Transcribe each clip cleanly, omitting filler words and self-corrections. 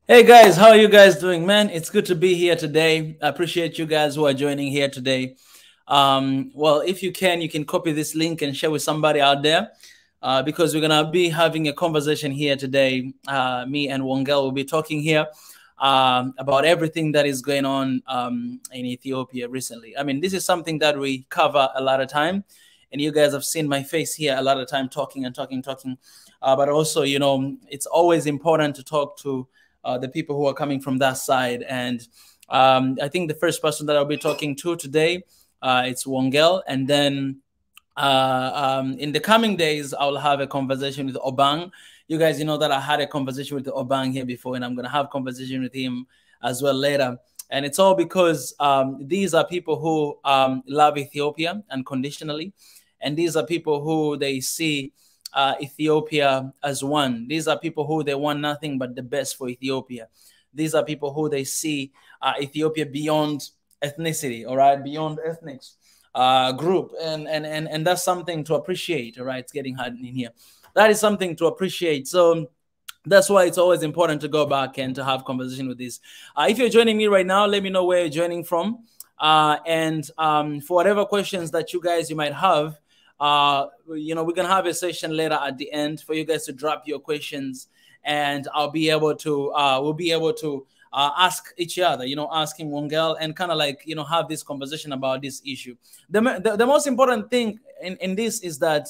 Hey guys, how are you guys doing, man? It's good to be here today. I appreciate you guys who are joining here today. Well, if you can copy this link and share with somebody out there because we're gonna be having a conversation here today. Me and Wongel will be talking here about everything that is going on in Ethiopia recently. I mean, this is something that we cover a lot of time, and you guys have seen my face here a lot of time talking and talking. But also, it's always important to talk to the people who are coming from that side. And I think the first person that I'll be talking to today, it's Wongel. And then in the coming days, I'll have a conversation with Obang. You guys, know that I had a conversation with Obang here before, and I'm going to have a conversation with him as well later. And it's all because these are people who love Ethiopia unconditionally. And these are people who they see Ethiopia as one. These are people who they want nothing but the best for Ethiopia. These are people who they see Ethiopia beyond ethnicity, all right, beyond ethnic group, and that's something to appreciate. All right, it's getting hard in here. That is something to appreciate. So that's why it's always important to go back and to have conversation with this. If you're joining me right now, let me know where you're joining from, and for whatever questions that you might have. We're gonna have a session later at the end for you guys to drop your questions, and I'll be able to we'll be able to ask each other, asking Wongel, and kind of like have this conversation about this issue. The most important thing in this is that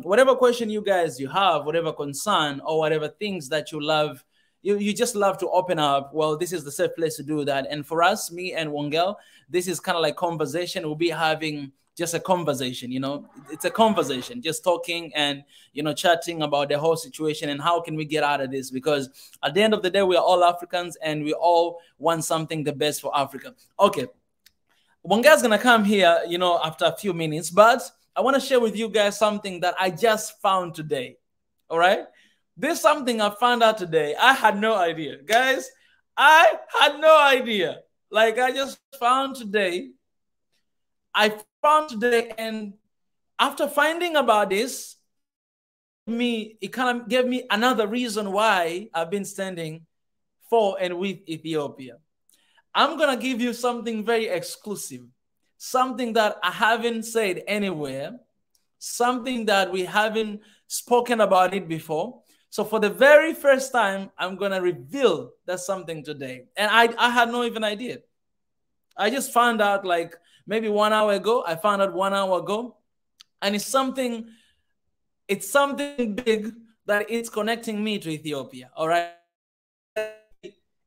whatever question you have, whatever concern or whatever things that you love, you just love to open up, well, this is the safe place to do that. And for us, me and Wongel, this is kind of like conversation. We'll be having just a conversation, it's a conversation, just talking and, chatting about the whole situation and how can we get out of this? Because at the end of the day, we are all Africans and we all want something the best for Africa. Okay. Wongel's going to come here, after a few minutes, but I want to share with you guys something that I just found today. All right. This is something I found out today. I had no idea, guys. I had no idea. Like I just found today. And after finding about this, it kind of gave me another reason why I've been standing for and with Ethiopia. I'm going to give you something very exclusive, something that I haven't said anywhere, something that we haven't spoken about it before. So for the very first time, I'm going to reveal that something today. And I had no even idea. I just found out like maybe 1 hour ago. I found out 1 hour ago. And it's something big that it's connecting me to Ethiopia. All right.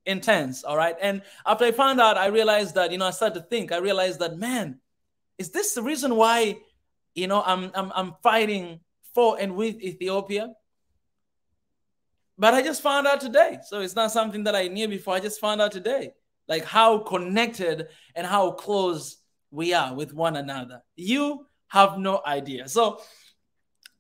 Intense. All right. And after I found out, I realized that, I started to think, I realized that, man, is this the reason why, I'm fighting for and with Ethiopia? But I just found out today. So it's not something that I knew before. I just found out today, like how connected and how close we are with one another. You have no idea. So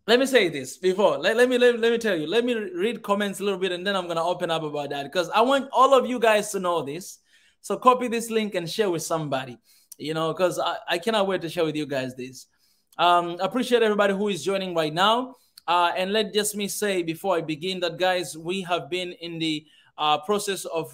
let me say this before. Let me tell you. Let me read comments a little bit, and then I'm gonna open up about that because I want all of you guys to know this. So copy this link and share with somebody. Because I cannot wait to share with you guys this. Appreciate everybody who is joining right now. And let just me say before I begin that, guys, we have been in the process of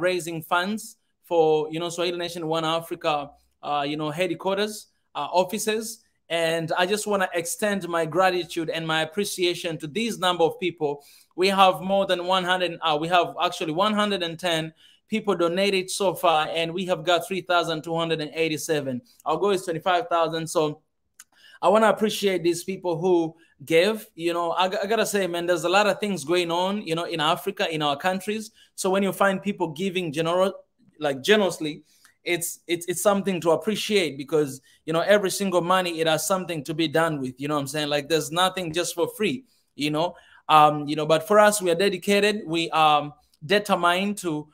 raising funds for Swahili Nation One Africa headquarters, offices. And I just want to extend my gratitude and my appreciation to these number of people. We have more than 100. We have actually 110 people donated so far, and we have got 3,287. Our goal is 25,000. So I want to appreciate these people who gave. I gotta say, man, there's a lot of things going on, in Africa, in our countries. So when you find people giving generously, it's something to appreciate because every single money, it has something to be done with. You know what I'm saying? Like there's nothing just for free. But for us, we are dedicated. We are determined to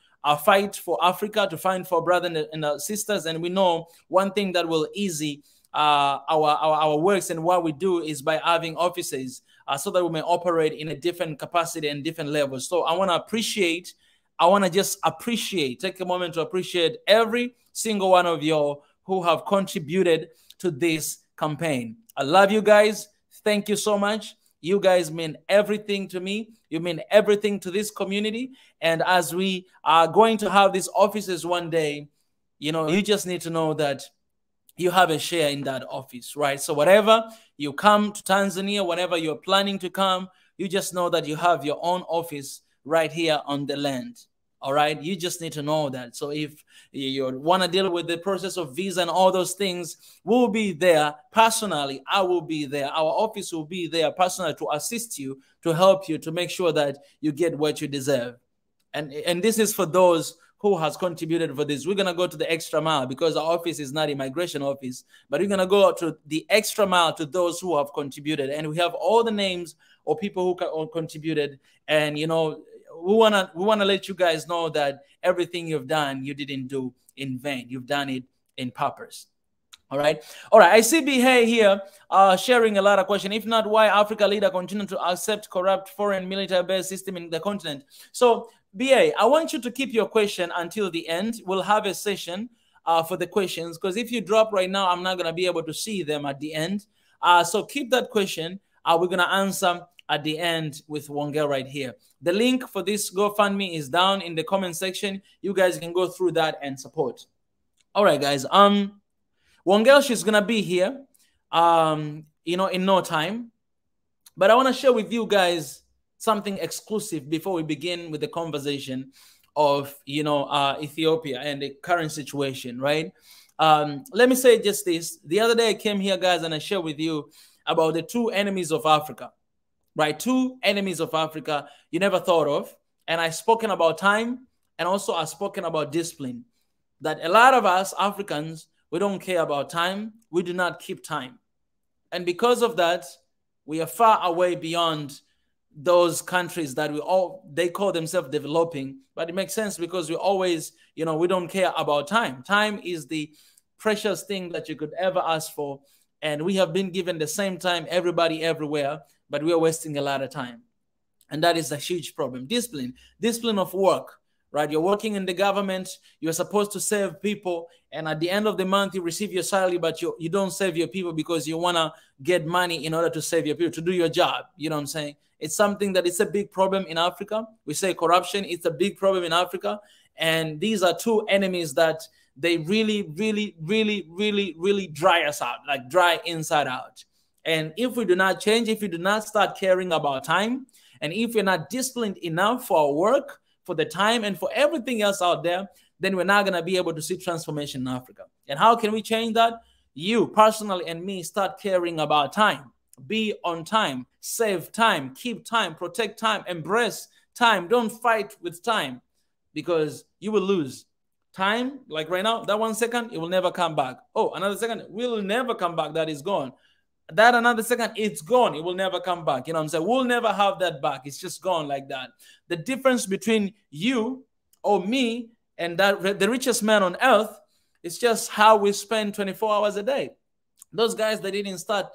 fight for Africa, to fight for brothers and sisters. And we know one thing that will easy our works and what we do is by having offices so that we may operate in a different capacity and different levels. So I want to just appreciate, take a moment to appreciate every single one of you who have contributed to this campaign. I love you guys. Thank you so much. You guys mean everything to me. You mean everything to this community. And as we are going to have these offices one day, you know, you just need to know that you have a share in that office, right? So whatever you come to Tanzania, whenever you're planning to come, you just know that you have your own office right here on the land. All right. You just need to know that. So if you want to deal with the process of visa and all those things, we'll be there personally. I will be there. Our office will be there personally to assist you, to help you, to make sure that you get what you deserve. And this is for those who has contributed for this. We're going to go to the extra mile because our office is not a migration office, but we're going to go to the extra mile to those who have contributed. And we have all the names of people who contributed. And, you know, we wanna let you guys know that everything you've done, you didn't do in vain. You've done it in purpose. All right. I see Bihay here sharing a lot of questions. If not, why Africa leader continue to accept corrupt foreign military-based system in the continent? So, BA, I want you to keep your question until the end. We'll have a session for the questions, because if you drop right now, I'm not going to be able to see them at the end. So keep that question. We're going to answer at the end with Wongel right here. The link for this GoFundMe is down in the comment section. You guys can go through that and support. All right, guys. Wongel, she's going to be here, you know, in no time. But I want to share with you guys something exclusive before we begin with the conversation of, you know, Ethiopia and the current situation, right? Let me say just this. The other day I came here, guys, and I shared with you about the two enemies of Africa, right? Two enemies of Africa you never thought of. And I've spoken about time, and also I've spoken about discipline. That a lot of us Africans, we don't care about time. We do not keep time. And because of that, we are far away beyond those countries that they call themselves developing. But it makes sense because we always, you know, we don't care about time. Time is the precious thing that you could ever ask for. And we have been given the same time, everybody, everywhere, but we are wasting a lot of time. And that is a huge problem. Discipline of work, right? You're working in the government. You're supposed to serve people. And at the end of the month, you receive your salary, but you don't serve your people because you want to get money in order to save your people, to do your job. You know what I'm saying? It's something that it's a big problem in Africa. We say corruption. It's a big problem in Africa. And these are two enemies that they really, really, really, really, really dry us out, like dry inside out. And if we do not change, if we do not start caring about time, and if we're not disciplined enough for our work, for the time, and for everything else out there, then we're not going to be able to see transformation in Africa. And how can we change that? You personally and me start caring about time. Be on time, save time, keep time, protect time, embrace time. Don't fight with time because you will lose. Time, like right now, that 1 second, it will never come back. Oh, another second, will never come back. That is gone. That another second, it's gone. It will never come back. You know what I'm saying? We'll never have that back. It's just gone like that. The difference between you or me and the richest man on earth is just how we spend 24 hours a day. Those guys, they didn't start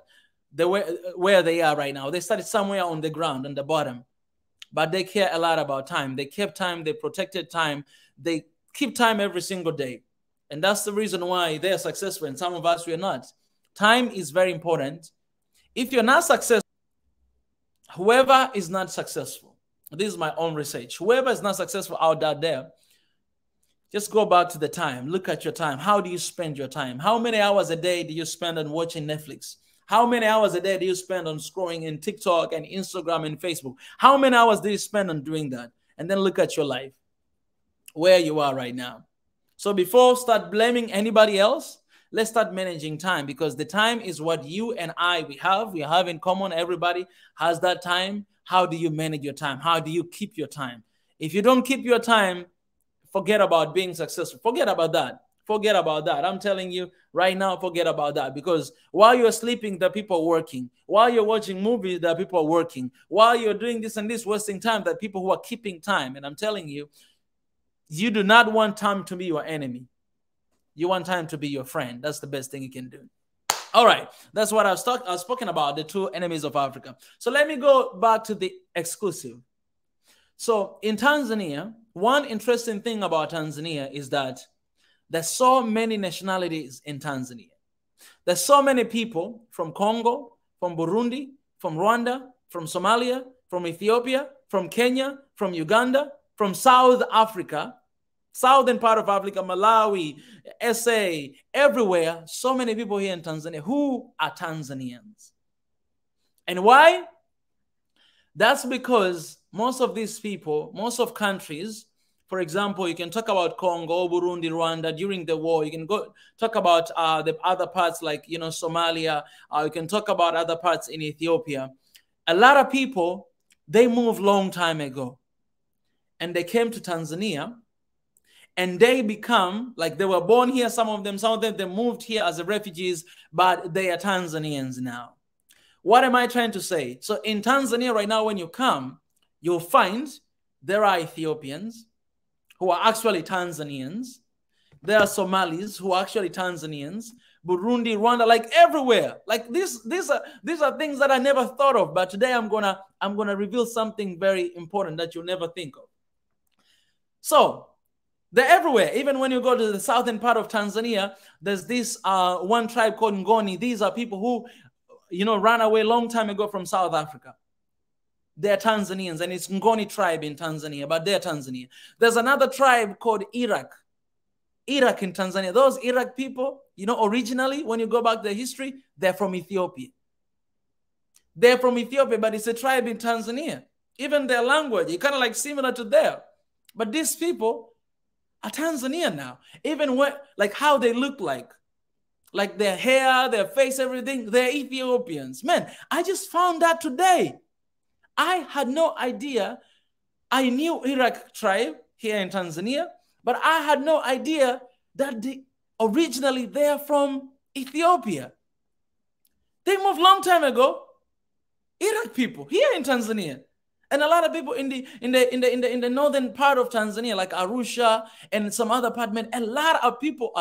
where they are right now. They started somewhere on the ground, on the bottom. But they care a lot about time. They kept time. They protected time. They keep time every single day. And that's the reason why they're successful and some of us, we're not. Time is very important. If you're not successful, whoever is not successful, this is my own research, whoever is not successful out there, just go back to the time. Look at your time. How do you spend your time? How many hours a day do you spend on watching Netflix? How many hours a day do you spend on scrolling in TikTok and Instagram and Facebook? How many hours do you spend on doing that? And then look at your life, where you are right now. So before start blaming anybody else, let's start managing time, because the time is what you and we have in common. Everybody has that time. How do you manage your time? How do you keep your time? If you don't keep your time, forget about being successful. Forget about that. Forget about that. I'm telling you right now, forget about that. Because while you're sleeping, there are people working. While you're watching movies, there are people working. While you're doing this and this, wasting time, there are people who are keeping time. And I'm telling you, you do not want time to be your enemy. You want time to be your friend. That's the best thing you can do. All right. That's what I've spoken about, the two enemies of Africa. So let me go back to the exclusive. So in Tanzania, one interesting thing about Tanzania is that there's so many nationalities in Tanzania. There's so many people from Congo, from Burundi, from Rwanda, from Somalia, from Ethiopia, from Kenya, from Uganda, from South Africa, southern part of Africa, Malawi, SA, everywhere. So many people here in Tanzania who are Tanzanians. And why? That's because most of these people, most of countries, for example, you can talk about Congo, Burundi, Rwanda during the war. You can go talk about the other parts like, Somalia. You can talk about other parts in Ethiopia. A lot of people, they moved long time ago. And they came to Tanzania. And they become, like they were born here, some of them, they moved here as refugees, but they are Tanzanians now. What am I trying to say? So in Tanzania right now, when you come, you'll find there are Ethiopians who are actually Tanzanians. There are Somalis who are actually Tanzanians. Burundi, Rwanda, like everywhere. Like these are things that I never thought of. But today I'm gonna reveal something very important that you'll never think of. So they're everywhere. Even when you go to the southern part of Tanzania, there's this one tribe called Ngoni. These are people who, ran away a long time ago from South Africa. They're Tanzanians, and it's Ngoni tribe in Tanzania, but they're Tanzania. There's another tribe called Iraq in Tanzania. Those Iraq people, originally, when you go back to the history, they're from Ethiopia. They're from Ethiopia, but it's a tribe in Tanzania. Even their language, it's kind of like similar to theirs. But these people are Tanzanian now. Even like how they look like their hair, their face, everything, they're Ethiopians. Man, I just found that today. I had no idea. I knew Iraq tribe here in Tanzania, but I had no idea that originally they're from Ethiopia. They moved long time ago. Iraq people here in Tanzania. And a lot of people in the northern part of Tanzania, like Arusha and some other part, man, a lot of people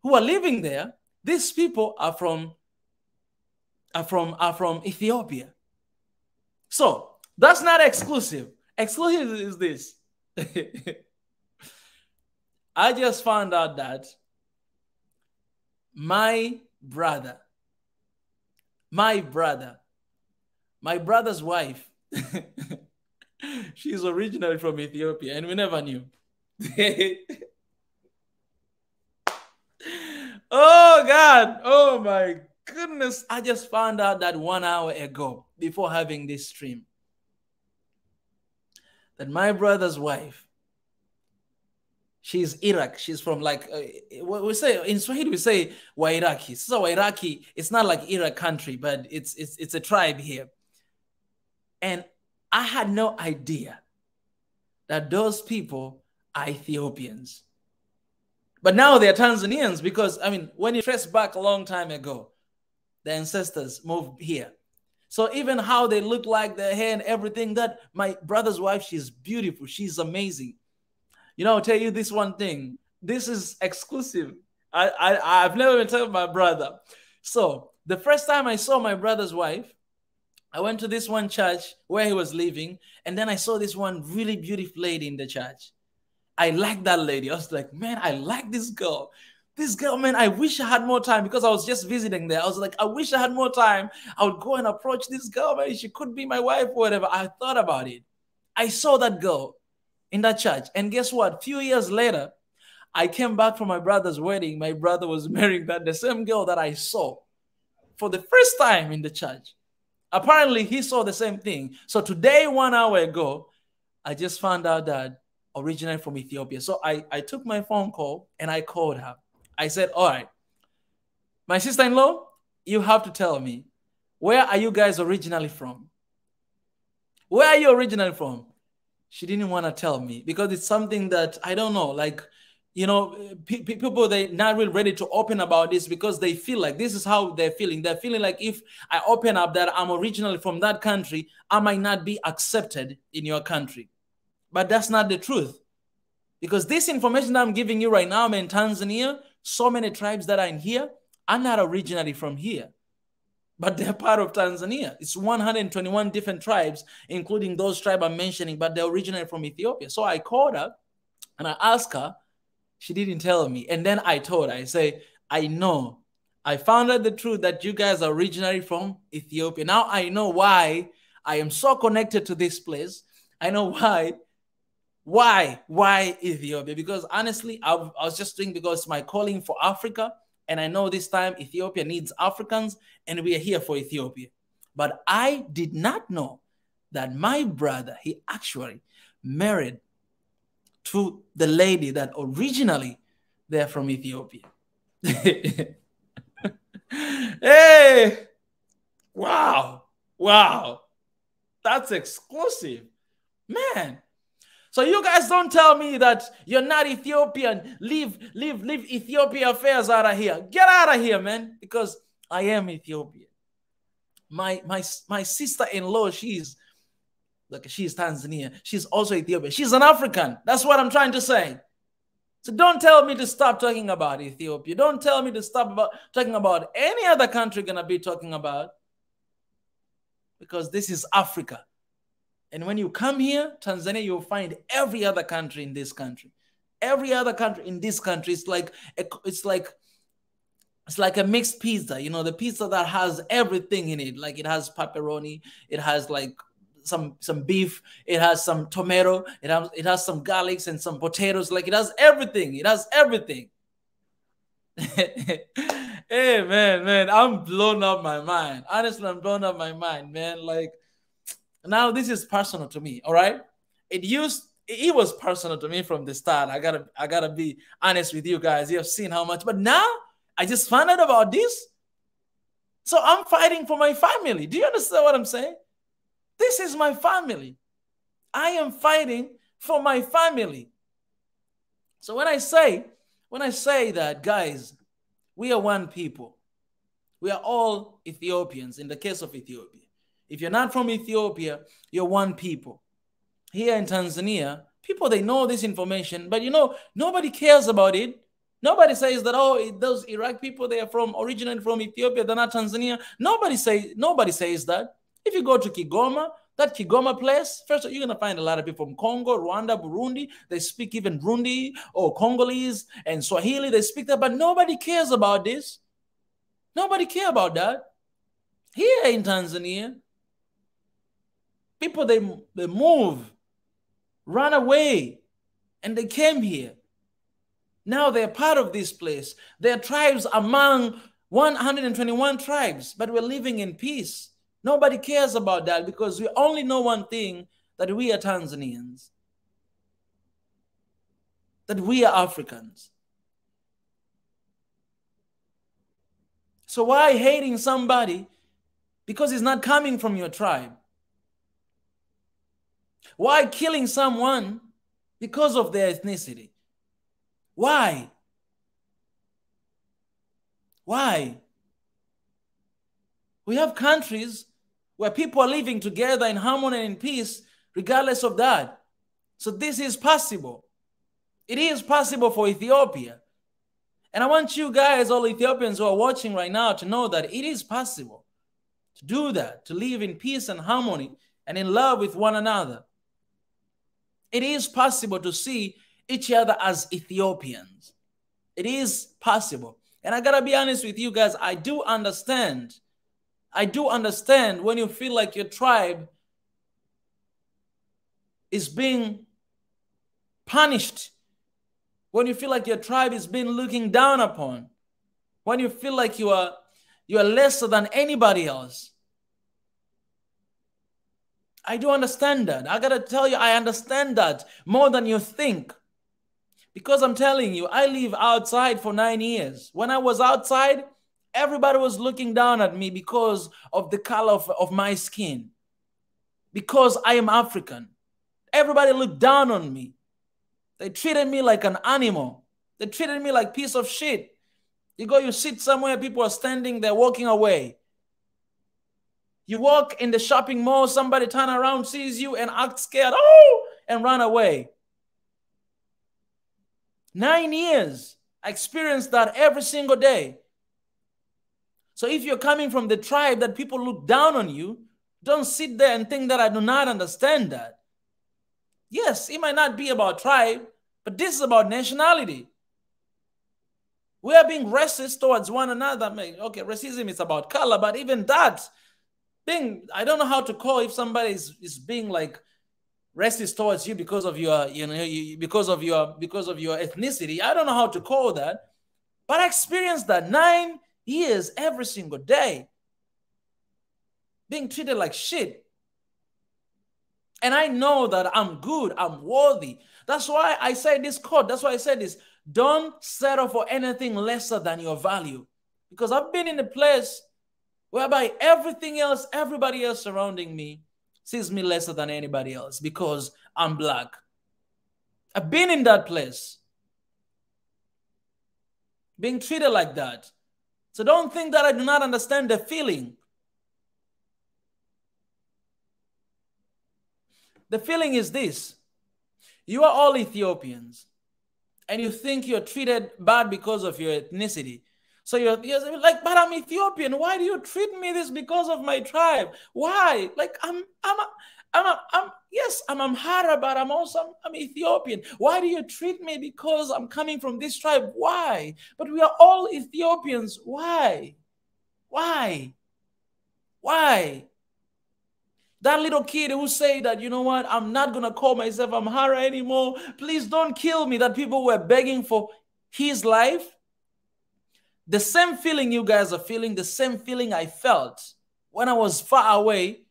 who are living there. These people are from Ethiopia. So that's not exclusive. Exclusive is this. I just found out that my brother's wife, she's originally from Ethiopia, and we never knew. Oh, God. Oh, my goodness. I just found out that 1 hour ago before having this stream. That my brother's wife, she's Iraq. She's from like, what we say, in Swahili we say Wairaki. So Wairaki, it's not like Iraq country, but it's a tribe here. And I had no idea that those people are Ethiopians. But now they're Tanzanians because, when you trace back a long time ago, the ancestors moved here. So even how they look like, their hair and everything, that my brother's wife, she's beautiful. She's amazing. I'll tell you this one thing. This is exclusive. I've never been told my brother. So the first time I saw my brother's wife, I went to this one church where he was living, and then I saw this one really beautiful lady in the church. I like that lady. I was like, man, I like this girl. This girl, man, I wish I had more time because I was just visiting there. I was like, I wish I had more time. I would go and approach this girl. Maybe she could be my wife or whatever. I thought about it. I saw that girl in that church. And guess what? A few years later, I came back from my brother's wedding. My brother was marrying the same girl that I saw for the first time in the church. Apparently, he saw the same thing. So today, 1 hour ago, I just found out that originally from Ethiopia. So I took my phone call and I called her. I said, all right, my sister-in-law, you have to tell me, where are you guys originally from? Where are you originally from? She didn't want to tell me because it's something that I don't know. Like, people, they're not really ready to open about this because they feel like this is how they're feeling. They're feeling like if I open up that I'm originally from that country, I might not be accepted in your country. But that's not the truth. Because this information that I'm giving you right now, I'm in Tanzania. So many tribes that are in here are not originally from here, but they're part of Tanzania. It's 121 different tribes, including those tribes I'm mentioning, but they're originally from Ethiopia. So I called her and I asked her. She didn't tell me. And then I told her, I say, I know. I found out the truth that you guys are originally from Ethiopia. Now I know why I am so connected to this place. I know why. Why Ethiopia? Because honestly, I was just doing because it's my calling for Africa. And I know this time Ethiopia needs Africans, and we are here for Ethiopia. But I did not know that my brother, he actually married to the lady that originally they're from Ethiopia. Hey, wow, that's exclusive, man. So you guys don't tell me that you're not Ethiopian. Leave Ethiopia affairs out of here. Get out of here, man, because I am Ethiopian. My sister-in-law, she's Tanzania. She's also Ethiopian. She's an African. That's what I'm trying to say. So don't tell me to stop talking about Ethiopia. Don't tell me to stop talking about any other country gonna be talking about, because this is Africa. And when you come here, Tanzania, you'll find every other country in this country. Every other country in this country is like a mixed pizza. You know, the pizza that has everything in it. Like it has pepperoni, it has like some beef, it has some tomato, it has some garlics and some potatoes. Like it has everything. It has everything. Hey man, I'm blown up my mind. Honestly, I'm blown up my mind, man. Like, now this is personal to me, all right? It was personal to me from the start. I gotta be honest with you guys. You have seen how much, but now I just found out about this. So I'm fighting for my family. Do you understand what I'm saying? This is my family. I am fighting for my family. So when I say that, guys, we are one people. We are all Ethiopians in the case of Ethiopia. If you're not from Ethiopia, you're one people. Here in Tanzania, people, they know this information, but you know, nobody cares about it. Nobody says that, oh, those Iraq people, they are originally from Ethiopia, they're not Tanzania. Nobody says that. If you go to Kigoma, that Kigoma place, first of all, you're going to find a lot of people from Congo, Rwanda, Burundi. They speak even Burundi or Congolese and Swahili. They speak that, but nobody cares about this. Nobody cares about that. Here in Tanzania, people, they move, run away, and they came here. Now they're part of this place. There are tribes among 121 tribes, but we're living in peace. Nobody cares about that because we only know one thing, that we are Tanzanians, that we are Africans. So why hating somebody because he's not coming from your tribe? Why killing someone because of their ethnicity? Why? Why? We have countries where people are living together in harmony and in peace, regardless of that. So this is possible. It is possible for Ethiopia. And I want you guys, all Ethiopians who are watching right now, to know that it is possible to do that, to live in peace and harmony and in love with one another. It is possible to see each other as Ethiopians. It is possible. And I gotta be honest with you guys, I do understand when you feel like your tribe is being punished, when you feel like your tribe is being looking down upon, when you feel like you are lesser than anybody else. I do understand that. I gotta tell you, I understand that more than you think. Because I'm telling you, I live outside for 9 years. When I was outside, everybody was looking down at me because of the color of my skin. Because I am African. Everybody looked down on me. They treated me like an animal. They treated me like a piece of shit. You go, you sit somewhere, people are standing there walking away. You walk in the shopping mall, somebody turn around, sees you and act scared, oh, and run away. 9 years, I experienced that every single day. So if you're coming from the tribe that people look down on you, don't sit there and think that I do not understand that. Yes, it might not be about tribe, but this is about nationality. We are being racist towards one another. Okay, racism is about color, but even that, I don't know how to call if somebody is being like racist towards you because of your, because of your ethnicity. I don't know how to call that, but I experienced that 9 years every single day, being treated like shit. And I know that I'm good, I'm worthy. That's why I say this quote. That's why I said this. Don't settle for anything lesser than your value. Because I've been in a place whereby everything else, everybody else surrounding me sees me lesser than anybody else because I'm black. I've been in that place, being treated like that. So don't think that I do not understand the feeling. The feeling is this. You are all Ethiopians, and you think you're treated bad because of your ethnicity. So you're like, but I'm Ethiopian. Why do you treat me this because of my tribe? Why? Like yes, I'm Amhara, but I'm Ethiopian. Why do you treat me because I'm coming from this tribe? Why? But we are all Ethiopians. Why? Why? Why? That little kid who said that, you know what, I'm not going to call myself Amhara anymore. Please don't kill me. That people were begging for his life. The same feeling you guys are feeling, the same feeling I felt when I was far away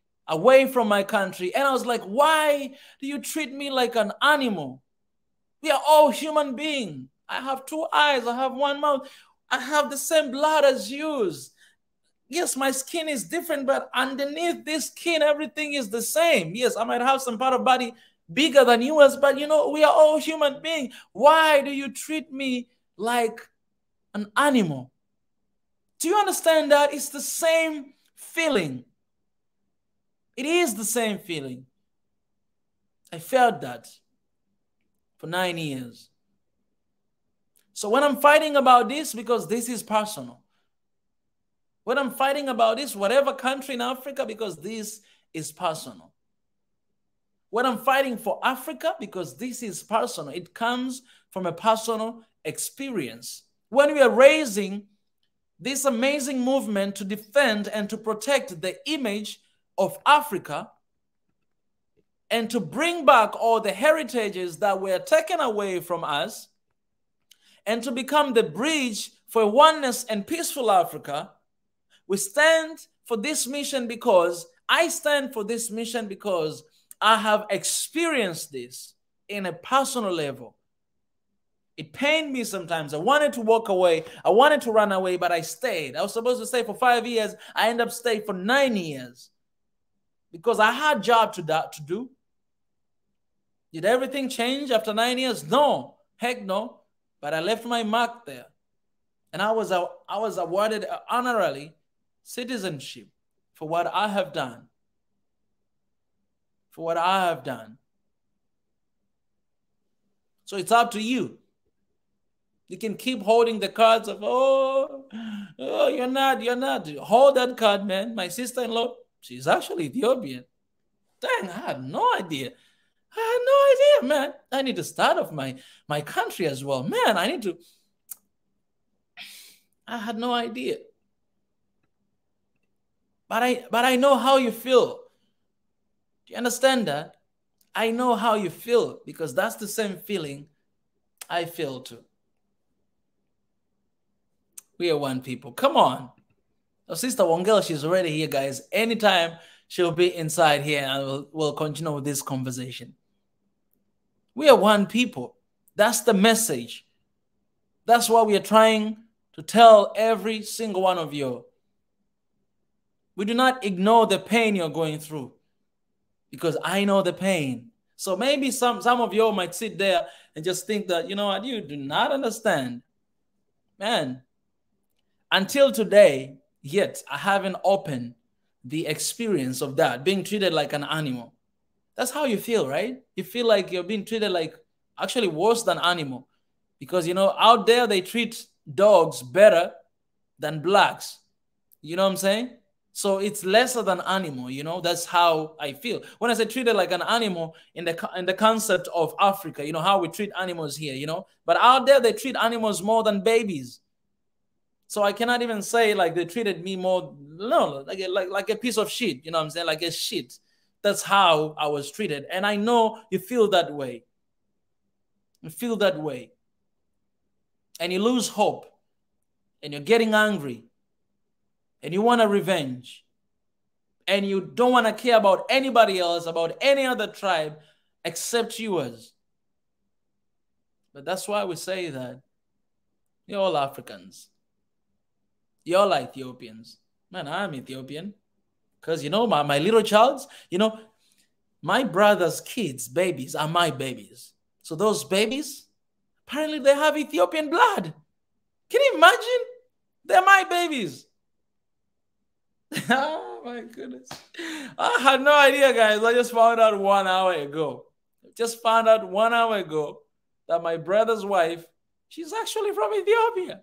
from my country. And I was like, why do you treat me like an animal? We are all human beings. I have 2 eyes. I have 1 mouth. I have the same blood as yours. Yes, my skin is different, but underneath this skin, everything is the same. Yes, I might have some part of body bigger than yours, but we are all human beings. Why do you treat me like an animal? Do you understand that? It's the same feeling. It is the same feeling. I felt that for 9 years. So when I'm fighting about this, because this is personal, when I'm fighting about this, whatever country in Africa, because this is personal. When I'm fighting for Africa, because this is personal, it comes from a personal experience. When we are raising this amazing movement to defend and to protect the image of Africa and to bring back all the heritages that were taken away from us and to become the bridge for oneness and peaceful Africa, we stand for this mission because I stand for this mission because I have experienced this in a personal level. It pained me sometimes. I wanted to walk away. I wanted to run away, but I stayed. I was supposed to stay for 5 years. I ended up staying for 9 years because I had a job to do. Did everything change after 9 years? No, heck no. But I left my mark there. And I was awarded honorary citizenship for what I have done. For what I have done. So it's up to you. You can keep holding the cards of, oh, you're not. Hold that card, man. My sister-in-law, she's actually Ethiopian. Dang, I had no idea. Man. I need to start off my country as well. Man, I had no idea. But I know how you feel. Do you understand that? I know how you feel because that's the same feeling I feel too. We are one people. Come on. Our sister Wongel, she's already here, guys. Anytime she'll be inside here and we'll continue with this conversation. We are one people. That's the message. That's what we are trying to tell every single one of you. We do not ignore the pain you're going through because I know the pain. So maybe some of you might sit there and just think that, you know what, you do not understand. Man, until today, yet I haven't opened the experience of that, being treated like an animal. That's how you feel, right? You feel like you're being treated like actually worse than animal because, out there they treat dogs better than blacks. You know what I'm saying? So it's lesser than animal, that's how I feel. When I say treated like an animal in the concept of Africa, how we treat animals here, but out there they treat animals more than babies. So I cannot even say like they treated me more, no, like a piece of shit. You know what I'm saying? Like a shit. That's how I was treated. And I know you feel that way. You feel that way. And you lose hope. And you're getting angry. And you want a revenge. And you don't want to care about anybody else, about any other tribe except yours. But that's why we say that you're all Africans. You're all Ethiopians. Man, I'm Ethiopian. Because, you know, my little child, you know, my brother's kids, babies, are my babies. So those babies, apparently they have Ethiopian blood. Can you imagine? They're my babies. Oh, my goodness. I had no idea, guys. I just found out 1 hour ago. Just found out 1 hour ago that my brother's wife, she's actually from Ethiopia.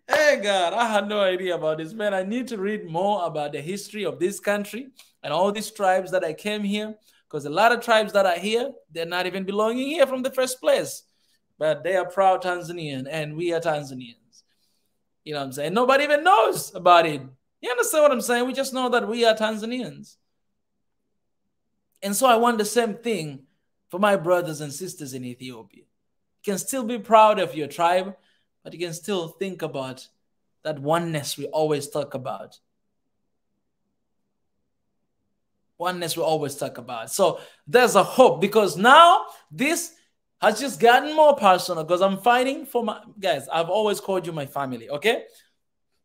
Hey, God, I had no idea about this, man. I need to read more about the history of this country and all these tribes that I came here, because a lot of tribes that are here, they're not even belonging here from the first place, but they are proud Tanzanian, and we are Tanzanians. You know what I'm saying? Nobody even knows about it. You understand what I'm saying? We just know that we are Tanzanians. And so I want the same thing for my brothers and sisters in Ethiopia. You can still be proud of your tribe, but you can still think about that oneness we always talk about. Oneness we always talk about. So there's a hope, because now this has just gotten more personal, because I'm fighting for my guys. I've always called you my family, okay?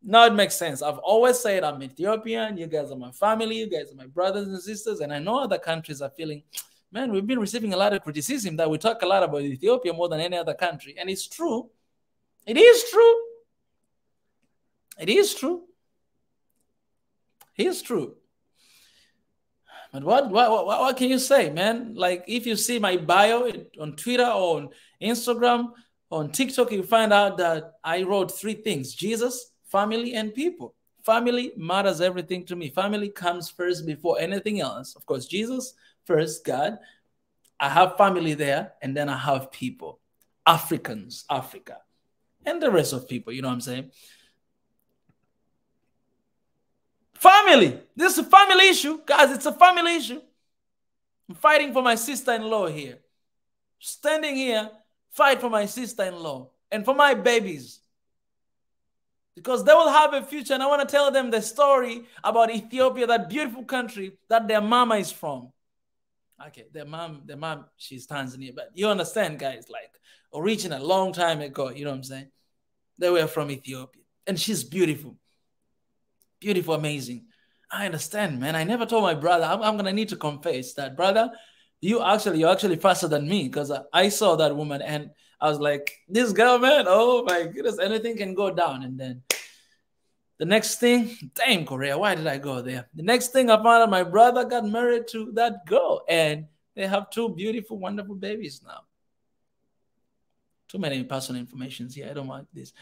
Now it makes sense. I've always said I'm Ethiopian. You guys are my family. You guys are my brothers and sisters. And I know other countries are feeling, man, we've been receiving a lot of criticism that we talk a lot about Ethiopia more than any other country. And it's true. It is true. It is true. It is true. But what can you say, man? Like, if you see my bio on Twitter or on Instagram, on TikTok, you find out that I wrote 3 things: Jesus, family, and people. Family matters everything to me. Family comes first before anything else. Of course, Jesus first, God. I have family there, and then I have people. Africans, Africa, and the rest of people, you know what I'm saying? Family. This is a family issue. Guys, it's a family issue. I'm fighting for my sister-in-law here. Standing here, fight for my sister-in-law and for my babies. Because they will have a future, and I want to tell them the story about Ethiopia, that beautiful country that their mama is from. Okay, their mom, she's Tanzania. But you understand, guys, like, original, long time ago, you know what I'm saying? They were from Ethiopia. And she's beautiful. Beautiful, amazing. I understand, man. I never told my brother. I'm gonna need to confess that, brother, you're actually faster than me, because I saw that woman and I was like, this girl, man, oh my goodness, anything can go down. And then the next thing, damn, Korea, why did I go there? The next thing I found out, my brother got married to that girl, and they have 2 beautiful, wonderful babies now. Too many personal informations here. I don't want this.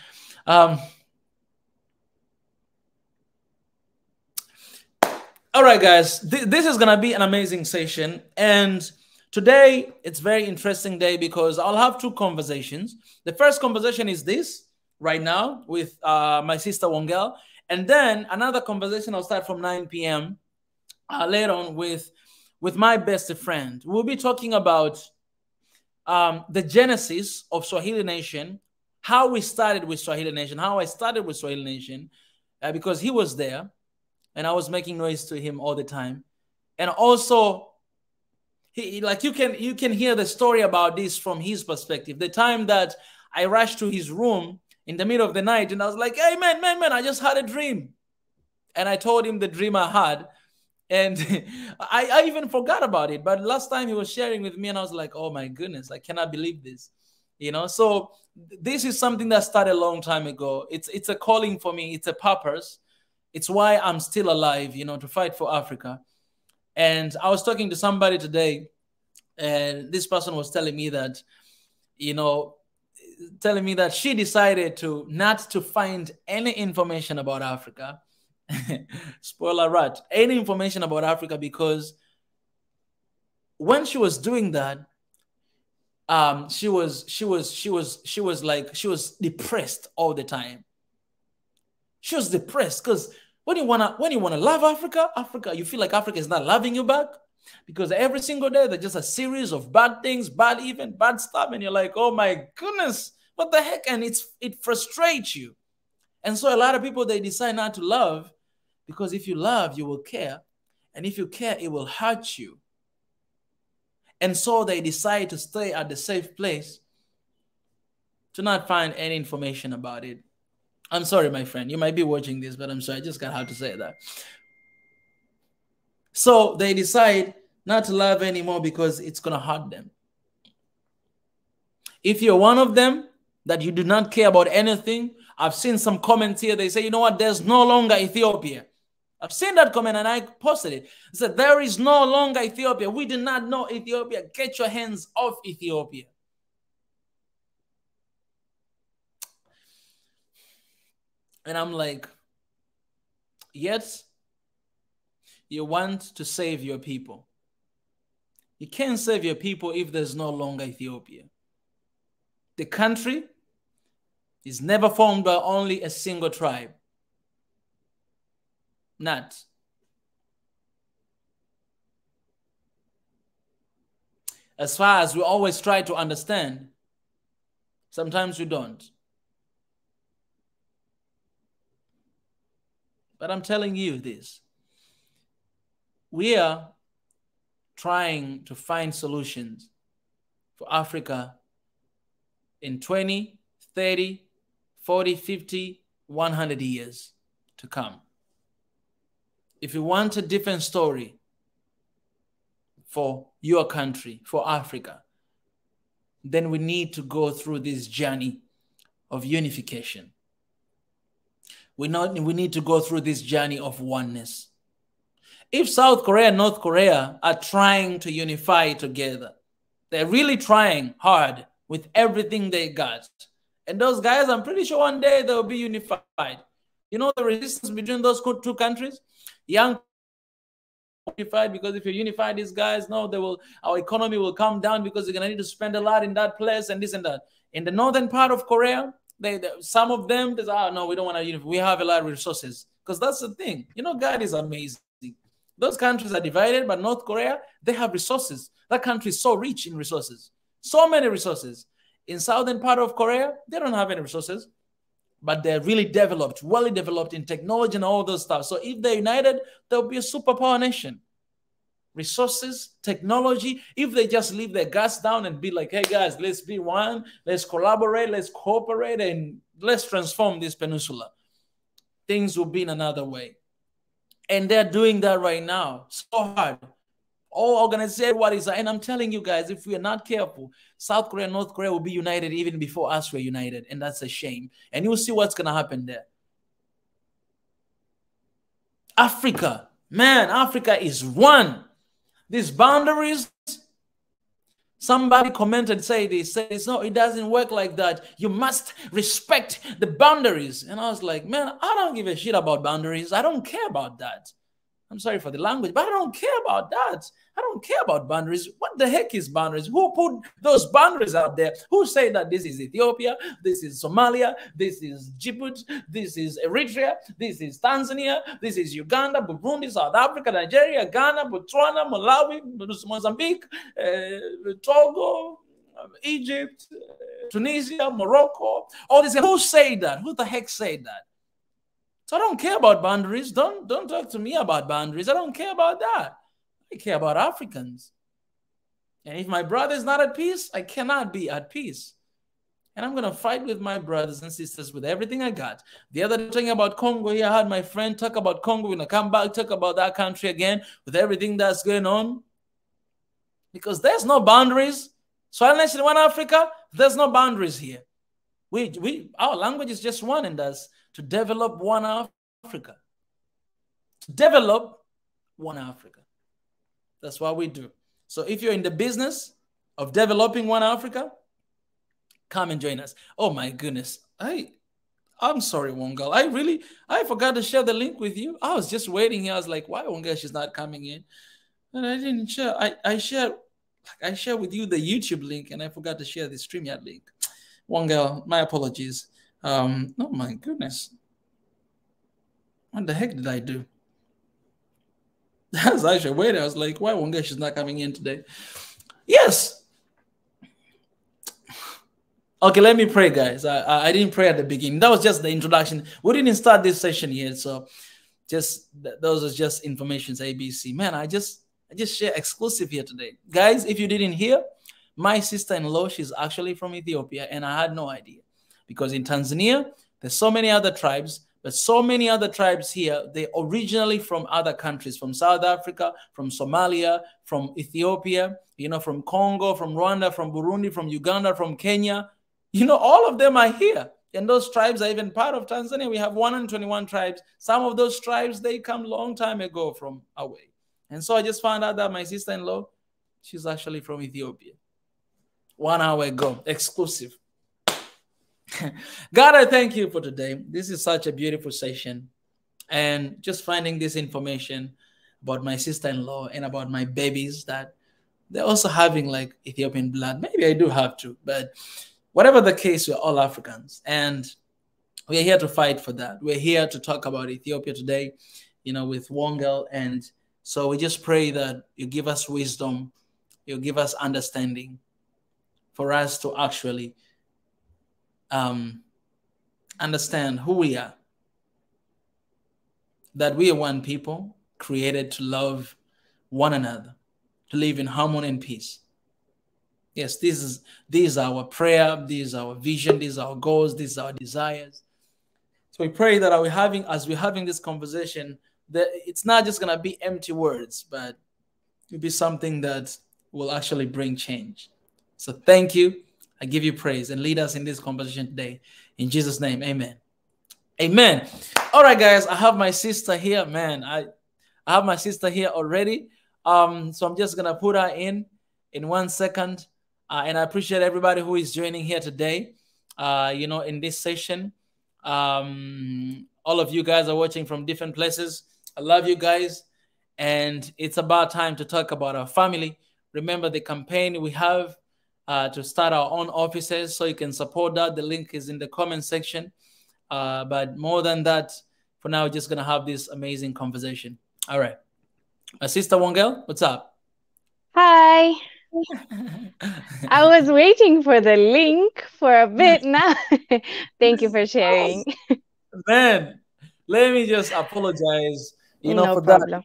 All right, guys, this is going to be an amazing session. And today, it's a very interesting day, because I'll have 2 conversations. The first conversation is this right now with my sister Wongel. And then another conversation I'll start from 9 p.m. Later on with my best friend. We'll be talking about the genesis of Swahili Nation, how we started with Swahili Nation, how I started with Swahili Nation, because he was there. And I was making noise to him all the time. And also, like, you can hear the story about this from his perspective. The time that I rushed to his room in the middle of the night, and I was like, hey, man, I just had a dream. And I told him the dream I had. And I even forgot about it. But last time he was sharing with me, and I was like, oh, my goodness, I cannot believe this. You know, so this is something that started a long time ago. It's a calling for me. It's a purpose. It's why I'm still alive, you know, to fight for Africa. And I was talking to somebody today, and this person was telling me that, you know, she decided to not to find any information about Africa. Spoiler alert, any information about Africa, because when she was doing that, she was depressed all the time. She was depressed because when you wanna love Africa, you feel like Africa is not loving you back, because every single day there's just a series of bad things, bad stuff, and you're like, oh my goodness, what the heck? And it frustrates you. And so a lot of people, they decide not to love, because if you love, you will care, and if you care, it will hurt you. And so they decide to stay at the safe place to not find any information about it. I'm sorry, my friend. You might be watching this, but I'm sorry. I just got how to say that. So they decide not to love anymore because it's going to hurt them. If you're one of them that you do not care about anything, I've seen some comments here. They say, you know what? There's no longer Ethiopia. I've seen that comment and I posted it. I said, there is no longer Ethiopia. We do not know Ethiopia. Get your hands off Ethiopia. And I'm like, yes, you want to save your people. You can't save your people if there's no longer Ethiopia. The country is never formed by only a single tribe. Not. As far as we always try to understand, sometimes we don't. But I'm telling you this. We are trying to find solutions for Africa in 20, 30, 40, 50, 100 years to come. If you want a different story for your country, for Africa, then we need to go through this journey of unification. We need to go through this journey of oneness. If South Korea and North Korea are trying to unify together, they're really trying hard with everything they got. And those guys, I'm pretty sure one day they'll be unified. You know the resistance between those two countries? Young unified, because if you unify these guys, no, our economy will come down because they're gonna need to spend a lot in that place and this and that. In the northern part of Korea, some of them, they say, oh no, we don't want to unify. We have a lot of resources. Because that's the thing. You know, God is amazing. Those countries are divided, but North Korea, they have resources. That country is so rich in resources. So many resources. In southern part of Korea, they don't have any resources. But they're really developed, well developed in technology and all those stuff. So if they're united, they'll be a superpower nation. Resources, technology, if they just leave their guts down and be like, hey guys, let's be one, let's collaborate, let's cooperate, and let's transform this peninsula, things will be in another way. And they're doing that right now, so hard. All organizations, what is that? And I'm telling you guys, if we are not careful, South Korea and North Korea will be united even before us were united. And that's a shame. And you'll see what's going to happen there. Africa, man, Africa is one. These boundaries, somebody commented, says, no, it doesn't work like that. You must respect the boundaries. And I was like, man, I don't give a shit about boundaries. I don't care about that. I'm sorry for the language, but I don't care about that. I don't care about boundaries. What the heck is boundaries? Who put those boundaries out there? Who say that this is Ethiopia, this is Somalia, this is Djibouti, this is Eritrea, this is Tanzania, this is Uganda, Burundi, South Africa, Nigeria, Ghana, Botswana, Malawi, Mozambique, Togo, Egypt, Tunisia, Morocco, all these. Who say that? Who the heck say that? So I don't care about boundaries. Don't talk to me about boundaries. I don't care about that. I care about Africans. And if my brother is not at peace, I cannot be at peace. And I'm going to fight with my brothers and sisters with everything I got. The other day, talking about Congo here, I had my friend talk about Congo. We're going to come back, talk about that country again with everything that's going on. Because there's no boundaries. So I mentioned One Africa, there's no boundaries here. Our language is just one, and that's to develop one Africa. To develop one Africa. That's what we do. So if you're in the business of developing one Africa, come and join us. Oh my goodness. I'm sorry, Wongel. I forgot to share the link with you. I was just waiting here. I was like, why Wongel, she's not coming in? And I didn't share. I shared I share with you the YouTube link and I forgot to share the StreamYard link. Wongel, my apologies. Oh my goodness. What the heck did I do? That's actually weird. I was like, why Wongel she's not coming in today? Yes. Okay, let me pray, guys. I didn't pray at the beginning. That was just the introduction. We didn't start this session yet, so just those are just informations. ABC. Man, I just share exclusive here today, guys. If you didn't hear, my sister-in-law, she's actually from Ethiopia, and I had no idea because in Tanzania there's so many other tribes, but so many other tribes here. They originally from other countries, from South Africa, from Somalia, from Ethiopia, from Congo, from Rwanda, from Burundi, from Uganda, from Kenya. All of them are here. And those tribes are even part of Tanzania. We have 121 tribes. Some of those tribes, they come long time ago from away. And so I just found out that my sister-in-law, she's actually from Ethiopia. 1 hour ago, exclusive. God, I thank you for today. This is such a beautiful session. And just finding this information about my sister-in-law and about my babies that they're also having like Ethiopian blood. Maybe I do have to, but whatever the case, we're all Africans, and we're here to fight for that. We're here to talk about Ethiopia today, with Wongel. And so we just pray that you give us wisdom, you give us understanding for us to actually understand who we are, that we are one people created to love one another, to live in harmony and peace. Yes, this is our prayer, this is our vision, these are our goals, these are our desires. So we pray that as we're having this conversation, that it's not just gonna be empty words, but it'll be something that will actually bring change. So thank you. I give you praise and lead us in this conversation today. In Jesus' name, amen. Amen. All right, guys, I have my sister here. Man, I have my sister here already. So I'm just gonna put her in 1 second. And I appreciate everybody who is joining here today, in this session. All of you guys are watching from different places. I love you guys. And it's about time to talk about our family. Remember the campaign we have to start our own offices, so you can support that. The link is in the comment section. But more than that, for now, we're just going to have this amazing conversation. All right. My sister Wongel, what's up? Hi. I was waiting for the link for a bit now. Thank you for sharing. Man, let me just apologize, No for problem. that.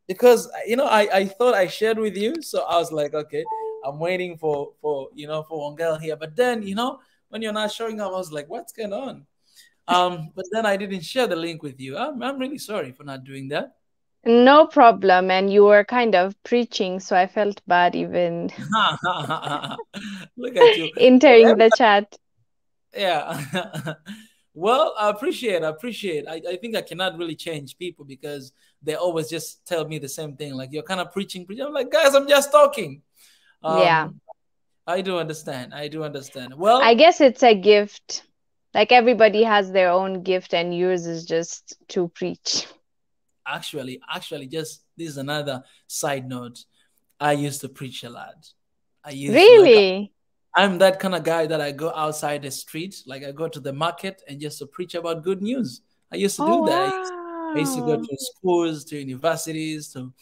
Because, I thought I shared with you. So I was like, okay, I'm waiting for Wongel here. But then, when you're not showing up, I was like, what's going on? But then I didn't share the link with you. I'm really sorry for not doing that. No problem. And you were kind of preaching, so I felt bad even Look at you. entering the chat. Yeah. Well, I appreciate. I think I cannot really change people because they always just tell me the same thing. Like, you're kind of preaching. I'm like, guys, I'm just talking. Yeah. I do understand. Well, I guess it's a gift. Like everybody has their own gift, and yours is just to preach. Actually, just this is another side note. I used to preach a lot. Really? I'm that kind of guy that I go outside the street, like I go to the market and just to preach about good news. I used to do that. Wow. I used to go to schools, to universities, to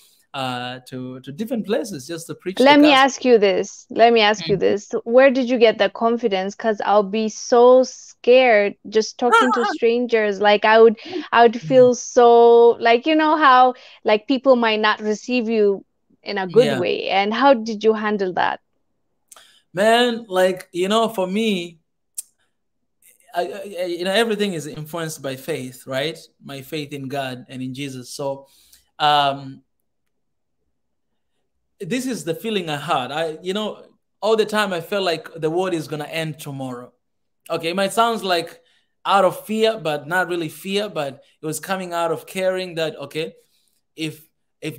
different places just to preach. Let me ask you this. Where did you get the confidence? Because I'll be so scared just talking to strangers. Like I would feel so like, how like people might not receive you in a good way. And how did you handle that? Man, like, for me, everything is influenced by faith, right? My faith in God and in Jesus. So, this is the feeling I had. All the time I felt like the world is gonna end tomorrow. Okay, it might sound like out of fear, but not really fear, but it was coming out of caring that, okay, if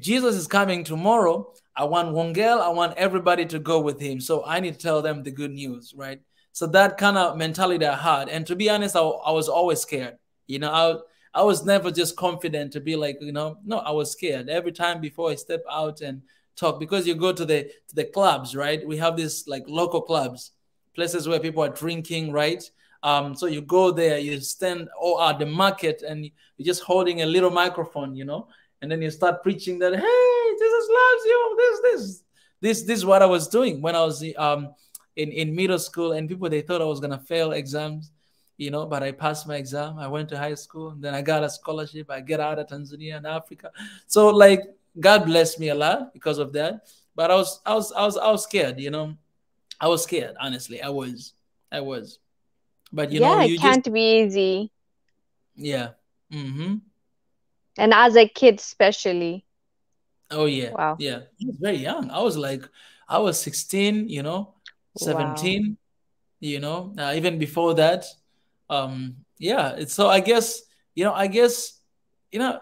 Jesus is coming tomorrow, I want Wongel, I want everybody to go with him. So I need to tell them the good news, right? So that kind of mentality I had. And to be honest, I was always scared. I was never just confident to be like, no, I was scared. Every time before I step out and talk, because you go to the clubs, right? We have this like local clubs, places where people are drinking, right? So you go there, you stand or at the market, and you're just holding a little microphone, and then you start preaching that, hey, Jesus loves you. This is what I was doing when I was in middle school, and people, they thought I was gonna fail exams, but I passed my exam. I went to high school, and then I got a scholarship. I get out of Tanzania and Africa. So like God blessed me a lot because of that. But I was scared, I was scared, honestly. I was. But Yeah, it you just, can't be easy. yeah. Mm-hmm. And as a kid, especially. Oh yeah, Wow. yeah. I was very young. I was 16, Wow. 17, even before that. Yeah. So I guess, I guess, you know,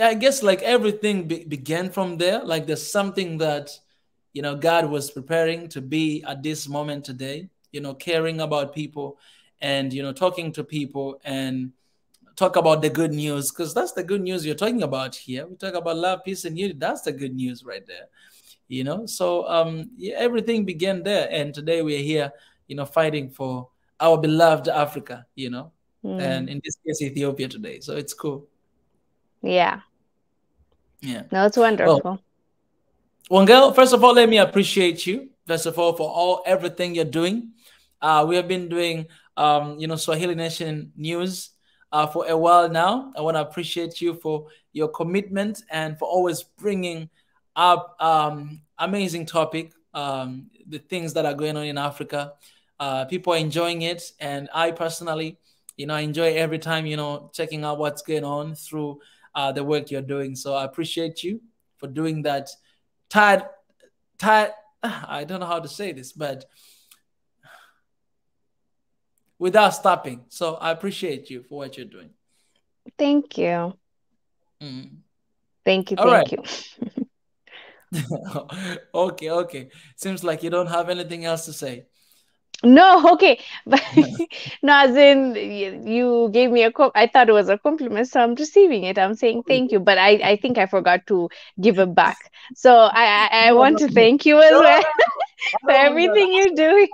I guess like everything began from there. Like there's something that, God was preparing to be at this moment today, caring about people, and, talking to people, and talk about the good news, because that's the good news you're talking about here. We talk about love, peace, and unity. That's the good news right there. So yeah, everything began there, and today we're here, fighting for our beloved Africa, and Mm. in this case Ethiopia today. So it's cool. Yeah. Yeah. No, it's Well, wonderful. Wongel, first of all, let me appreciate you. First of all, for everything you're doing. We have been doing, Swahili Nation News for a while now. I want to appreciate you for your commitment and for always bringing up amazing topic, the things that are going on in Africa. People are enjoying it, and I personally, I enjoy every time, checking out what's going on through the work you're doing. So I appreciate you for doing that. Tired, tired. I don't know how to say this, but without stopping. So I appreciate you for what you're doing. Thank you. Mm. Thank you. All right. Thank you. Okay, okay. Seems like you don't have anything else to say. No, okay. But no, as in you gave me I thought it was a compliment, so I'm receiving it. I'm saying thank you, but I think I forgot to give it back. So I No, want no, to no. thank you as No, well no, no. I for don't want that. everything you're doing.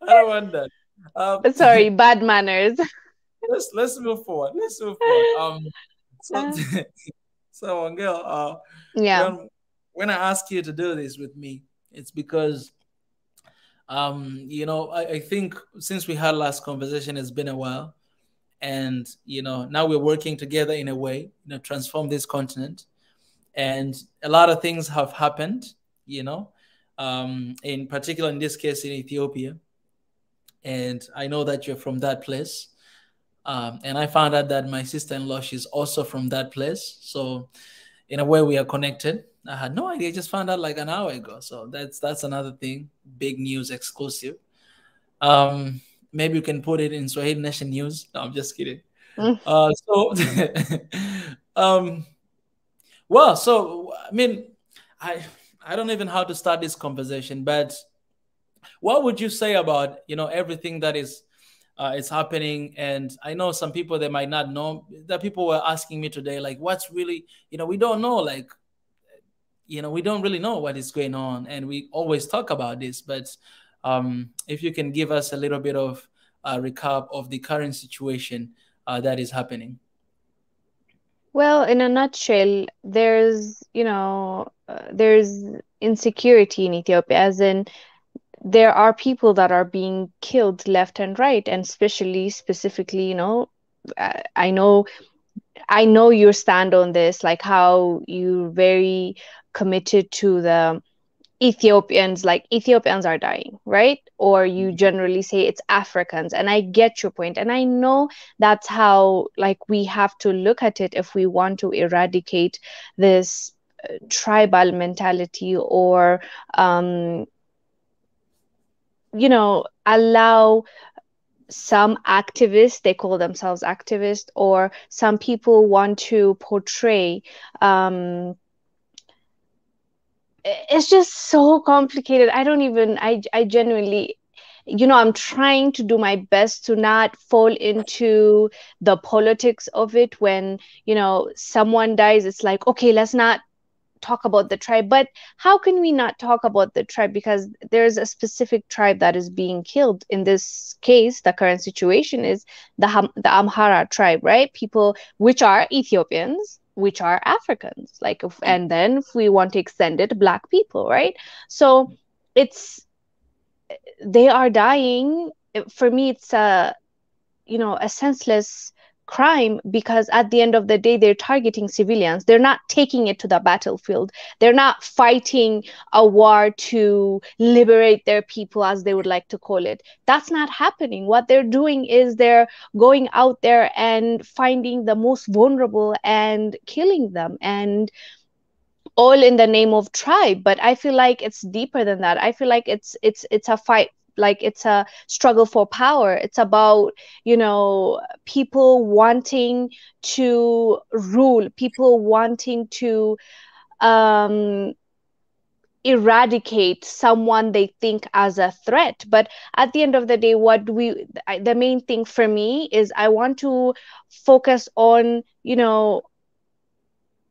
I don't want that. But sorry, bad manners. Let's move forward. Let's move forward. So Uh, so girl, yeah. when I ask you to do this with me, it's because I think since we had last conversation, it's been a while, and now we're working together in a way, transform this continent, and a lot of things have happened, in particular in this case in Ethiopia, and I know that you're from that place. And I found out that my sister-in-law, she's also from that place. So in a way, we are connected. I had no idea. I just found out like an hour ago. So that's another thing. Big news, exclusive. Maybe you can put it in Swahili Nation News. No, I'm just kidding. Mm. So, um, well, so I mean, I I don't even know how to start this conversation, but what would you say about everything that is happening? And I know some people, they might not know. That people were asking me today, like, what's really, we don't know, like, we don't really know what is going on, and we always talk about this. But if you can give us a little bit of a recap of the current situation that is happening. Well, in a nutshell, there's insecurity in Ethiopia, as in there are people that are being killed left and right, and specifically, I know your stand on this, like how you're very committed to the Ethiopians, like Ethiopians are dying, right? Or you generally say it's Africans. And I get your point. And I know that's how, like, we have to look at it if we want to eradicate this tribal mentality, or, allow some activists, they call themselves activists, or some people want to portray, it's just so complicated. I don't even, I genuinely, I'm trying to do my best to not fall into the politics of it. When, someone dies, it's like, okay, let's not talk about the tribe. But how can we not talk about the tribe? Because there's a specific tribe that is being killed. In this case, the current situation is the Amhara tribe, right? People which are Ethiopians, which are Africans, like, and then if we want to extend it, Black people, right? So it's they are dying. For me, it's a senseless crime, because at the end of the day, they're targeting civilians. They're not taking it to the battlefield. They're not fighting a war to liberate their people, as they would like to call it. That's not happening. What they're doing is they're going out there and finding the most vulnerable and killing them, and all in the name of tribe. But I feel like it's deeper than that. I feel like it's a fight, like it's a struggle for power. It's about, people wanting to rule, people wanting to um eradicate someone they think as a threat. But at the end of the day, the main thing for me is I want to focus on,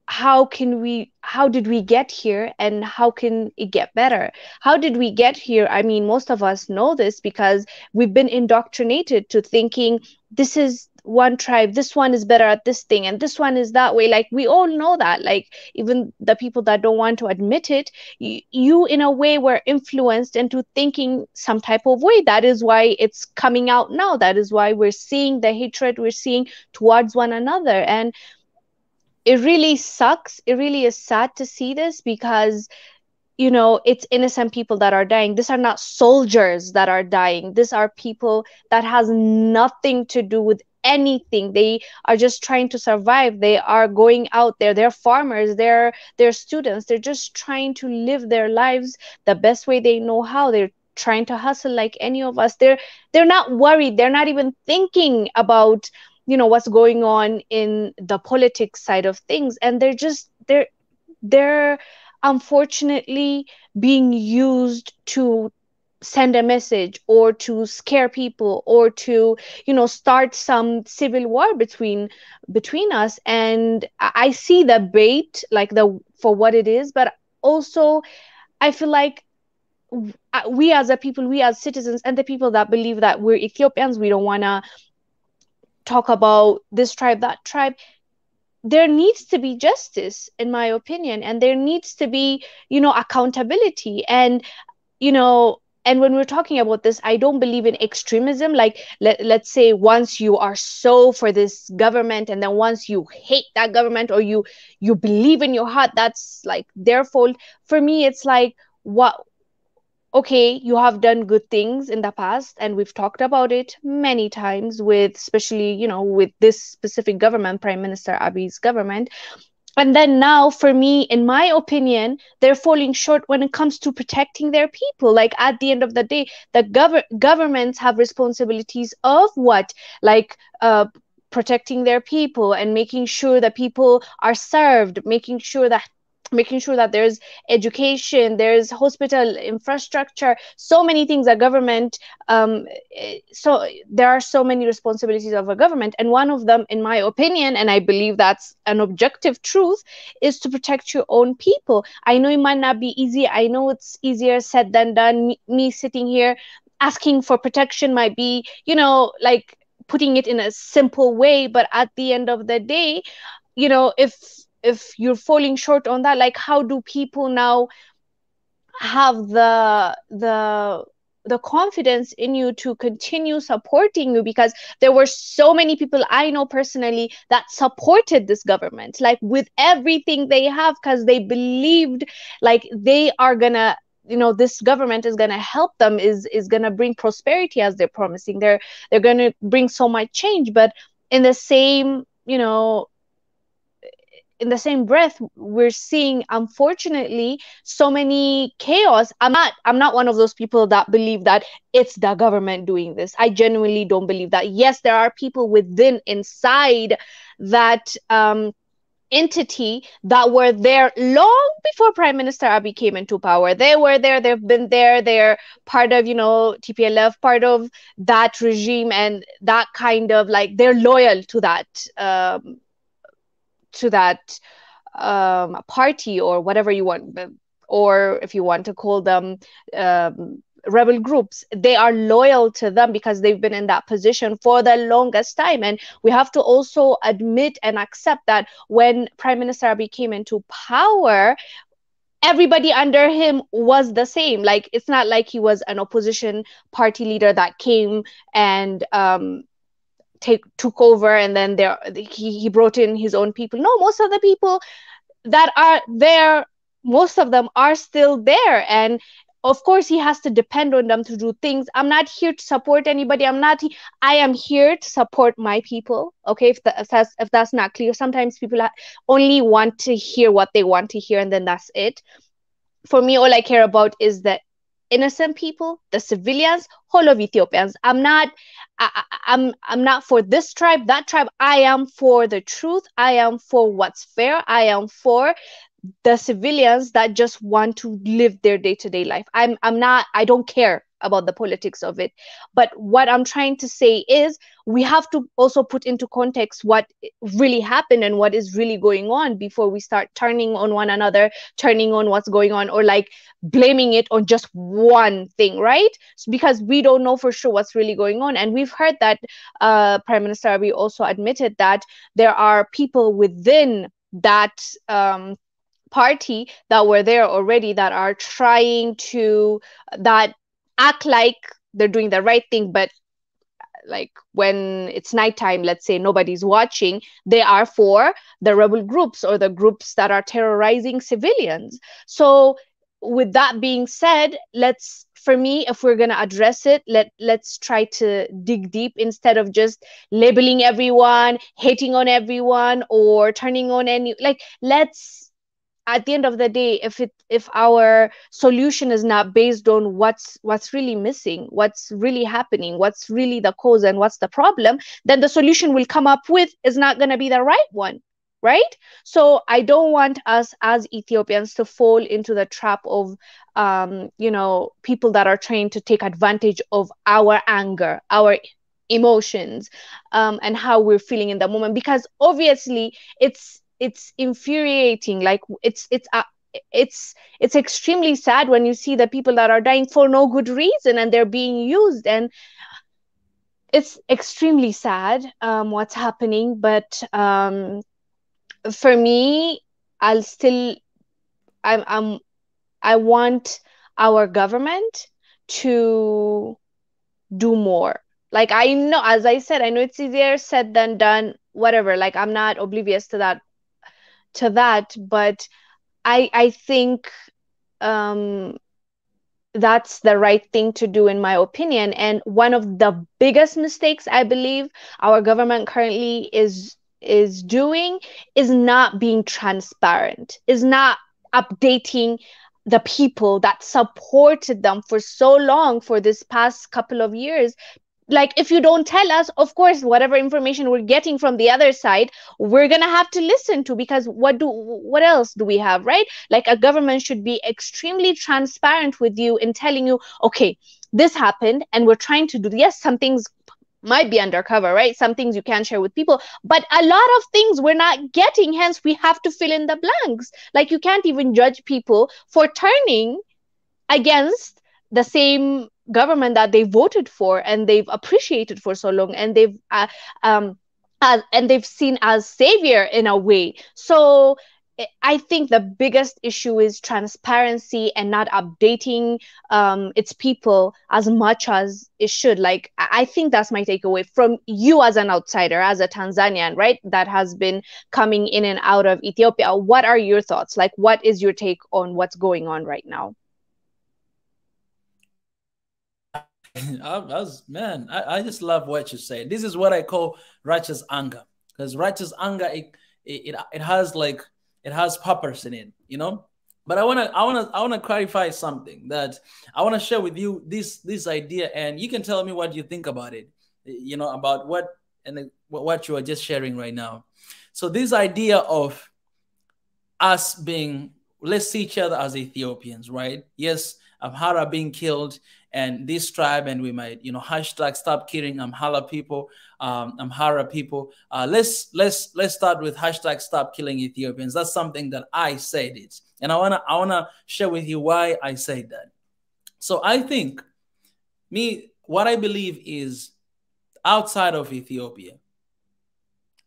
how did we get here, and how can it get better? How did we get here? I mean, most of us know this because we've been indoctrinated to thinking this is one tribe, this one is better at this thing, and this one is that way. Like, we all know that. Like, even the people that don't want to admit it, you in a way were influenced into thinking some type of way. That is why it's coming out now. That is why we're seeing the hatred we're seeing towards one another. And it really sucks. It really is sad to see this, because it's innocent people that are dying. These are not soldiers that are dying. These are people that has nothing to do with anything. They are just trying to survive. They are going out there. They're farmers. They're students. They're just trying to live their lives the best way they know how. They're trying to hustle like any of us. They're not worried. They're not even thinking about what's going on in the politics side of things. And they're unfortunately being used to send a message, or to scare people, or to start some civil war between us. And I see the bait, like, the for what it is. But also, I feel like we as a people, we as citizens, and the people that believe that we're Ethiopians, we don't want to talk about this tribe, that tribe. There needs to be justice, in my opinion, and there needs to be accountability. And and when we're talking about this, I don't believe in extremism. Like, let's say once you are so for this government, and then once you hate that government, or you believe in your heart that's like their fault. For me, it's like, what okay, you have done good things in the past, and we've talked about it many times, with especially with this specific government, Prime Minister Abiy's government. And then now, for me, in my opinion, they're falling short when it comes to protecting their people. Like, at the end of the day, the governments have responsibilities of what, like, protecting their people and making sure that people are served, making sure that there's education, there's hospital infrastructure, so many things a government. So there are so many responsibilities of a government, and one of them, in my opinion, and I believe that's an objective truth, is to protect your own people. I know it might not be easy. I know it's easier said than done. Me sitting here asking for protection might be, like, putting it in a simple way. But at the end of the day, if you're falling short on that, like, how do people now have the confidence in you to continue supporting you? Because there were so many people I know personally that supported this government, like, with everything they have, because they believed, like, they are gonna, this government is gonna help them, is gonna bring prosperity, as they're promising. They're gonna bring so much change. But in the same, in the same breath, we're seeing, unfortunately, so many chaos. I'm not one of those people that believe that it's the government doing this. I genuinely don't believe that. Yes, there are people inside that entity that were there long before Prime Minister Abiy came into power. They were there, they've been there, they're part of, TPLF, part of that regime, and that kind of like they're loyal to that party, or whatever you want, or if you want to call them rebel groups. They are loyal to them because they've been in that position for the longest time. And we have to also admit and accept that when Prime Minister Abiy came into power, everybody under him was the same. Like, it's not like he was an opposition party leader that came and took over, and then he brought in his own people. No, most of the people that are there, most of them are still there, and of course he has to depend on them to do things. I'm not here to support anybody. I am here to support my people. Okay, if that's not clear, sometimes people only want to hear what they want to hear, and then that's it. For me, all I care about is the innocent people, the civilians, whole of Ethiopians. I'm not for this tribe, that tribe. I am for the truth. I am for what's fair. I am for the civilians that just want to live their day-to-day life. I don't care about the politics of it. But what I'm trying to say is we have to also put into context what really happened and what is really going on before we start turning on one another, turning on what's going on, or like blaming it on just one thing, right? Because we don't know for sure what's really going on. And we've heard that Prime Minister Abiy also admitted that there are people within that party that were there already that are trying to act like they're doing the right thing, but like when it's nighttime, let's say nobody's watching, they are for the rebel groups or the groups that are terrorizing civilians. So with that being said, for me, if we're going to address it, let's try to dig deep instead of just labeling everyone, hating on everyone, or turning on let's, at the end of the day, if our solution is not based on what's really missing, what's really happening, what's really the cause and what's the problem, then the solution we'll come up with is not going to be the right one, right? So I don't want us as Ethiopians to fall into the trap of people that are trying to take advantage of our anger, our emotions, and how we're feeling in the moment, because obviously it's infuriating. Like it's extremely sad when you see the people that are dying for no good reason and they're being used, and it's extremely sad what's happening. But for me, I want our government to do more. Like, I know, as I said, I know it's easier said than done, whatever. Like, I'm not oblivious to that, but I think that's the right thing to do, in my opinion. And one of the biggest mistakes I believe our government currently is doing is not being transparent, is not updating the people that supported them for so long, for this past couple of years. Like, if you don't tell us, of course, whatever information we're getting from the other side, we're gonna have to listen to, because what else do we have, right? Like, a government should be extremely transparent with you in telling you, okay, this happened and we're trying to do, yes, some things might be undercover, right? Some things you can't share with people, but a lot of things we're not getting, hence we have to fill in the blanks. Like, you can't even judge people for turning against the same government that they voted for and they've appreciated for so long, and they've seen as savior in a way. So I think the biggest issue is transparency and not updating its people as much as it should. Like, I think that's my takeaway from you as an outsider, as a Tanzanian, right, that has been coming in and out of Ethiopia. What are your thoughts? Like, what is your take on what's going on right now? I just love what you say. This is what I call righteous anger, because righteous anger, it has purpose in it, But I wanna clarify something that I wanna share with you, this idea, and you can tell me what you think about it, about what you are just sharing right now. So this idea of us being, let's see each other as Ethiopians, right? Yes, Amhara being killed and this tribe, and we might, you know, hashtag stop killing Amhara people, Amhara people. Let's start with hashtag stop killing Ethiopians. That's something that I said it, and I wanna share with you why I say that. So I think what I believe is outside of Ethiopia,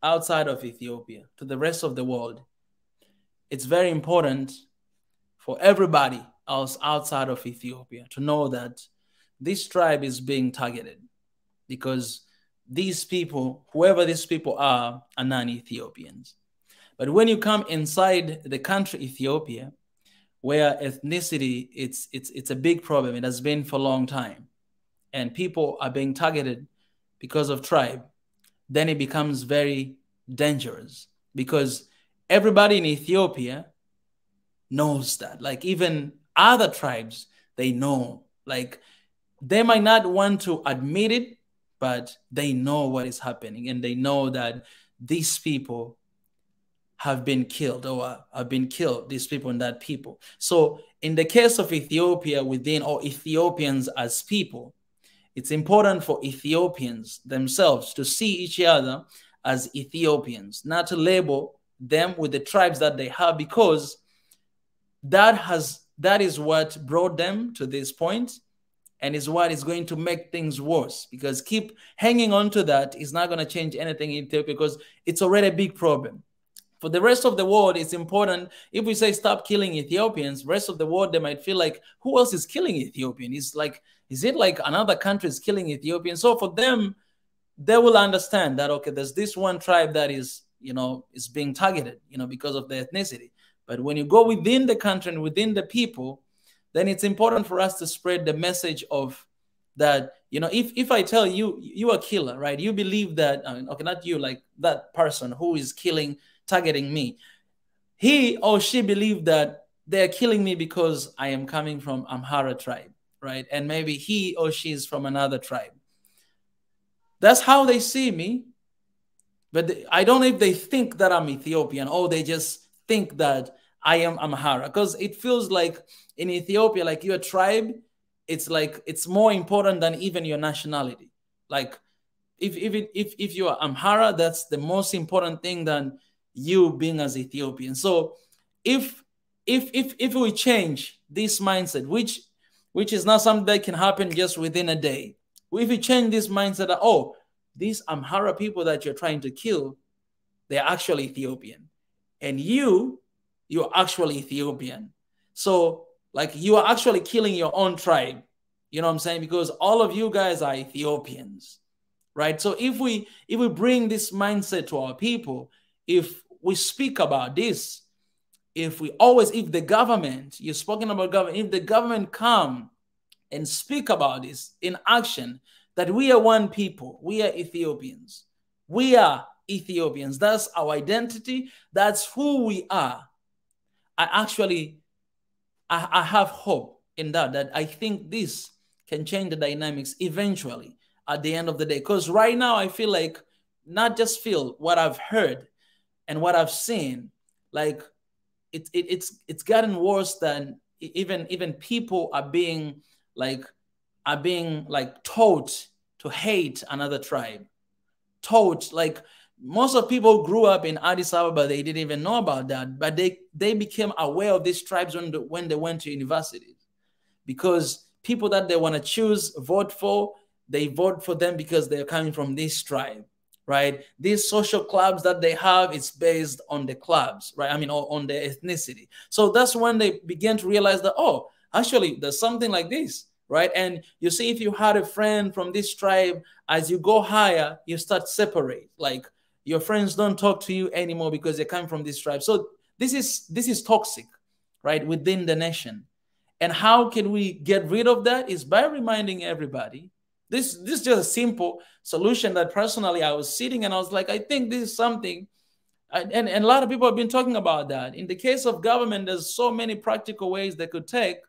to the rest of the world, it's very important for everybody else outside of Ethiopia to know that this tribe is being targeted because these people, whoever these people are non-Ethiopians. But when you come inside the country Ethiopia, where ethnicity it's a big problem, it has been for a long time, and people are being targeted because of tribe, then it becomes very dangerous because everybody in Ethiopia knows that. Like even other tribes, they know. Like they might not want to admit it, but they know what is happening, and they know that these people have been killed or have been killed, these people and that people. So in the case of Ethiopia within, or Ethiopians as people, it's important for Ethiopians themselves to see each other as Ethiopians, not to label them with the tribes that they have, because that is what brought them to this point, and is what is going to make things worse, because keep hanging on to that is not going to change anything in Ethiopia, because it's already a big problem. For the rest of the world, it's important. If we say stop killing Ethiopians, rest of the world, they might feel like, who else is killing Ethiopian? It's like, is it like another country is killing Ethiopian? So for them, they will understand that, okay, there's this one tribe that is, you know, is being targeted, you know, because of their ethnicity. But when you go within the country and within the people, then it's important for us to spread the message of that, you know, if I tell you, you are a killer, right? You believe that, okay, not you, like that person who is targeting me, he or she believed that they're killing me because I am coming from Amhara tribe, right? And maybe he or she is from another tribe. That's how they see me. But I don't know if they think that I'm Ethiopian, or they just think that I am Amhara, because it feels like in Ethiopia, like your tribe, it's like it's more important than even your nationality. Like if you are Amhara, that's the most important thing than you being as Ethiopian. So if we change this mindset, which is not something that can happen just within a day, if we change this mindset that, oh, these Amhara people that you're trying to kill, they're actually Ethiopian, and you're actually Ethiopian. So like you are actually killing your own tribe. You know what I'm saying? Because all of you guys are Ethiopians, right? So if we bring this mindset to our people, if we speak about this, if the government, you're speaking about government, if the government come and speak about this in action, that we are one people, we are Ethiopians, that's our identity, that's who we are. I have hope in that I think this can change the dynamics eventually at the end of the day. Because right now I feel like, not just feel, what I've heard and what I've seen, like it's gotten worse than even people are being taught to hate another tribe. Taught, like most of people grew up in Addis Ababa, they didn't even know about that, but they became aware of these tribes when they went to universities, because people that they want to choose, vote for, they vote for them because they're coming from this tribe, right? These social clubs that they have, it's based on the clubs, right? I mean, on their ethnicity. So that's when they began to realize that, oh, actually, there's something like this, right? And you see, if you had a friend from this tribe, as you go higher, you start separate. Like your friends don't talk to you anymore because they come from this tribe. So this is toxic, right, within the nation. And how can we get rid of that? Is by reminding everybody. This is just a simple solution that personally I was sitting and I was like, I think this is something, and a lot of people have been talking about that. In the case of government, there's so many practical ways they could take,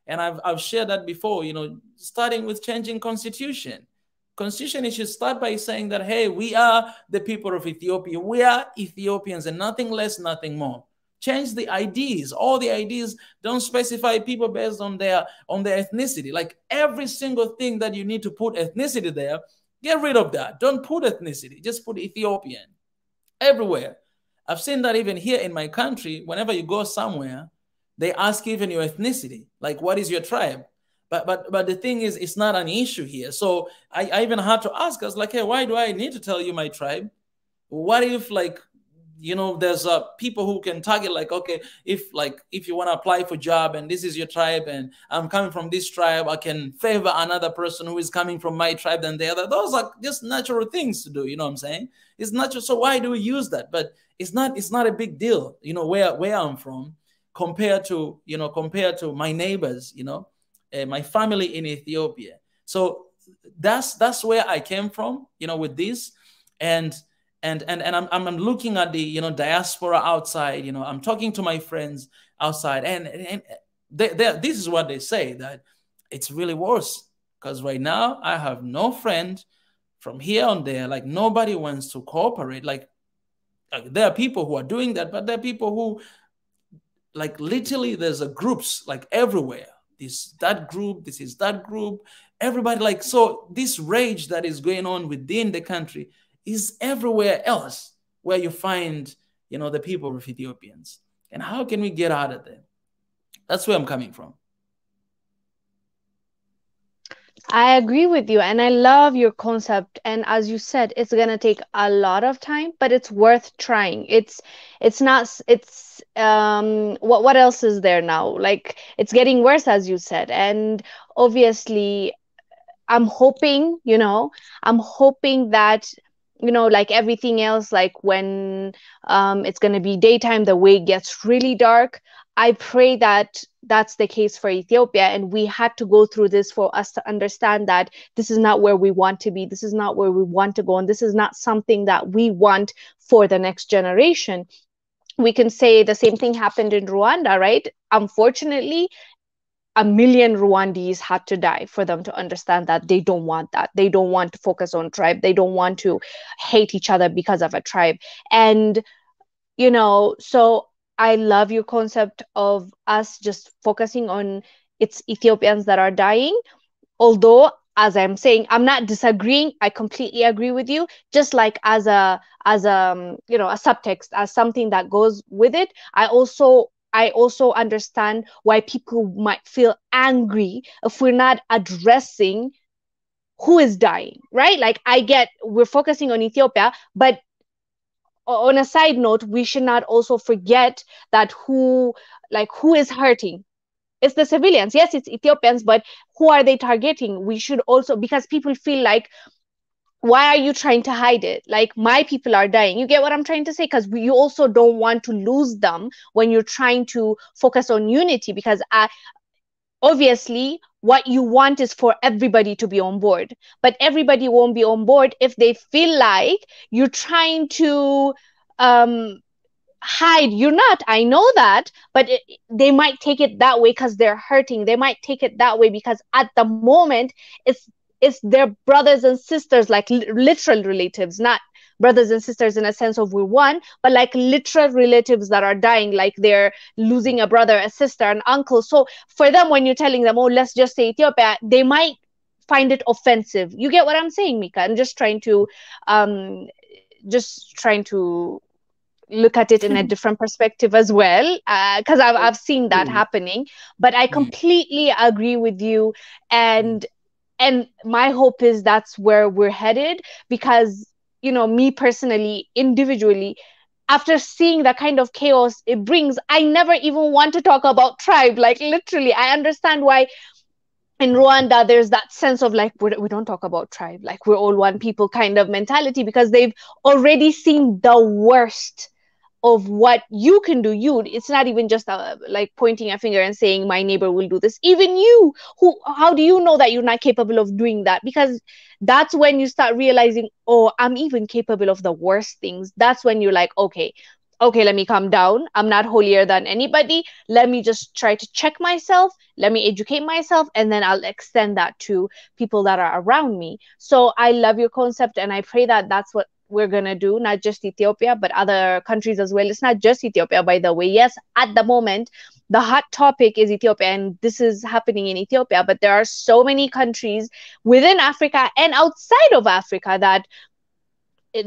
and I've shared that before, you know, starting with changing constitution. Constitution, it should start by saying that, hey, we are the people of Ethiopia. We are Ethiopians and nothing less, nothing more. Change the IDs. All the IDs don't specify people based on their ethnicity. Like every single thing that you need to put ethnicity there, get rid of that. Don't put ethnicity. Just put Ethiopian everywhere. I've seen that even here in my country. Whenever you go somewhere, they ask even your ethnicity, like what is your tribe? But the thing is, it's not an issue here. So I even had to ask us, like, hey, why do I need to tell you my tribe? What if, like, there's people who can target, like, okay, if you want to apply for job and this is your tribe and I'm coming from this tribe, I can favor another person who is coming from my tribe than the other. Those are just natural things to do. You know what I'm saying? It's natural. So why do we use that? But it's not a big deal, where I'm from compared to my neighbors, my family in Ethiopia. So that's where I came from, with this. And I'm looking at the diaspora outside. I'm talking to my friends outside, and this is what they say, that it's really worse, because right now I have no friend from here on there. Like nobody wants to cooperate. Like there are people who are doing that, but there are people who, like, literally there's groups like everywhere. That group, this is that group, everybody, like, so this rage that is going on within the country is everywhere else where you find, the people of Ethiopians. And how can we get out of there? That's where I'm coming from. I agree with you, and I love your concept. And as you said, it's gonna take a lot of time, but it's worth trying. What else is there now? Like, it's getting worse, as you said, and obviously, I'm hoping that, like everything else, like when it's going to be daytime, the way it gets really dark. I pray that that's the case for Ethiopia, and we had to go through this for us to understand that this is not where we want to be, this is not where we want to go, and this is not something that we want for the next generation. We can say the same thing happened in Rwanda, right? Unfortunately, 1 million Rwandese had to die for them to understand that they don't want that. They don't want to focus on tribe. They don't want to hate each other because of a tribe. And, so I love your concept of us just focusing on it's Ethiopians that are dying. Although, as I'm saying, I'm not disagreeing. I completely agree with you. Just like as a subtext, as something that goes with it. I also understand why people might feel angry if we're not addressing who is dying, right? Like, I get we're focusing on Ethiopia, but on a side note, we should not also forget that who is hurting. It's the civilians. Yes, it's Ethiopians, but who are they targeting? We should also, because people feel like, why are you trying to hide it? Like, my people are dying. You get what I'm trying to say? Because you also don't want to lose them when you're trying to focus on unity, because obviously what you want is for everybody to be on board, but everybody won't be on board if they feel like you're trying to hide. You're not, I know that, but they might take it that way because they're hurting. They might take it that way because at the moment it's their brothers and sisters, like literal relatives, not brothers and sisters in a sense of we're one, but like literal relatives that are dying, like they're losing a brother, a sister, an uncle. So for them, when you're telling them, oh, let's just say Ethiopia, they might find it offensive. You get what I'm saying, Mika? I'm just trying to look at it in a different perspective as well, because I've seen that happening. But I completely agree with you, and my hope is that's where we're headed, because me personally, individually, after seeing the kind of chaos it brings, I never even want to talk about tribe. Like, literally, I understand why in Rwanda there's that sense of like, we don't talk about tribe, like we're all one people kind of mentality, because they've already seen the worst of what you can do. It's not even just like pointing a finger and saying my neighbor will do this. Even you, how do you know that you're not capable of doing that? Because that's when you start realizing, oh, I'm even capable of the worst things. That's when you're like, okay, let me calm down. I'm not holier than anybody. Let me just try to check myself. Let me educate myself, and then I'll extend that to people that are around me. So I love your concept, and I pray that that's what we're going to do, not just Ethiopia, but other countries as well. It's not just Ethiopia, by the way. Yes, at the moment, the hot topic is Ethiopia, and this is happening in Ethiopia, but there are so many countries within Africa and outside of Africa that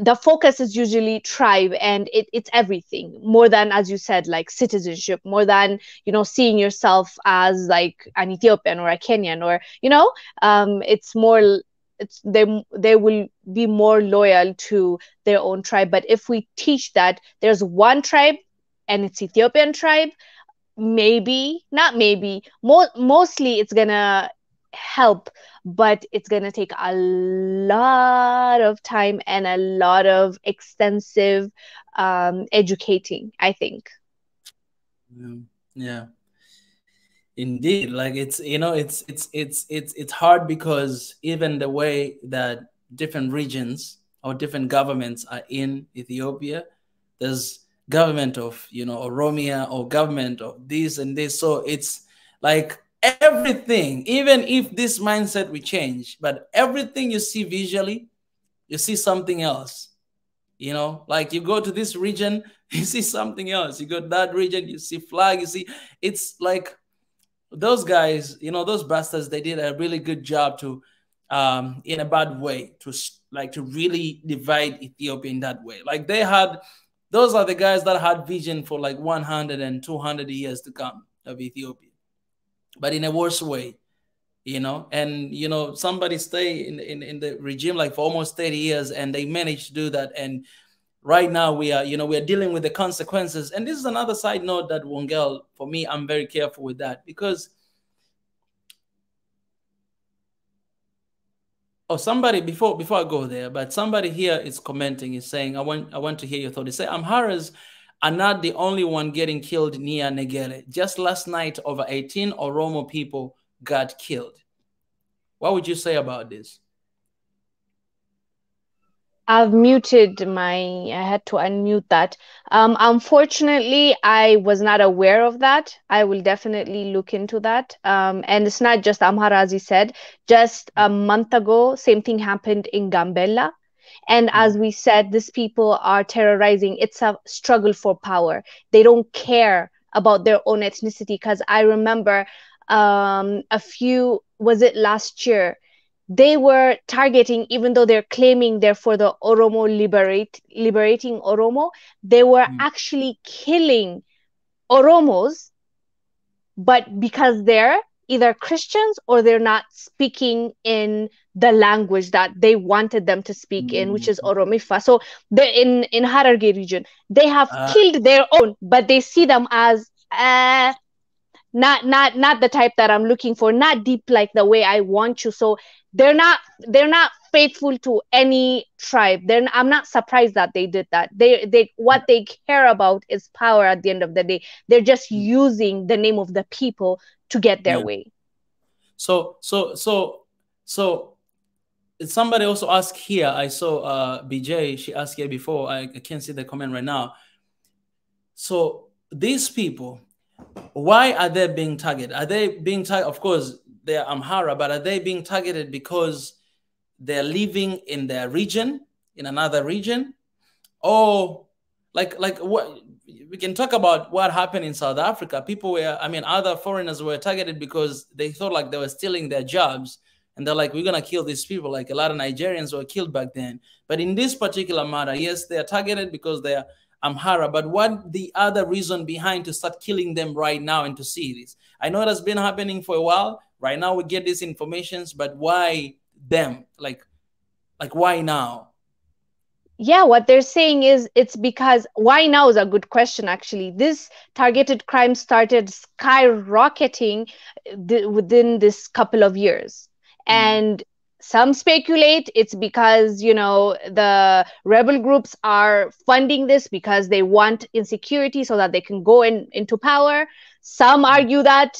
the focus is usually tribe, and it's everything more than, as you said, like citizenship, more than, seeing yourself as like an Ethiopian or a Kenyan, or it's more, they will be more loyal to their own tribe. But if we teach that there's one tribe and it's Ethiopian tribe, maybe, not maybe, mostly it's gonna help, but it's going to take a lot of time and a lot of extensive educating, I think. Yeah, indeed. Like it's hard, because even the way that different regions or different governments are in Ethiopia, there's government of Oromia, or government of this and this, so it's like everything, even if this mindset we change, but everything you see visually, you see something else. Like you go to this region, you see something else. You go to that region, you see flag, you see, it's like those guys, those bastards, they did a really good job to, in a bad way, to really divide Ethiopia in that way. Like those are the guys that had vision for like 100 and 200 years to come of Ethiopia, but in a worse way, and somebody stay in the regime like for almost 30 years, and they managed to do that. And right now we are dealing with the consequences. And this is another side note that, Wongel, for me, I'm very careful with that, because somebody, before I go there, but somebody here is commenting, is saying, I want to hear your thought. They say Amharas are not the only one getting killed near Negele. Just last night, over 18 Oromo people got killed. What would you say about this? I've muted I had to unmute that. Unfortunately, I was not aware of that. I will definitely look into that. And it's not just Amhara, as you said. Just a month ago, same thing happened in Gambella. And as we said, these people are terrorizing. It's a struggle for power. They don't care about their own ethnicity. Because I remember was it last year? They were targeting, even though they're claiming they're for the Oromo liberating Oromo, they were actually killing Oromos, but because they're either Christians or they're not speaking in the language that they wanted them to speak in, which is Oromifa. So they're in Hararghe region, they have killed their own, but they see them as not the type that I'm looking for, not deep like the way I want you. So they're not faithful to any tribe. I'm not surprised that they did that. They what they care about is power at the end of the day. They're just using the name of the people to get their way. So somebody also asked here, I saw BJ, she asked here before, I can't see the comment right now. So these people, why are they being targeted? Are they being targeted? Of course, they're Amhara, but are they being targeted because they're living in their region, in another region? Or like what we can talk about what happened in South Africa. People were, other foreigners were targeted because they thought like they were stealing their jobs. And they're like, we're going to kill these people. Like a lot of Nigerians were killed back then. But in this particular matter, yes, they are targeted because they are Amhara. But what the other reason behind to start killing them right now and to see this? I know it has been happening for a while. Right now we get these informations, but why them? Like why now? Yeah, what they're saying is it's because, why now is a good question, actually. This targeted crime started skyrocketing within this couple of years. And some speculate it's because, the rebel groups are funding this because they want insecurity so that they can go into power. Some argue that,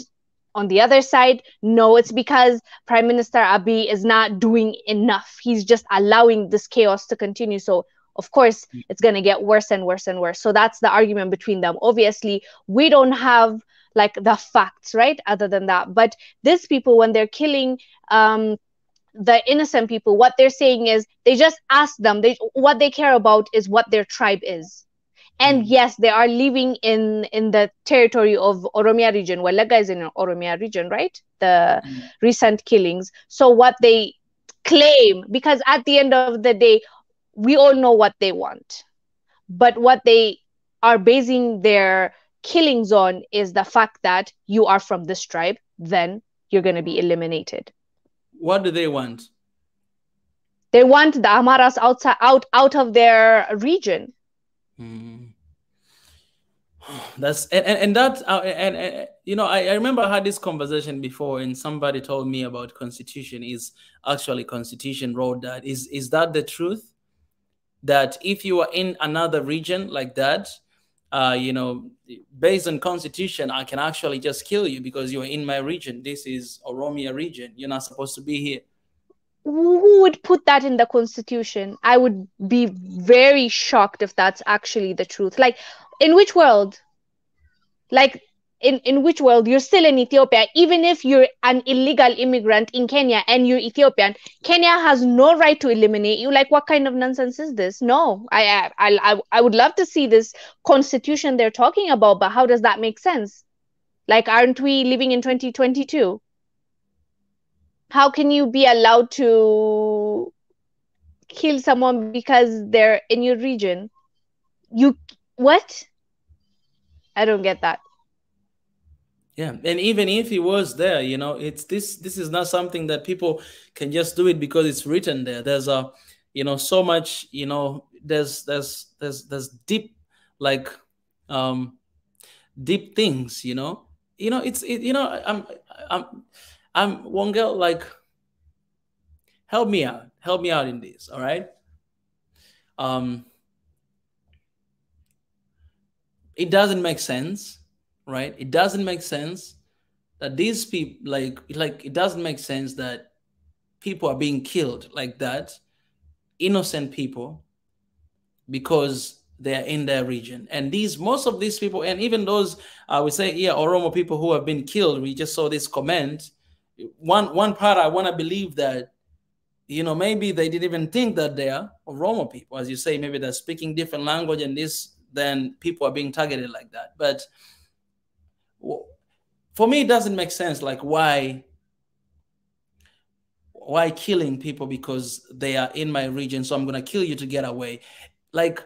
on the other side, no, it's because Prime Minister Abiy is not doing enough. He's just allowing this chaos to continue. So, of course, it's going to get worse and worse and worse. So that's the argument between them. Obviously, we don't have like the facts, right? Other than that. But these people, when they're killing the innocent people, what they're saying is they just ask them, what they care about is what their tribe is. And yes, they are living in the territory of Oromia region. Wallaga is in Oromia region, right? The recent killings. So what they claim, because at the end of the day, we all know what they want. But what they are basing their killings on is the fact that you are from this tribe, then you're going to be eliminated. What do they want? They want the Amaras out of their region. That's and that and you know, I remember I had this conversation before, and somebody told me about Constitution is actually Constitution wrote that. Is that the truth? That if you are in another region like that, you know, based on Constitution, I can actually just kill you because you're in my region. This is Oromia region. You're not supposed to be here. Who would put that in the Constitution? I would be very shocked if that's actually the truth. Like, in which world? Like, in which world you're still in Ethiopia, even if you're an illegal immigrant in Kenya and you're Ethiopian, Kenya has no right to eliminate you? Like, what kind of nonsense is this? No, I would love to see this constitution they're talking about, but how does that make sense? Like, aren't we living in 2022? How can you be allowed to kill someone because they're in your region? What? I don't get that. Yeah, and even if he was there, you know, it's this is not something that people can just do it because it's written there. There's a, you know, so much, you know, there's deep, like deep things, you know, you know, I'm Wongel, like, help me out in this, all right? It doesn't make sense, right? It doesn't make sense that these people, like it doesn't make sense that people are being killed like that, innocent people, because they're in their region. And most of these people, and even those, I would say, yeah, Oromo people who have been killed, we just saw this comment. One part, I want to believe that, you know, maybe they didn't even think that they are Oromo people. As you say, maybe they're speaking different language and then people are being targeted like that. But for me, it doesn't make sense. Like, why killing people because they are in my region, so I'm going to kill you to get away? Like,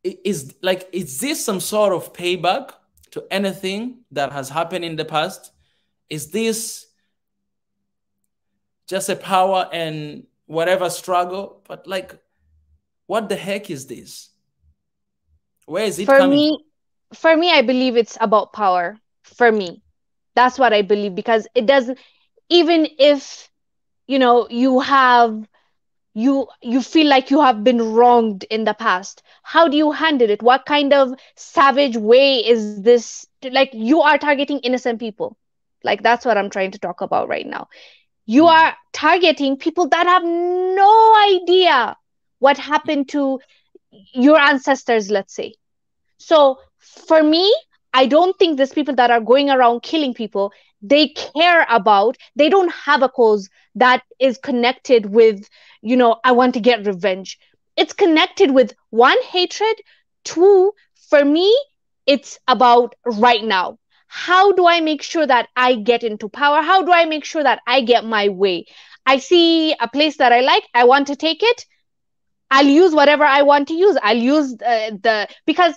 is this some sort of payback to anything that has happened in the past? Is this just a power and whatever struggle? But like, what the heck is this? Where is it coming from? For me, I believe it's about power. For me, that's what I believe, because it doesn't, even if, you know, you feel like you have been wronged in the past, how do you handle it? What kind of savage way is this? Like, you are targeting innocent people. Like, that's what I'm trying to talk about right now. You are targeting people that have no idea what happened to your ancestors, let's say. So for me, I don't think these people that are going around killing people, they don't have a cause that is connected with, you know, I want to get revenge. It's connected with, one, hatred. Two, for me, it's about right now. How do I make sure that I get into power? How do I make sure that I get my way? I see a place that I like, I want to take it. I'll use whatever I want to use. I'll use because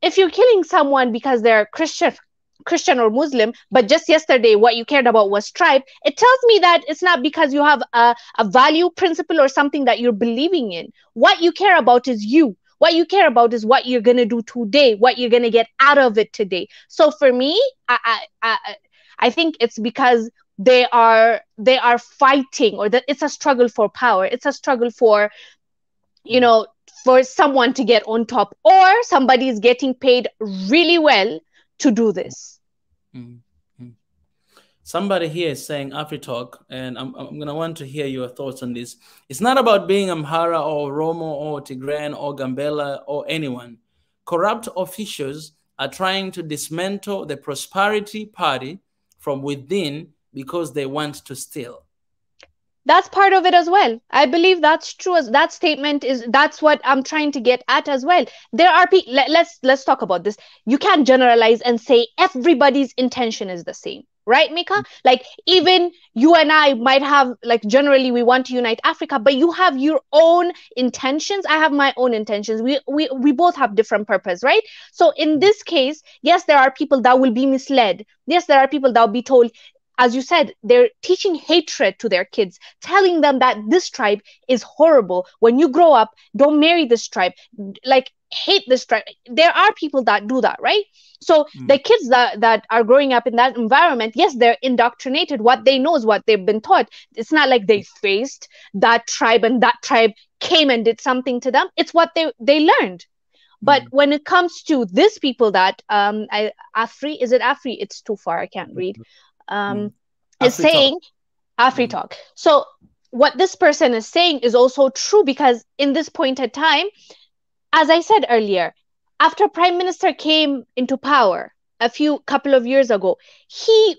if you're killing someone because they're Christian or Muslim, but just yesterday what you cared about was tribe, it tells me that it's not because you have a value principle or something that you're believing in. What you care about is you. What you care about is what you're going to do today, what you're going to get out of it today. So for me, I think it's because they are fighting, or that it's a struggle for power. It's a struggle for, you know, for someone to get on top, or somebody is getting paid really well to do this. Somebody here is saying AfriTalk, and I'm going to want to hear your thoughts on this. It's not about being Amhara or Romo or Tigran or Gambela or anyone. Corrupt officials are trying to dismantle the Prosperity Party from within because they want to steal. That's part of it as well. I believe that's true. As that statement is, that's what I'm trying to get at as well. There are people. Let's talk about this. You can't generalize and say everybody's intention is the same, right, Mika? Like, even you and I might have, like, generally we want to unite Africa, but you have your own intentions. I have my own intentions. We both have different purpose, right? So in this case, yes, there are people that will be misled. Yes, there are people that will be told, as you said, they're teaching hatred to their kids, telling them that this tribe is horrible. When you grow up, don't marry this tribe. Like, hate this tribe. There are people that do that, right? So the kids that are growing up in that environment, yes, they're indoctrinated. What they know is what they've been taught. It's not like they faced that tribe and that tribe came and did something to them. It's what they learned. But when it comes to this people that Afri, is it Afri? It's too far. I can't read. Is saying Afri talk. So what this person is saying is also true, because in this point of time, as I said earlier, after Prime Minister came into power a couple of years ago, he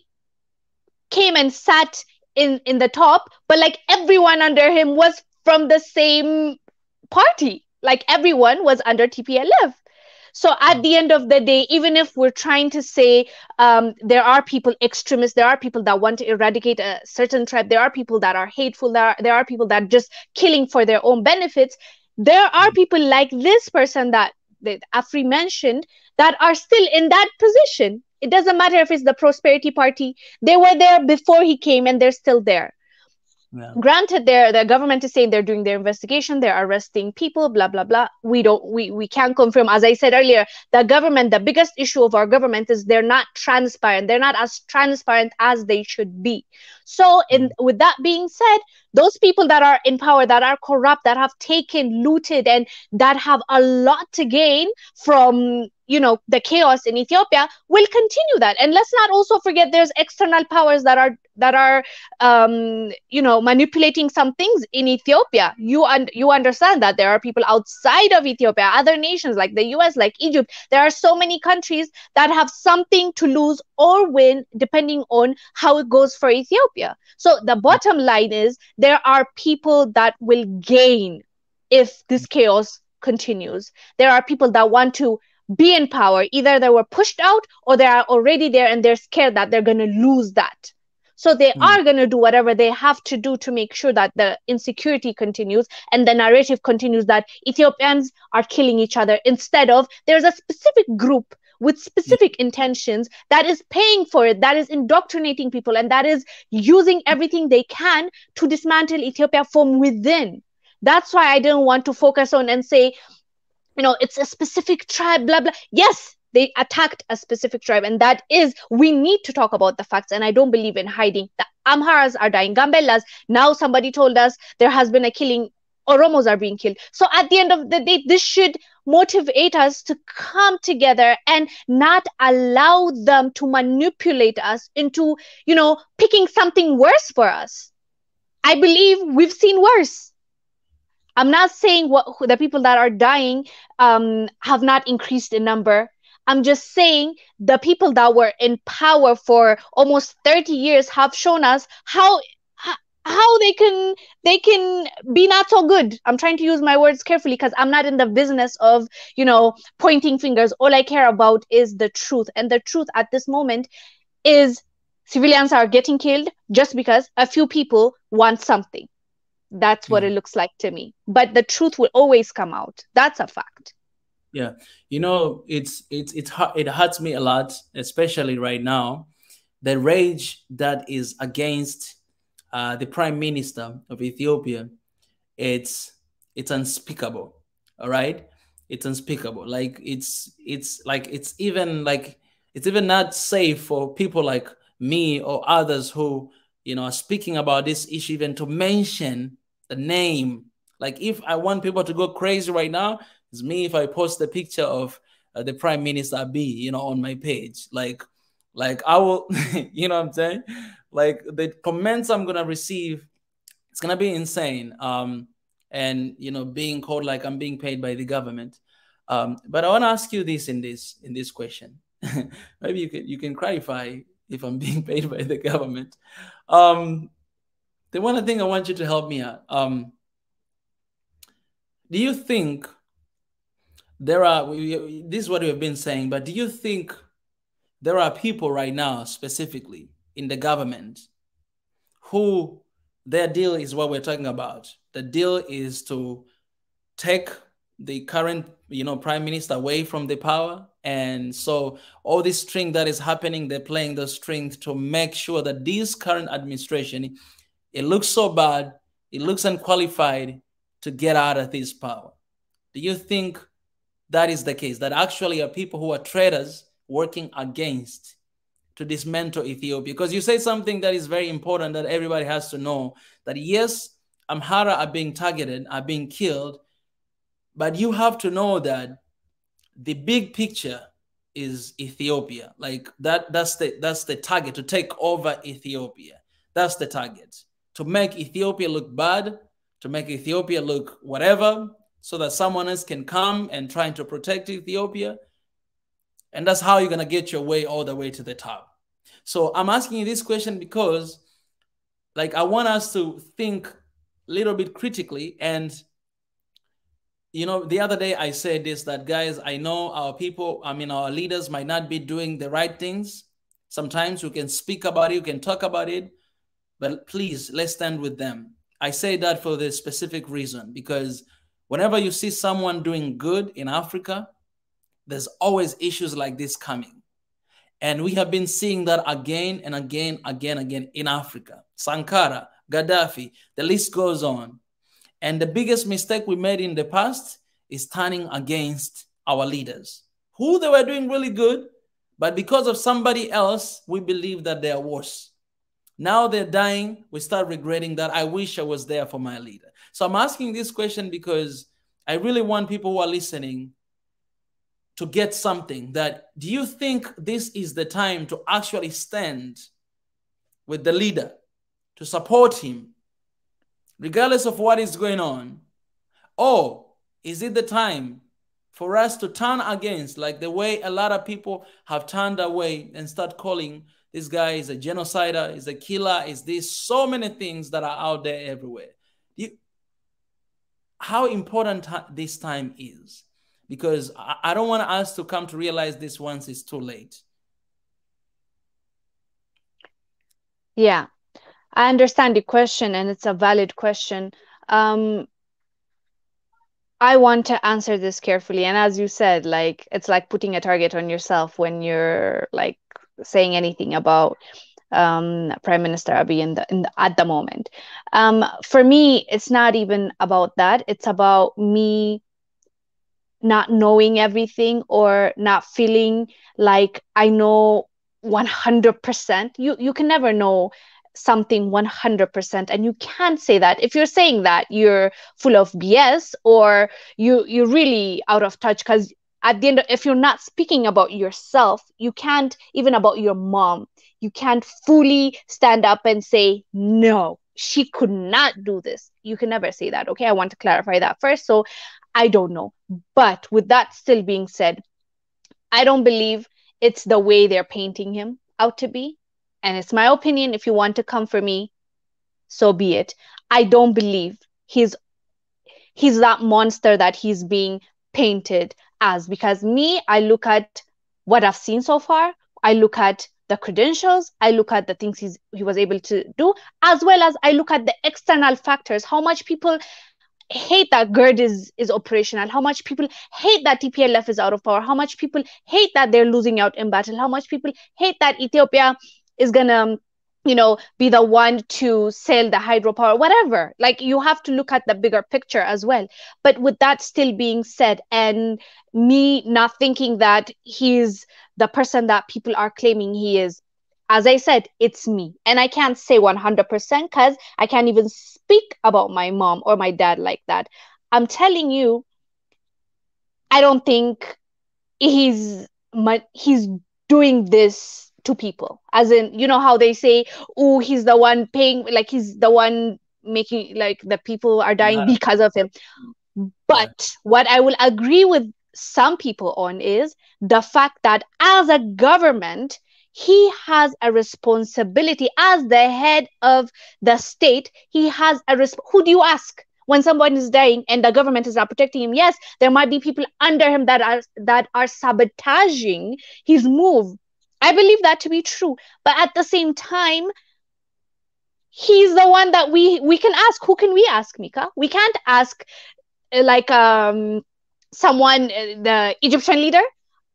came and sat in the top, but like everyone under him was from the same party. Like everyone was under TPLF. So at the end of the day, even if we're trying to say there are people extremists, there are people that want to eradicate a certain tribe, there are people that are hateful, there are people that are just killing for their own benefits, there are people like this person that Afri mentioned that are still in that position. It doesn't matter if it's the Prosperity Party. They were there before he came and they're still there. Yeah. Granted, the government is saying they're doing their investigation, they're arresting people, blah blah blah. We can't confirm. As I said earlier, the government, the biggest issue of our government is they're not transparent. They're not as transparent as they should be. So, with that being said, those people that are in power, that are corrupt, that have taken, looted, and that have a lot to gain from the chaos in Ethiopia, will continue that. And let's not also forget there's external powers that are manipulating some things in Ethiopia. You understand that there are people outside of Ethiopia, other nations like the US, like Egypt. There are so many countries that have something to lose or win depending on how it goes for Ethiopia. So the bottom line is there are people that will gain if this chaos continues. There are people that want to be in power. Either they were pushed out or they are already there and they're scared that they're going to lose that. So they are going to do whatever they have to do to make sure that the insecurity continues and the narrative continues that Ethiopians are killing each other, instead of there's a specific group with specific intentions that is paying for it, that is indoctrinating people, and that is using everything they can to dismantle Ethiopia from within. That's why I didn't want to focus on and say, it's a specific tribe, blah, blah. Yes, they attacked a specific tribe. And that is, we need to talk about the facts. And I don't believe in hiding. The Amharas are dying. Gambellas, now somebody told us there has been a killing. Oromos are being killed. So at the end of the day, this should motivate us to come together and not allow them to manipulate us into, picking something worse for us. I believe we've seen worse. I'm not saying the people that are dying have not increased in number. I'm just saying the people that were in power for almost 30 years have shown us how they can be not so good. I'm trying to use my words carefully because I'm not in the business of, pointing fingers. All I care about is the truth. And the truth at this moment is civilians are getting killed just because a few people want something. That's what it looks like to me. But the truth will always come out. That's a fact. Yeah. It hurts me a lot, especially right now. The rage that is against the Prime Minister of Ethiopia, it's unspeakable. All right? It's unspeakable. Like it's even not safe for people like me or others who are speaking about this issue, even to mention the name. Like, if I want people to go crazy right now, it's me if I post the picture of the Prime Minister Abiy, on my page. Like I will, what I'm saying? Like, the comments I'm gonna receive, it's gonna be insane. And being called like I'm being paid by the government. But I want to ask you this in this question. Maybe you can clarify if I'm being paid by the government. the one thing I want you to help me out. Do you think there are, this is what we've been saying, but do you think there are people right now, specifically in the government, who their deal is what we're talking about? The deal is to take the current, prime minister away from the power. And so all this string that is happening, they're playing the strings to make sure that this current administration, it looks so bad, it looks unqualified to get out of this power. Do you think that is the case? That actually are people who are traitors working against to dismantle Ethiopia? Because you say something that is very important that everybody has to know, that yes, Amhara are being targeted, are being killed, but you have to know that the big picture is Ethiopia. Like that's the target, to take over Ethiopia. That's the target. To make Ethiopia look bad, to make Ethiopia look whatever, so that someone else can come and trying to protect Ethiopia. And that's how you're going to get your way all the way to the top. So I'm asking you this question because, like, I want us to think a little bit critically. And, the other day I said this, that guys, I know our people, our leaders might not be doing the right things. Sometimes you can speak about it, you can talk about it, but please, let's stand with them. I say that for the specific reason, because whenever you see someone doing good in Africa, there's always issues like this coming. And we have been seeing that again and again in Africa. Sankara, Gaddafi, the list goes on. And the biggest mistake we made in the past is turning against our leaders, who they were doing really good, but because of somebody else, we believe that they are worse. Now they're dying, we start regretting that. I wish I was there for my leader. So I'm asking this question because I really want people who are listening to get something. That, do you think this is the time to actually stand with the leader, to support him, regardless of what is going on? Or is it the time for us to turn against, like the way a lot of people have turned away and start calling this guy is a genocider, is a killer, is this, so many things that are out there everywhere? How important this time is, because I don't want us to come to realize this once it's too late. Yeah, I understand the question, and it's a valid question. I want to answer this carefully, and as you said, like, it's like putting a target on yourself when you're like saying anything about Prime Minister Abiy at the moment. For me, it's not even about that. It's about me not knowing everything, or not feeling like I know 100%. You can never know something 100%, and you can't say that. If you're saying that, you're full of BS, or you're really out of touch, because at the end, if you're not speaking about yourself, you can't, even about your mom, you can't fully stand up and say, no, she could not do this. You can never say that. Okay, I want to clarify that first. So I don't know. But with that still being said, I don't believe it's the way they're painting him out to be. And it's my opinion. If you want to come for me, so be it. I don't believe he's that monster that he's being painted as, because me, I look at what I've seen so far. I look at the credentials. I look at the things he was able to do, as well as I look at the external factors. How much people hate that GERD is operational, how much people hate that TPLF is out of power, how much people hate that they're losing out in battle, how much people hate that Ethiopia is gonna be the one to sell the hydropower, whatever. Like, you have to look at the bigger picture as well. But with that still being said, and me not thinking that he's the person that people are claiming he is, as I said, it's me. And I can't say 100% because I can't even speak about my mom or my dad like that. I'm telling you, I don't think he's doing this to people. As in, you know how they say, oh, he's the one paying, like he's the one making, like the people are dying because of him. But what I will agree with some people on is the fact that as a government, he has a responsibility as the head of the state. He has a who do you ask when someone is dying and the government is not protecting him? Yes, there might be people under him that are sabotaging his move. I believe that to be true, but at the same time, he's the one that we can ask. Who can we ask, Mika? We can't ask like someone, the Egyptian leader.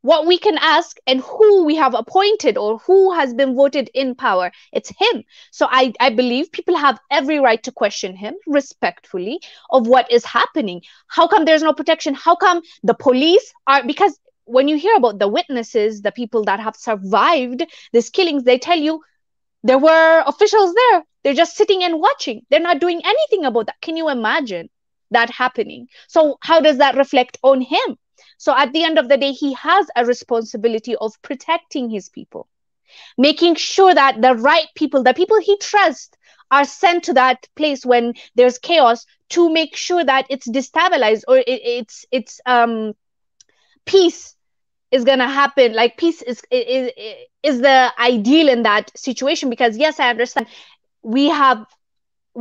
What we can ask and who we have appointed or who has been voted in power, it's him. So I believe people have every right to question him respectfully of what is happening. How come there's no protection? How come the police are, because when you hear about the witnesses, the people that have survived these killings, they tell you there were officials there. They're just sitting and watching. They're not doing anything about that. Can you imagine that happening? So how does that reflect on him? So at the end of the day, he has a responsibility of protecting his people, making sure that the right people, the people he trusts, are sent to that place when there's chaos to make sure that it's destabilized or it's peace is gonna happen. Like peace is the ideal in that situation. Because yes, I understand we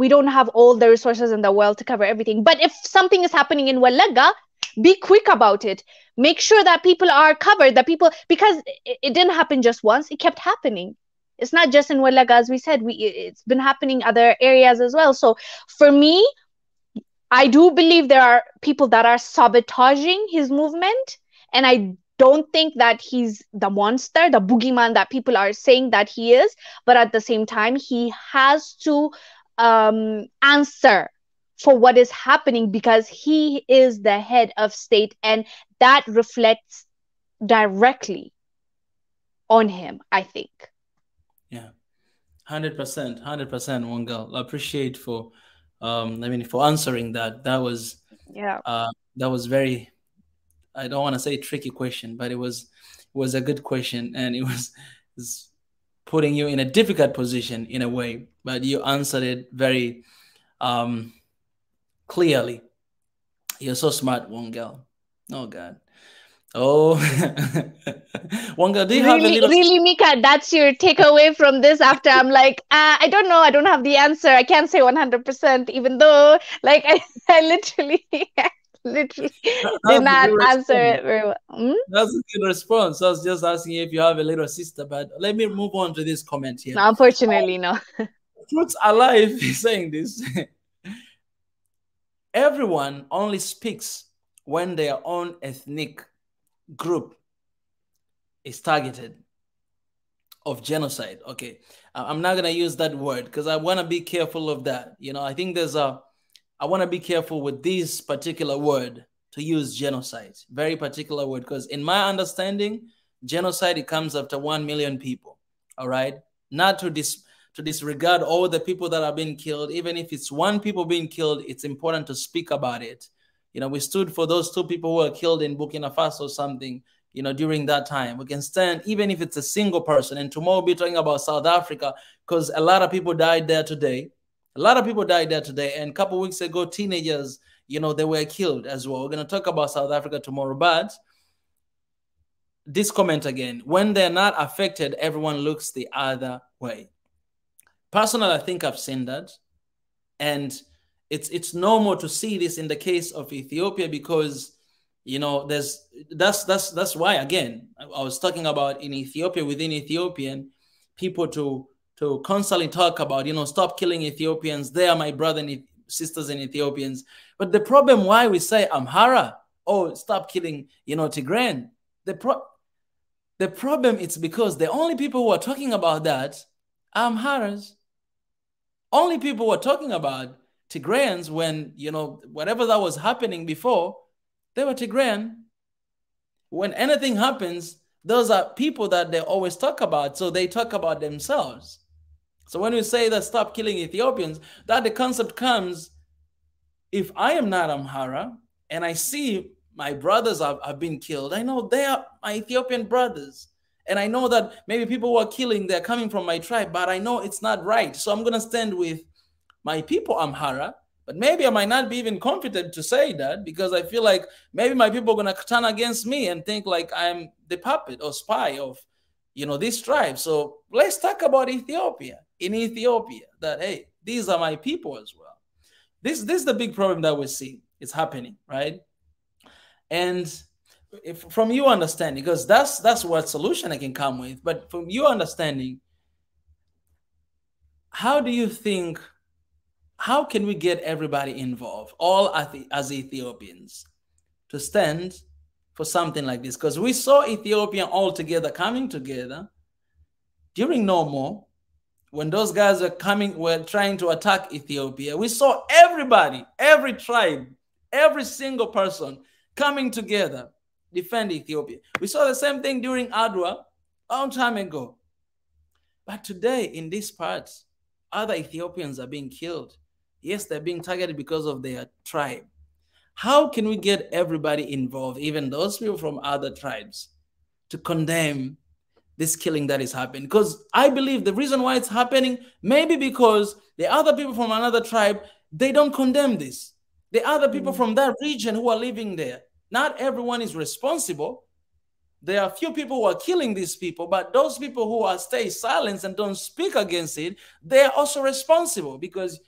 don't have all the resources in the world to cover everything. But if something is happening in Walaga, be quick about it. Make sure that people are covered, the people, because it didn't happen just once, it kept happening. It's not just in Walaga, as we said, it's been happening other areas as well. So for me, I do believe there are people that are sabotaging his movement, and I don't think that he's the monster, the boogeyman that people are saying that he is. But at the same time, he has to answer for what is happening, because he is the head of state, and that reflects directly on him, I think. Yeah, 100%, 100%, Wongel. I appreciate for, for answering that. That was very, I don't want to say tricky question, but it was a good question, and it was putting you in a difficult position in a way, but you answered it very clearly. You're so smart, Wongel. Oh God. Oh, Wongel, do you have a little? Really, Mika, that's your takeaway from this? After I'm like, I don't know, I don't have the answer. I can't say 100%, even though, like, I literally did not answer it very well. That's a good response. I was just asking if you have a little sister, but let me move on to this comment here. No, unfortunately, no. Truths Alive is saying this. Everyone only speaks when their own ethnic group is targeted of genocide. Okay, I'm not gonna use that word because I want to be careful of that. You know, I think I want to be careful with this particular word, to use genocide, very particular word, because in my understanding, genocide, it comes after 1 million people. All right, not to disregard all the people that are being killed. Even if it's one people being killed, it's important to speak about it. You know, we stood for those 2 people who were killed in Burkina Faso or something, you know, during that time. We can stand, even if it's a single person. And tomorrow we'll be talking about South Africa, because a lot of people died there today. A lot of people died there today. And a couple of weeks ago, teenagers, you know, they were killed as well. We're going to talk about South Africa tomorrow. But this comment again, when they're not affected, everyone looks the other way. Personally, I think I've seen that. And it's normal to see this in the case of Ethiopia, because, you know, that's why, again, I was talking about in Ethiopia, within Ethiopian people to constantly talk about, you know, stop killing Ethiopians. They are my brother and sisters and Ethiopians. But the problem why we say Amhara, oh, stop killing, you know, Tigrayan. The problem is because the only people who are talking about that are Amharas. Only people who are talking about Tigrayans when, you know, whatever that was happening before, they were Tigrayan. When anything happens, those are people that they always talk about, so they talk about themselves. So when we say that stop killing Ethiopians, that the concept comes, if I am not Amhara and I see my brothers have been killed, I know they are my Ethiopian brothers. And I know that maybe people who are killing, they're coming from my tribe, but I know it's not right. So I'm going to stand with my people, Amhara. But maybe I might not be even confident to say that, because I feel like maybe my people are going to turn against me and think like I'm the puppet or spy of, these tribes. So let's talk about Ethiopia. In Ethiopia, that, hey, these are my people as well. This is the big problem that we're seeing. It's happening, right? And if, from your understanding, because that's what solution I can come with, but from your understanding, how do you think, how can we get everybody involved, all as Ethiopians, to stand for something like this? Because we saw Ethiopia all together, coming together during No More, when those guys were trying to attack Ethiopia. We saw everybody, every tribe, every single person coming together, defend Ethiopia. We saw the same thing during Adwa a long time ago. But today, in these parts, other Ethiopians are being killed. Yes, they're being targeted because of their tribe. How can we get everybody involved, even those people from other tribes, to condemn this killing that is happening? Because I believe the reason why it's happening, maybe because the other people from another tribe, they don't condemn this. The other people from that region who are living there, not everyone is responsible. There are a few people who are killing these people, but those people who are stay silent and don't speak against it, they are also responsible, because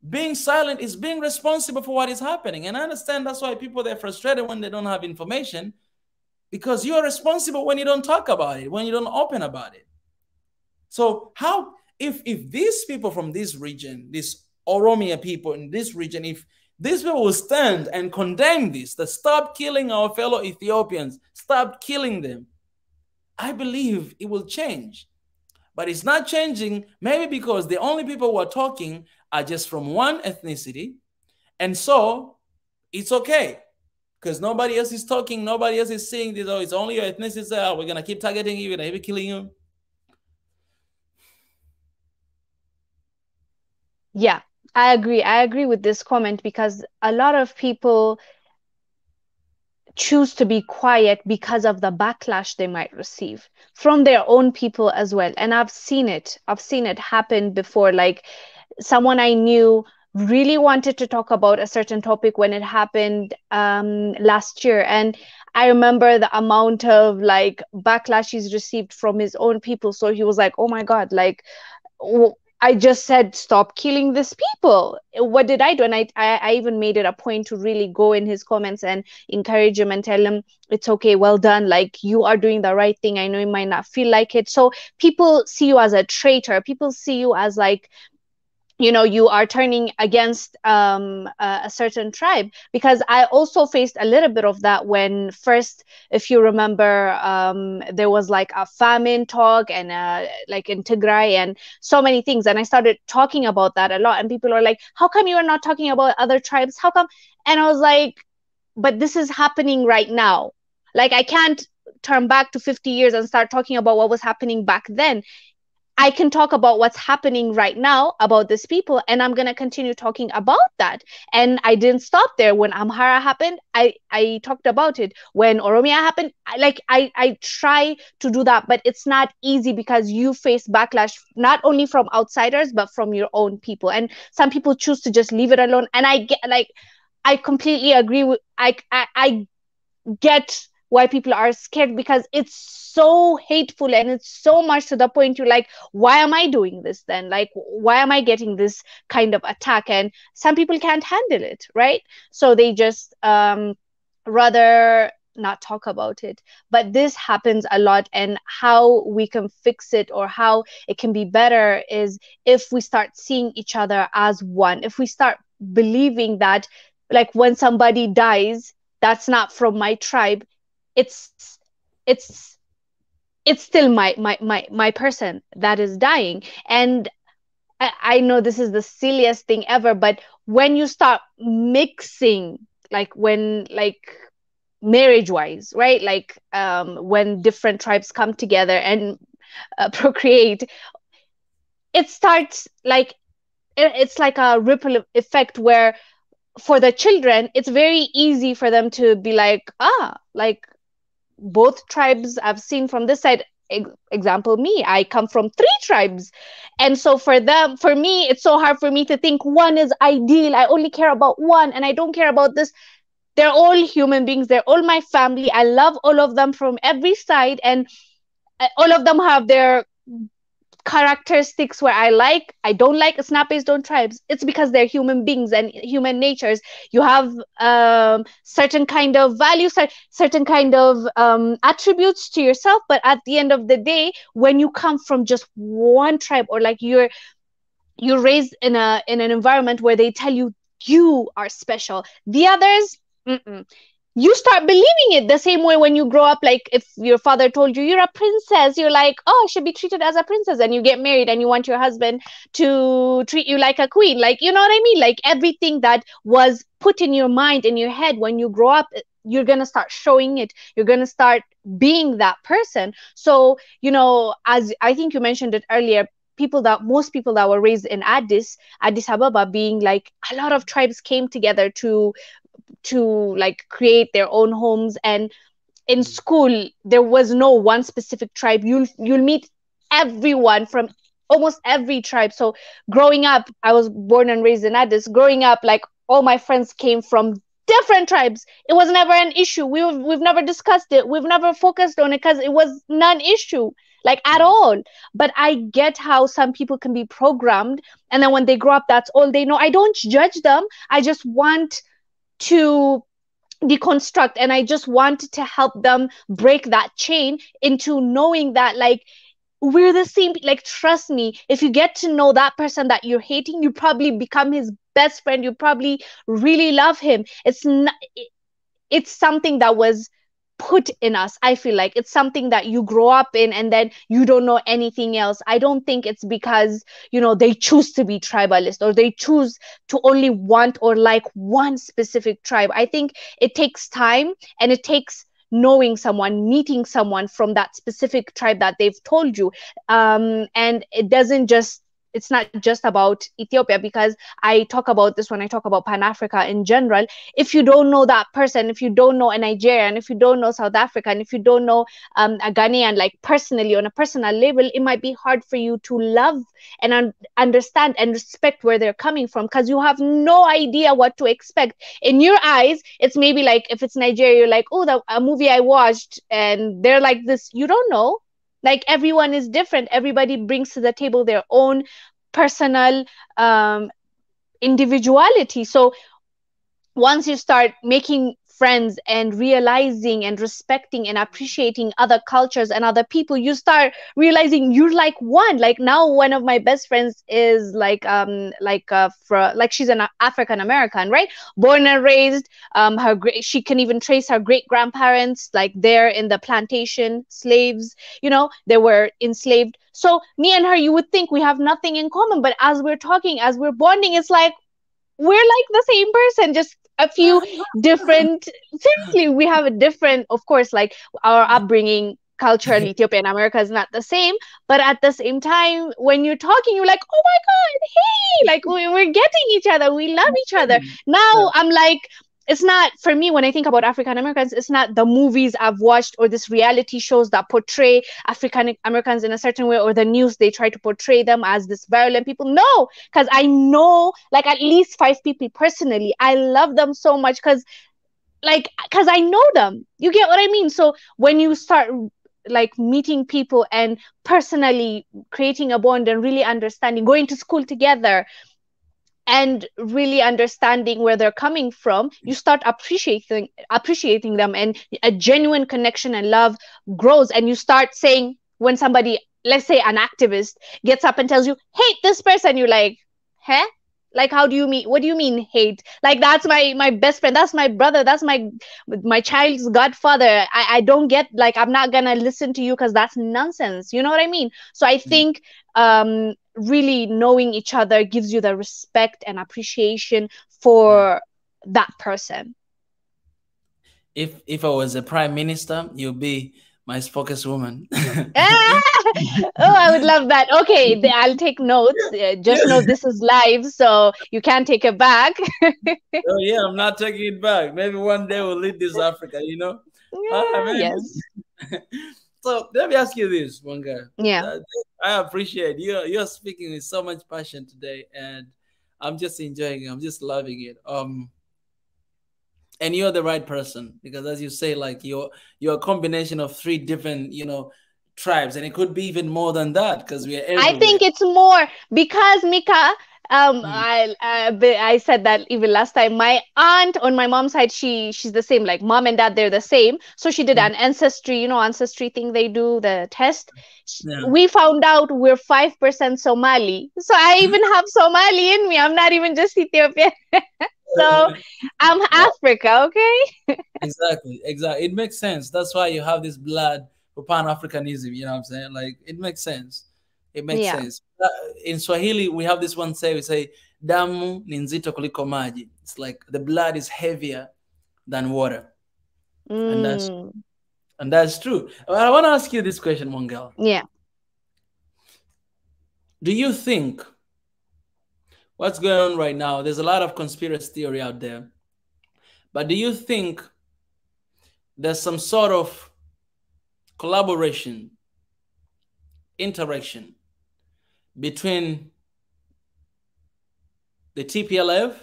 being silent is being responsible for what is happening. And I understand that's why people, they're frustrated when they don't have information, because you are responsible when you don't talk about it, when you don't open about it. So how, if these people from this region, these Oromia people in this region, if these people will stand and condemn this, that stop killing our fellow Ethiopians, stop killing them, I believe it will change. But it's not changing, maybe because the only people who are talking are just from one ethnicity. And so it's okay, because nobody else is talking, nobody else is saying this, oh, it's only your ethnicity, oh, we're going to keep targeting you, we're going to keep killing you. Yeah, I agree. I agree with this comment, because a lot of people choose to be quiet because of the backlash they might receive from their own people as well. And I've seen it happen before. Like, someone I knew really wanted to talk about a certain topic when it happened last year, and I remember the amount of like backlash he's received from his own people. So he was like, oh my god, like, I just said stop killing these people. What did I do? And I even made it a point to really go in his comments and encourage him and tell him it's okay, well done, like, you are doing the right thing. I know you might not feel like it. So people see you as a traitor, people see you as like, you are turning against a certain tribe. Because I also faced a little bit of that when first, if you remember, there was like a famine talk, and like in Tigray and so many things, and I started talking about that a lot, and people are like, how come you are not talking about other tribes, how come? And I was like, but this is happening right now. Like, I can't turn back to 50 years and start talking about what was happening back then. I can talk about what's happening right now about these people, and I'm going to continue talking about that. And I didn't stop there. When Amhara happened, I talked about it. When Oromia happened, I try to do that, but it's not easy, because you face backlash not only from outsiders, but from your own people. And some people choose to just leave it alone. And I completely agree with, I get why people are scared, because it's so hateful, and it's so much to the point you're like, why am I doing this then? Like, why am I getting this kind of attack? And some people can't handle it, right? So they just rather not talk about it. But this happens a lot, and how we can fix it, or how it can be better, is if we start seeing each other as one. If we start believing that, like, when somebody dies that's not from my tribe, it's still my person that is dying. And I know this is the silliest thing ever, but when you start mixing, like, when, like, marriage wise, right, like when different tribes come together and procreate, it starts like, it's like a ripple effect, where for the children it's very easy for them to be like, like, both tribes I've seen from this side. Example, me, I come from 3 tribes, and so for me, it's so hard for me to think one is ideal. I only care about one, and I don't care about this. They're all human beings, they're all my family, I love all of them from every side. And all of them have their characteristics where I don't like. It's not based on tribes. It's because they're human beings and human natures. You have certain kind of values, certain kind of attributes to yourself. But at the end of the day, when you come from just one tribe, or like you're raised in an environment where they tell you you are special, the others, mm-mm, you start believing it the same way when you grow up. Like if your father told you you're a princess, you're like, oh, I should be treated as a princess, and you get married and you want your husband to treat you like a queen. Like, you know what I mean? Like everything that was put in your mind, in your head, when you grow up, you're going to start showing it. You're going to start being that person. So, you know, as I think you mentioned it earlier, most people that were raised in Addis Ababa, being like a lot of tribes came together to like create their own homes. And in school there was no one specific tribe. You'll meet everyone from almost every tribe. So growing up, I was born and raised in Addis. Growing up, like all my friends came from different tribes. It was never an issue. We've never discussed it. We've never focused on it because it was non-issue, like at all. But I get how some people can be programmed, and then when they grow up, that's all they know. I don't judge them. I just want to deconstruct, and I just wanted to help them break that chain into knowing that, like, we're the same. Like, trust me, if you get to know that person that you're hating, you probably become his best friend. You probably really love him. It's something that was put in us. I feel like it's something that you grow up in, and then you don't know anything else. I don't think it's because, you know, they choose to be tribalist, or they choose to only want or like one specific tribe. I think it takes time, and it takes knowing someone, meeting someone from that specific tribe that they've told you. And it's not just about Ethiopia, because I talk about this when I talk about Pan-Africa in general. If you don't know that person, if you don't know a Nigerian, if you don't know South African, if you don't know a Ghanaian, like personally, on a personal level, it might be hard for you to love and understand and respect where they're coming from, because you have no idea what to expect. In your eyes, it's maybe like, if it's Nigeria, you're like, oh, a movie I watched, and they're like this. You don't know. Like, everyone is different. Everybody brings to the table their own personal individuality. So once you start making friends and realizing and respecting and appreciating other cultures and other people, you start realizing you're like one. Like, now one of my best friends is like she's an African American, right? Born and raised. She can even trace her great grandparents, like they're in the plantation, slaves, you know, they were enslaved. So me and her, you would think we have nothing in common, but as we're talking, as we're bonding, it's like we're like the same person, just a few different. Seriously, we have a different, of course, like our upbringing culturally, Ethiopia and America is not the same, but at the same time, when you're talking, you're like, oh my god, hey, like we're getting each other, we love each other. Now I'm like, it's not, for me, when I think about African Americans, it's not the movies I've watched or this reality shows that portray African Americans in a certain way, or the news, they try to portray them as this violent people. No, because I know like at least 5 people personally. I love them so much because I know them. You get what I mean? So when you start like meeting people and personally creating a bond and really understanding, going to school together, and really understanding where they're coming from, you start appreciating them, and a genuine connection and love grows. And you start saying, when somebody, let's say an activist, gets up and tells you, hate this person, you're like, huh? Like, how do you mean? What do you mean hate? Like, that's my best friend, that's my brother, that's my child's godfather. I don't get, like, I'm not gonna listen to you because that's nonsense. You know what I mean? So I think really knowing each other gives you the respect and appreciation for that person. If I was a prime minister, you'd be my spokeswoman. Oh, I would love that. Okay, I'll take notes. Just know this is live, so you can't take it back. Oh yeah, I'm not taking it back. Maybe one day we'll lead this Africa, you know? Yes. So let me ask you this, Wongel. Yeah. I appreciate you're speaking with so much passion today, and I'm just enjoying it. I'm just loving it. And you're the right person, because as you say, like you're a combination of 3 different, tribes, and it could be even more than that because we are I everywhere. think it's more because Mika, Mm. I said that even last time. My aunt on my mom's side, she's the same. Like mom and dad, they're the same. So she did Mm. an ancestry, ancestry thing they do, the test. Yeah. We found out we're 5% Somali. So I even have Somali in me. I'm not even just Ethiopian. So I'm Wow. Africa, okay? Exactly. Exactly. It makes sense. That's why you have this blood for Pan-Africanism. You know what I'm saying? Like it makes sense. It makes Yeah. sense. In Swahili, we have this one say, we say, damu ni nzito kuliko maji. It's like the blood is heavier than water. And that's Mm, and that's true. Well, I want to ask you this question, Wongel. yeah. Do you think what's going on right now? There's a lot of conspiracy theory out there. But do you think there's some sort of collaboration, interaction between the TPLF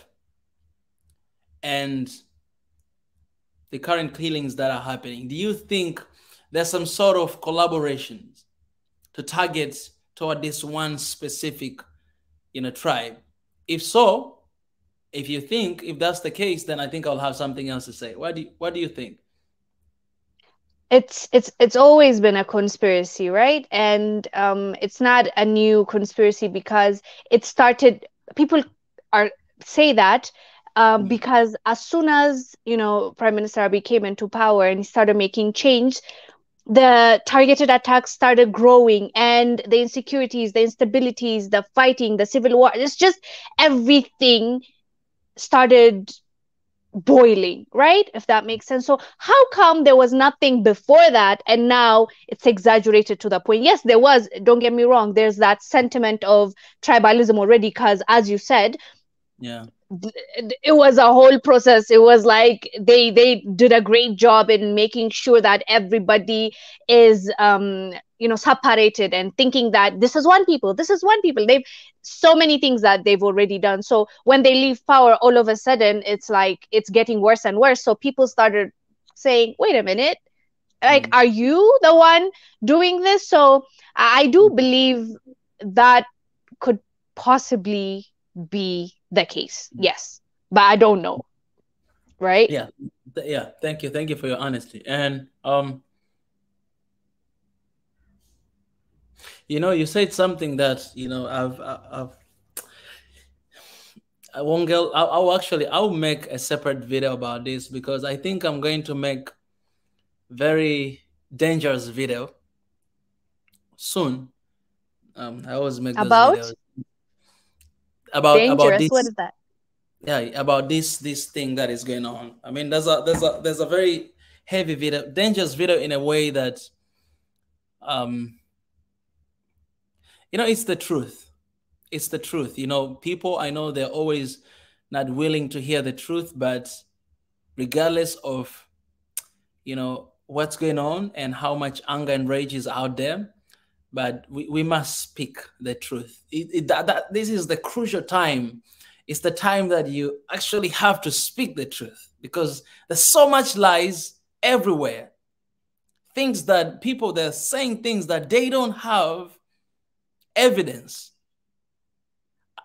and the current killings that are happening? Do you think there's some sort of collaboration to target toward this one specific, tribe? If so, if that's the case, then I think I'll have something else to say. What do you think? It's always been a conspiracy, right? And it's not a new conspiracy because it started. People are say that Mm. because as soon as Prime Minister Abiy came into power and he started making change, the targeted attacks started growing, and the insecurities, the instabilities, the fighting, the civil war. It's just everything started boiling, right? If that makes sense. So how come there was nothing before that and now it's exaggerated to the point? Yes, there was, don't get me wrong, there's that sentiment of tribalism already, because as you said, Yeah. it was a whole process. It was like they did a great job in making sure that everybody is separated and thinking that this is one people, this is one people. They've so many things that they've already done. So when they leave power, all of a sudden it's like it's getting worse and worse. So people started saying, wait a minute, like, Mm. are you the one doing this? So I do believe that could possibly be the case. Yes. But I don't know, right? Yeah. Yeah. Thank you for your honesty. And you said something that I've I won't go. I'll make a separate video about this because I think I'm going to make very dangerous video soon. I always make those About videos about dangerous. What this. is that? Yeah, about this thing that is going on. I mean, there's a very heavy video, dangerous video in a way that um it's the truth. It's the truth. People, I know they're always not willing to hear the truth, but regardless of what's going on and how much anger and rage is out there, but we must speak the truth. This is the crucial time. It's the time that you actually have to speak the truth because there's so much lies everywhere. Things that people, they're saying things that they don't have evidence.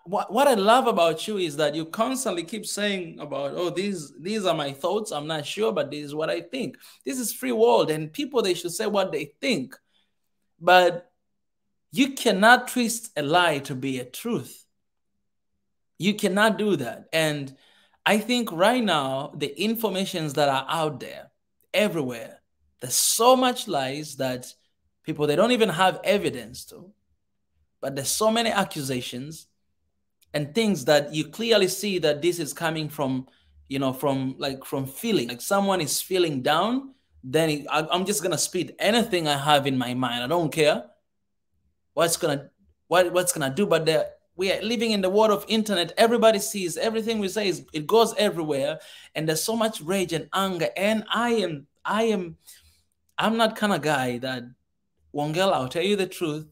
What I love about you is that you constantly keep saying about, oh, these are my thoughts. I'm not sure, but this is what I think. This is free world, and people, they should say what they think. But you cannot twist a lie to be a truth. You cannot do that. And I think right now, the informations that are out there everywhere, there's so much lies that people, they don't even have evidence to, but there's so many accusations and things that you clearly see that this is coming from from feeling like someone is feeling down. Then I'm just gonna spit anything I have in my mind. I don't care what's gonna do. But we are living in the world of internet. Everybody sees everything we say. It goes everywhere, and there's so much rage and anger. And I'm not kind of guy that, Wongel, I'll tell you the truth.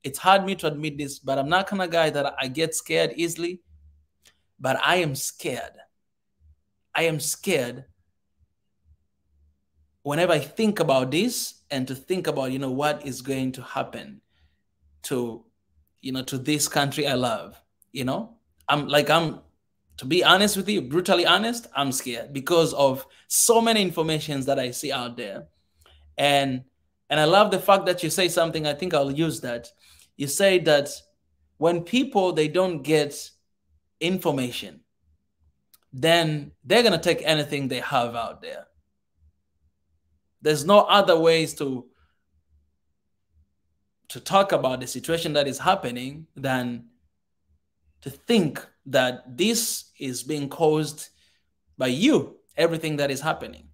It's hard me to admit this, but I'm not kind of guy that I get scared easily. But I am scared. I am scared whenever I think about this and to think about, what is going to happen to, to this country I love, to be honest with you, brutally honest, I'm scared because of so many informations that I see out there. And I love the fact that you say something, I think I'll use that. You say that when people, they don't get information, then they're going to take anything they have out there. There's no other ways to talk about the situation that is happening than to think that this is being caused by you, everything that is happening.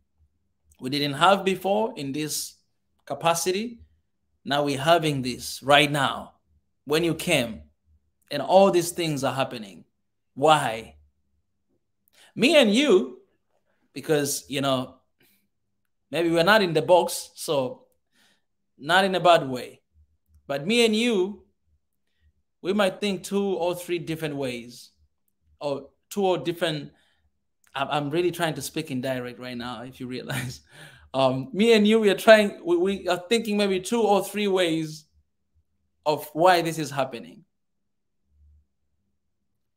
We didn't have before in this capacity. Now we're having this right now. When you came and all these things are happening. Why? Me and you, because, maybe we're not in the box, so not in a bad way. But me and you, we might think 2 or 3 different ways, or 2 or different. I'm really trying to speak in direct right now, if you realize. Me and you, we are thinking maybe 2 or 3 ways of why this is happening.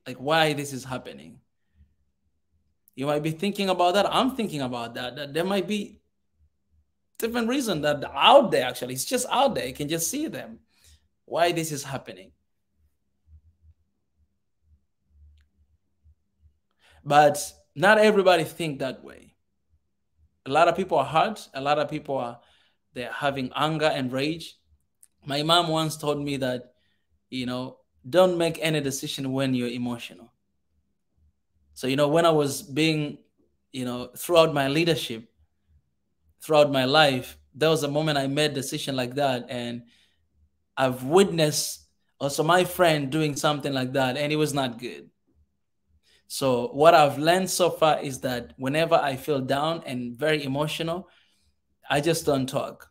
Like why this is happening. You might be thinking about that. I'm thinking about that. That there might be different reasons that are out there, actually. It's just out there. You can just see them. Why this is happening. But not everybody think that way. A lot of people are hurt. A lot of people they're having anger and rage. My mom once told me that, don't make any decision when you're emotional. So, when I was being, throughout my leadership, throughout my life, there was a moment I made a decision like that. And I've witnessed also my friend doing something like that, and it was not good. So what I've learned so far is that whenever I feel down and very emotional, I just don't talk.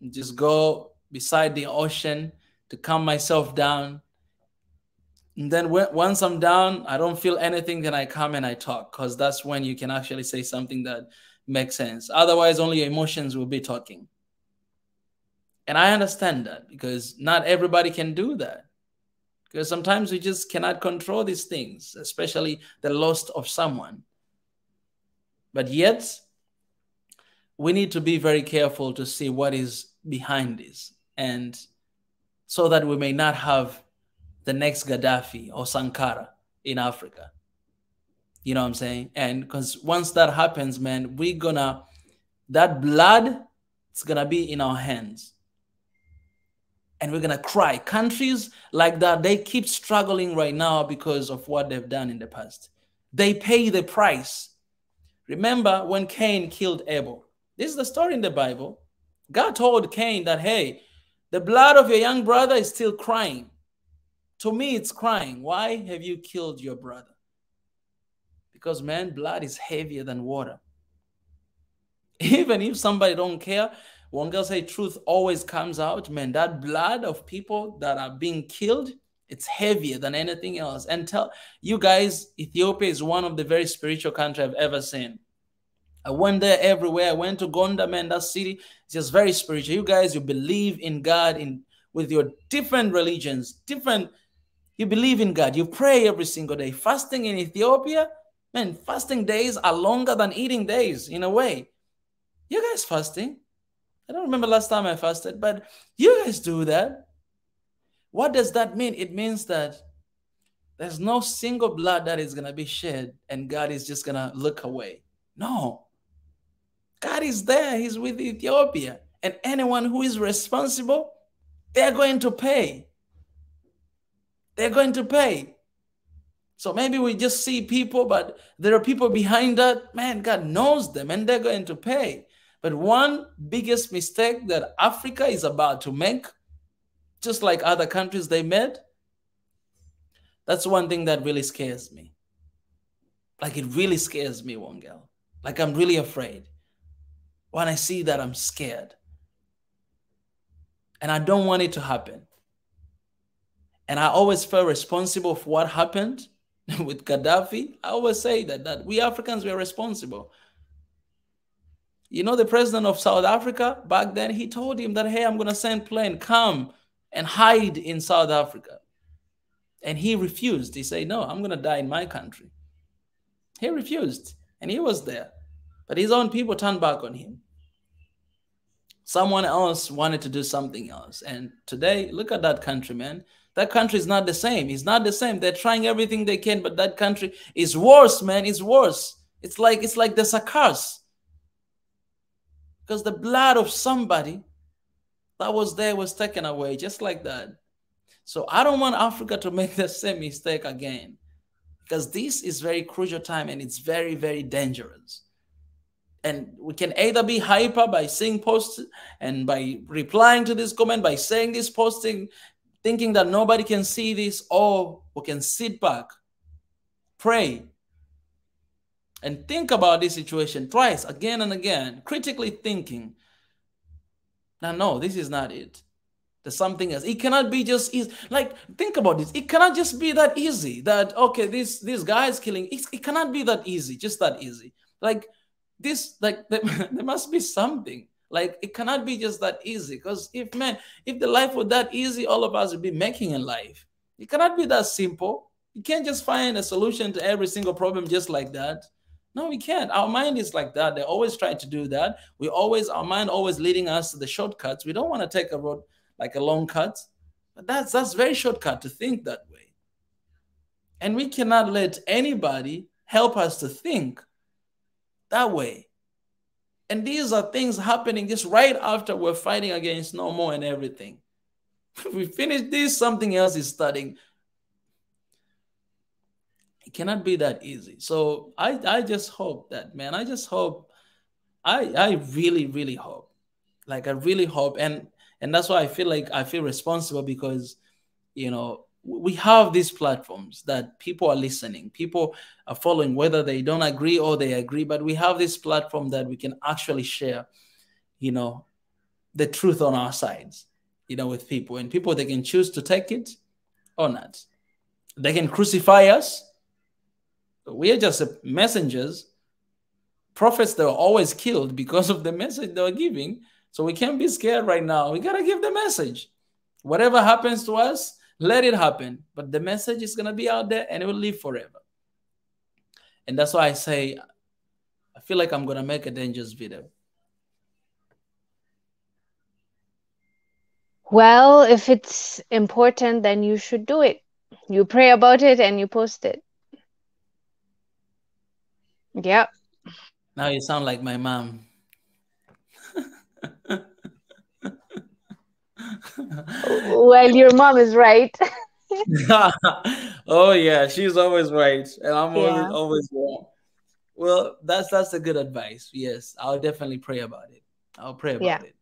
Just go beside the ocean to calm myself down. And then once I'm down, I don't feel anything, then I come and I talk, because that's when you can actually say something that makes sense. Otherwise, only your emotions will be talking. And I understand that, because not everybody can do that. Because sometimes we just cannot control these things, especially the loss of someone. But yet, we need to be very careful to see what is behind this, and so that we may not have the next Gaddafi or Sankara in Africa. You know what I'm saying? And because once that happens, man, that blood, it's gonna be in our hands. And we're gonna cry. Countries like that, they keep struggling right now because of what they've done in the past. They pay the price. Remember when Cain killed Abel? This is the story in the Bible. God told Cain that, hey, the blood of your young brother is still crying. To me, it's crying. Why have you killed your brother? Because, man, blood is heavier than water. Even if somebody don't care, Wongel say truth always comes out. Man, that blood of people that are being killed, it's heavier than anything else. And tell you guys, Ethiopia is one of the very spiritual countries I've ever seen. I went there everywhere. I went to Gonda, man, that city. It's just very spiritual. You guys, you believe in God with your different religions, you believe in God. You pray every single day. Fasting in Ethiopia, man, fasting days are longer than eating days in a way. You guys fasting? I don't remember last time I fasted, but you guys do that. What does that mean? It means that there's no single blood that is going to be shed and God is just going to look away. No. God is there. He's with Ethiopia. And anyone who is responsible, they're going to pay. They're going to pay. So maybe we just see people, but there are people behind that. Man, God knows them and they're going to pay. But one biggest mistake that Africa is about to make, just like other countries they made, that's one thing that really scares me. Like it really scares me, Wongel. Like I'm really afraid. When I see that, I'm scared. And I don't want it to happen. And I always felt responsible for what happened with Gaddafi. I always say that we Africans, we are responsible. You know, the president of South Africa back then, he told him that, hey, I'm going to send plane, come and hide in South Africa. And he refused. He said, no, I'm going to die in my country. He refused. And he was there. But his own people turned back on him. Someone else wanted to do something else. And today, look at that country, man. That country is not the same. It's not the same. They're trying everything they can, but that country is worse, man. It's worse. It's like there's a curse. Because the blood of somebody that was there was taken away, just like that. So I don't want Africa to make the same mistake again, because this is very crucial time and it's very, very dangerous. And we can either be hyper by seeing posts and by replying to this comment, by saying this posting, thinking that nobody can see this, or we can sit back, pray, and think about this situation twice, again and again, critically thinking. Now, no, this is not it. There's something else. It cannot be just easy. Like, think about this. It cannot just be that easy that, okay, this guy is killing. It cannot be that easy, just that easy. Like, this, like, there must be something. Like, it cannot be just that easy. Because if the life were that easy, all of us would be making a life. It cannot be that simple. You can't just find a solution to every single problem just like that. No, we can't. Our mind is like that. They always try to do that. Our mind always leading us to the shortcuts. We don't want to take a road like a long cut. But that's very shortcut to think that way. And we cannot let anybody help us to think that way. And these are things happening just right after we're fighting against no more and everything. If we finish this, something else is starting. It cannot be that easy. So I just hope that, man, I just hope, I really, really hope. Like, I really hope. And that's why I feel responsible, because, you know, we have these platforms that people are listening, people are following, whether they don't agree or they agree, but we have this platform that we can actually share, you know, the truth on our sides, you know, with people, and people, they can choose to take it or not. They can crucify us. We are just messengers. Prophets, they were always killed because of the message they were giving. So we can't be scared right now. We got to give the message. Whatever happens to us, let it happen. But the message is going to be out there and it will live forever. And that's why I say, I feel like I'm going to make a dangerous video. Well, if it's important, then you should do it. You pray about it and you post it. Yep. Now you sound like my mom. Well, your mom is right. Oh yeah, she's always right, and I'm always wrong. Well, that's a good advice. Yes, I'll definitely pray about it. I'll pray about it.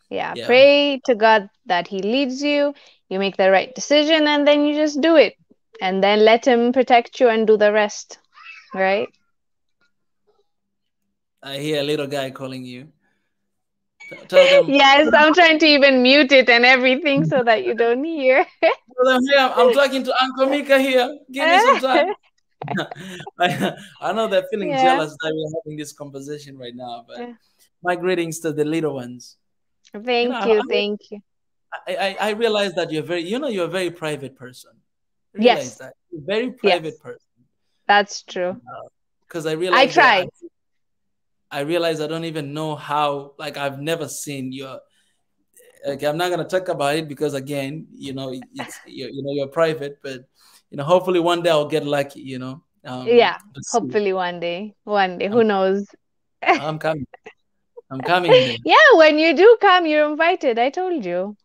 Yeah, pray to God that He leads you, you make the right decision, and then you just do it. And then let Him protect you and do the rest. Right? I hear a little guy calling you. Tell them. Yes, I'm trying to even mute it and everything so that you don't hear. Tell them, hey, I'm talking to Uncle Mika here. Give me some time. I know they're feeling jealous that we're having this conversation right now, but my greetings to the little ones. Thank you. I realize that you're a very private person. I realize that. You're a very private person. That's true. Because I realize I try. I realize I don't even know how, like, I've never seen your, okay, I'm not going to talk about it because, again, you're private, but, hopefully one day I'll get lucky, hopefully one day, who knows? I'm coming there. Yeah, when you do come, you're invited. I told you.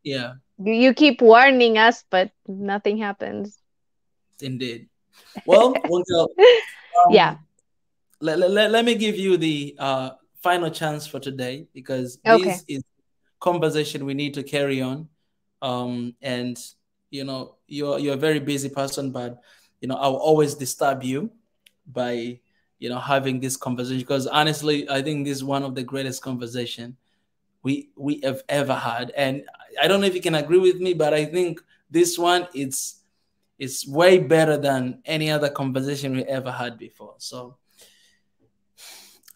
Yeah. You keep warning us, but nothing happens. Indeed. Well, Wongel, let me give you the final chance for today, because this is conversation we need to carry on. And you're a very busy person, but I'll always disturb you by having this conversation, because honestly, I think this is one of the greatest conversation we have ever had. And I don't know if you can agree with me, but I think this one it's way better than any other conversation we ever had before. So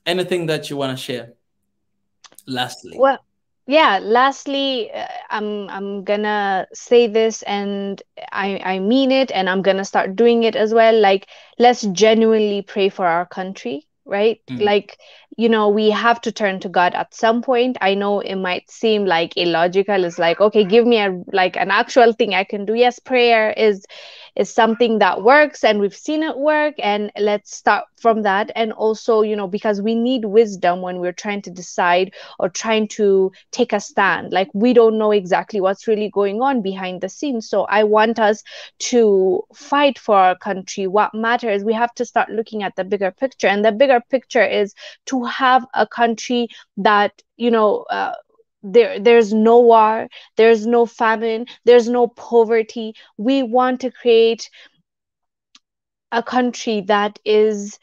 Anything that you want to share? Lastly. Well, yeah, lastly, I'm gonna say this, and I mean it, and I'm gonna start doing it as well. Like, let's genuinely pray for our country, right? Mm. Like, we have to turn to God at some point. I know it might seem like illogical. It's like, okay, give me an actual thing I can do. Yes, prayer is something that works, and we've seen it work, and let's start from that. And also, because we need wisdom when we're trying to decide or trying to take a stand. Like, we don't know exactly what's really going on behind the scenes. So I want us to fight for our country. What matters, we have to start looking at the bigger picture. And the bigger picture is to have a country that, there's no war, there's no famine, there's no poverty. We want to create a country that is,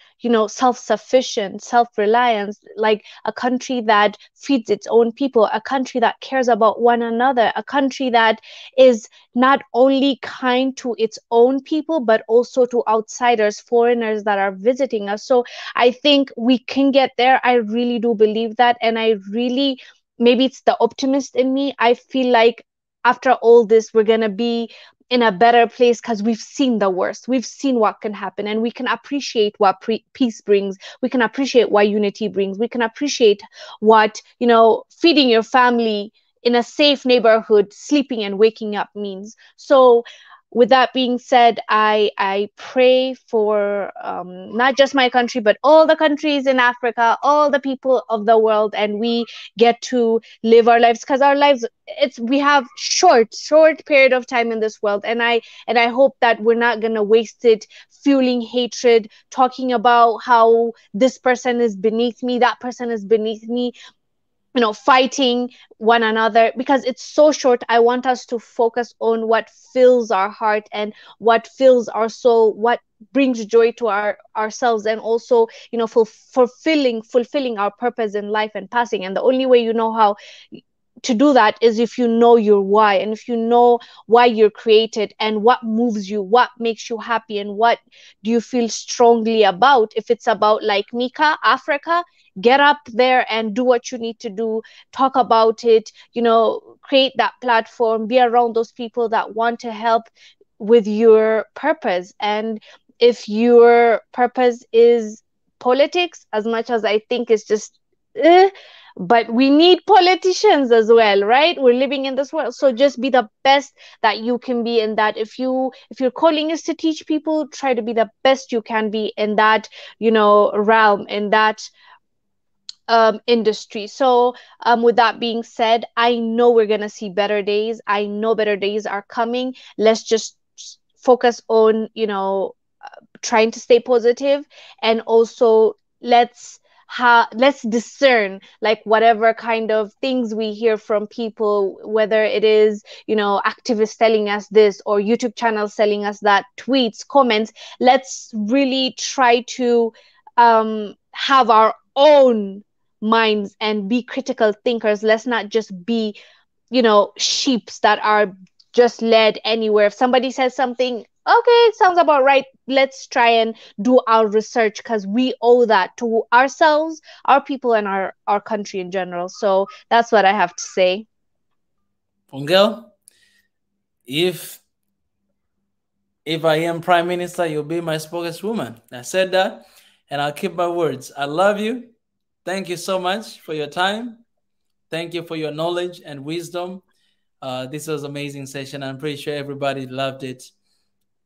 self-sufficient, self-reliant, like a country that feeds its own people, a country that cares about one another, a country that is not only kind to its own people, but also to outsiders, foreigners that are visiting us. So I think we can get there. I really do believe that. And I really, maybe it's the optimist in me, I feel like after all this, we're going to be in a better place because we've seen the worst. We've seen what can happen, and we can appreciate what peace brings. We can appreciate what unity brings. We can appreciate what, feeding your family in a safe neighborhood, sleeping and waking up means. So with that being said, I pray for not just my country, but all the countries in Africa, all the people of the world, and we get to live our lives, because our lives, we have short period of time in this world, and I hope that we're not gonna waste it fueling hatred, talking about how this person is beneath me, that person is beneath me, fighting one another, because it's so short. I want us to focus on what fills our heart and what fills our soul, what brings joy to ourselves, and also, fulfilling our purpose in life and passing. And the only way you know how to do that is if you know your why, and if you know why you're created and what moves you, what makes you happy, and what do you feel strongly about. If it's about, like Mika, Africa, get up there and do what you need to do, talk about it, create that platform, be around those people that want to help with your purpose. And if your purpose is politics, as much as I think it's just but we need politicians as well, right? We're living in this world, so just be the best that you can be in that. If your calling is to teach people, try to be the best you can be in that, realm, in that industry. So with that being said, I know we're gonna see better days. I know better days are coming. Let's just focus on, trying to stay positive, and also let's discern, like, whatever kind of things we hear from people, whether it is, activists telling us this, or YouTube channels telling us that, tweets, comments. Let's really try to have our own minds and be critical thinkers. Let's not just be, sheeps that are just led anywhere. If somebody says something, okay, sounds about right, let's try and do our research, because we owe that to ourselves, our people, and our country in general. So that's what I have to say. Wongel, if I am prime minister, you'll be my spokeswoman. I said that, and I'll keep my words. I love you. Thank you so much for your time. Thank you for your knowledge and wisdom. This was an amazing session. I'm pretty sure everybody loved it.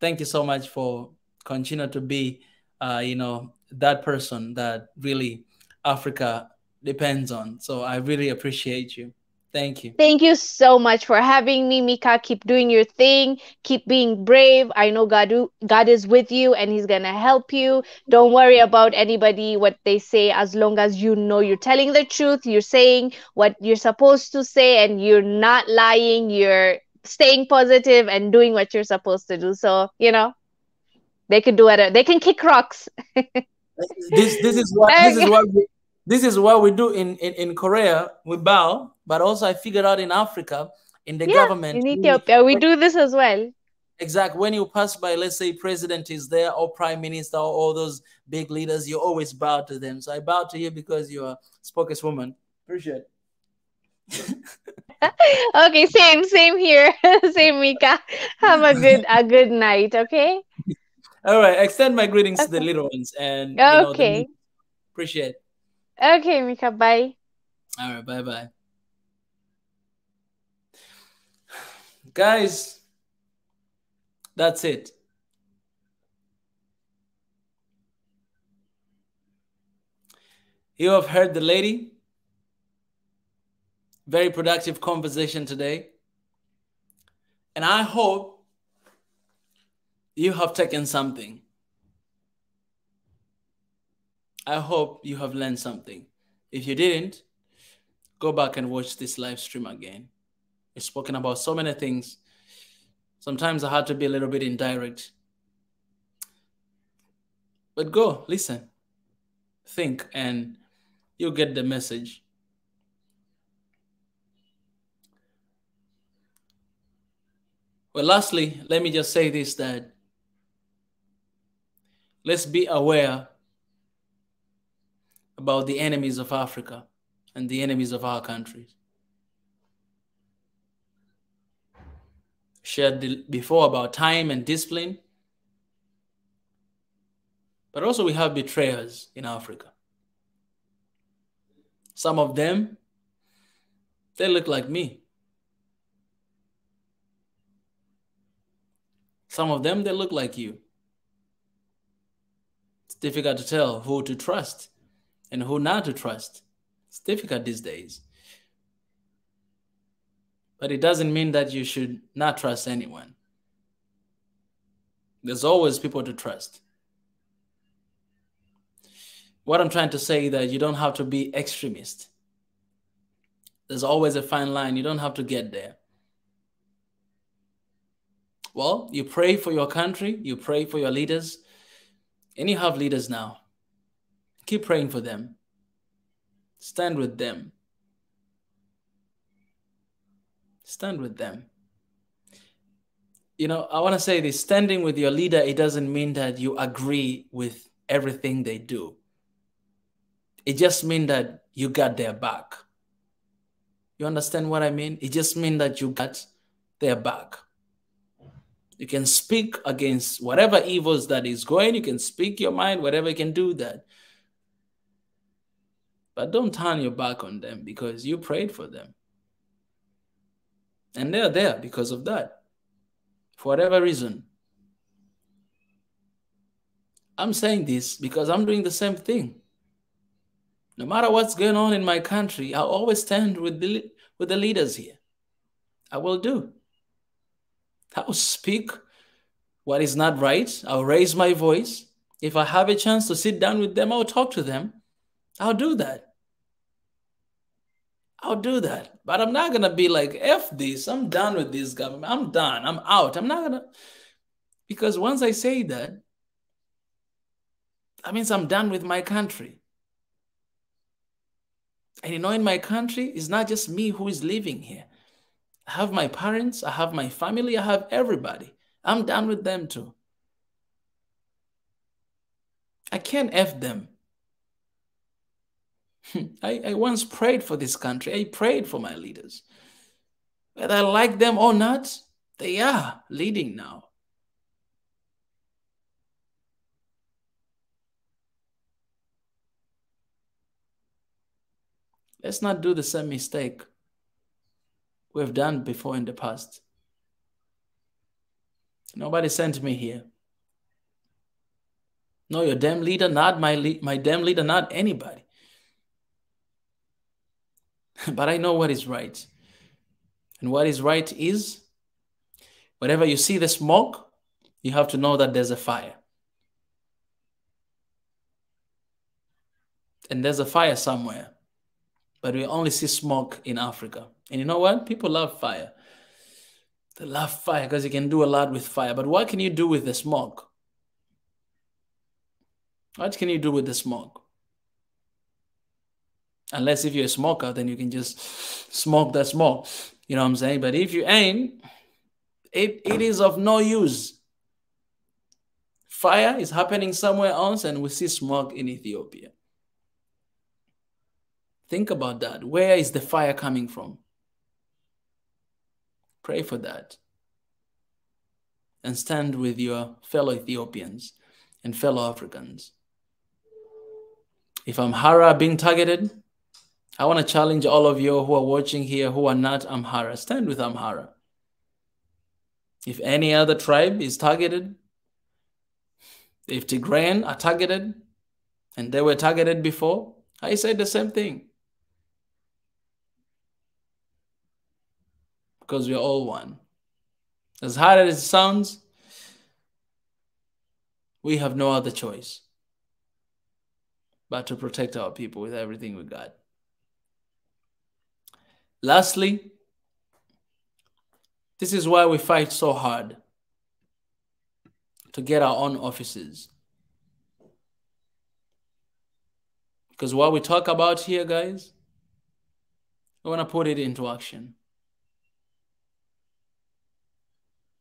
Thank you so much for continue to be, that person that really Africa depends on. So I really appreciate you. Thank you. Thank you so much for having me, Mika. Keep doing your thing. Keep being brave. I know God is with you, and He's gonna help you. Don't worry about anybody, what they say, as long as you know you're telling the truth, you're saying what you're supposed to say, and you're not lying. You're staying positive and doing what you're supposed to do. So, they can do it. They can kick rocks. This is what we do in Korea. We bow, but also I figured out in Africa, in the Yeah, government, in Ethiopia, we do this as well. Exactly. When you pass by, let's say president is there or prime minister or all those big leaders, you always bow to them. So I bow to you because you're a spokeswoman. Appreciate it. Okay, same here. Same, Mika. Have a good night, okay? All right. Extend my greetings to the Okay. little ones and, Okay. appreciate it. Okay, Mika, bye. All right. Bye bye. Guys, that's it. You have heard the lady. Very productive conversation today. And I hope you have taken something. I hope you have learned something. If you didn't, go back and watch this live stream again. We've spoken about so many things. Sometimes I had to be a little bit indirect. But go, listen, think, and you'll get the message. Well, lastly, let me just say this, that let's be aware about the enemies of Africa and the enemies of our countries. Shared before about time and discipline. But also we have betrayers in Africa. Some of them, they look like me. Some of them, they look like you. It's difficult to tell who to trust and who not to trust. It's difficult these days. But it doesn't mean that you should not trust anyone. There's always people to trust. What I'm trying to say is that you don't have to be extremist. There's always a fine line. You don't have to get there. Well, you pray for your country, you pray for your leaders, and you have leaders now. Keep praying for them. Stand with them. Stand with them. I want to say this, standing with your leader, it doesn't mean that you agree with everything they do. It just means that you got their back. You understand what I mean? It just means that you got their back. You can speak against whatever evils that is going. You can speak your mind, whatever, you can do that. But don't turn your back on them because you prayed for them. And they're there because of that. For whatever reason. I'm saying this because I'm doing the same thing. No matter what's going on in my country, I'll always stand with the leaders here. I will do. I will speak what is not right. I'll raise my voice. If I have a chance to sit down with them, I'll talk to them. I'll do that. I'll do that. But I'm not going to be like, F this. I'm done with this government. I'm done. I'm out. I'm not going to. Because once I say that, that means I'm done with my country. And in my country, it's not just me who is living here. I have my parents, I have my family, I have everybody. I'm done with them too. I can't F them. I once prayed for this country. I prayed for my leaders. Whether I like them or not, they are leading now. Let's not do the same mistake we've done before in the past. Nobody sent me here. No, your damn leader, not my damn leader, not anybody. But I know what is right. And what is right is, whenever you see the smoke, you have to know that there's a fire. And there's a fire somewhere. But we only see smoke in Africa. And you know what? People love fire. They love fire because you can do a lot with fire. But what can you do with the smoke? What can you do with the smoke? Unless if you're a smoker, then you can just smoke that smoke. You know what I'm saying? But if you ain't, It is of no use. Fire is happening somewhere else, and we see smoke in Ethiopia. Think about that. Where is the fire coming from? Pray for that. And stand with your fellow Ethiopians and fellow Africans. If Amhara are being targeted, I want to challenge all of you who are watching here who are not Amhara. Stand with Amhara. If any other tribe is targeted, if Tigrayan are targeted, and they were targeted before, I said the same thing. Because we're all one. As hard as it sounds, we have no other choice but to protect our people with everything we got. Lastly, this is why we fight so hard to get our own offices. Because what we talk about here, guys, we want to put it into action.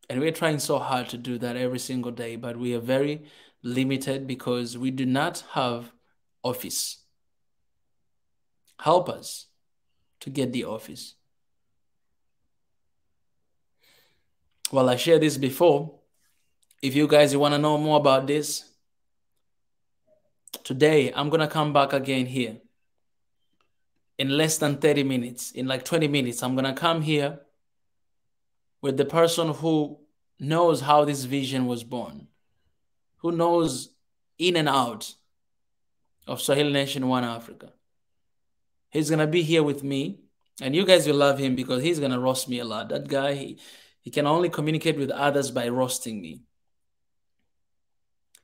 And we're trying so hard to do that every single day, but we are very limited because we do not have office. Help us to get the office. Well, I shared this before. If you guys want to know more about this, today I'm going to come back again here. In less than 30 minutes, in like 20 minutes, I'm going to come here with the person who knows how this vision was born, who knows in and out of Swahili Nation One Africa. He's going to be here with me, and you guys will love him because he's going to roast me a lot. That guy, he can only communicate with others by roasting me.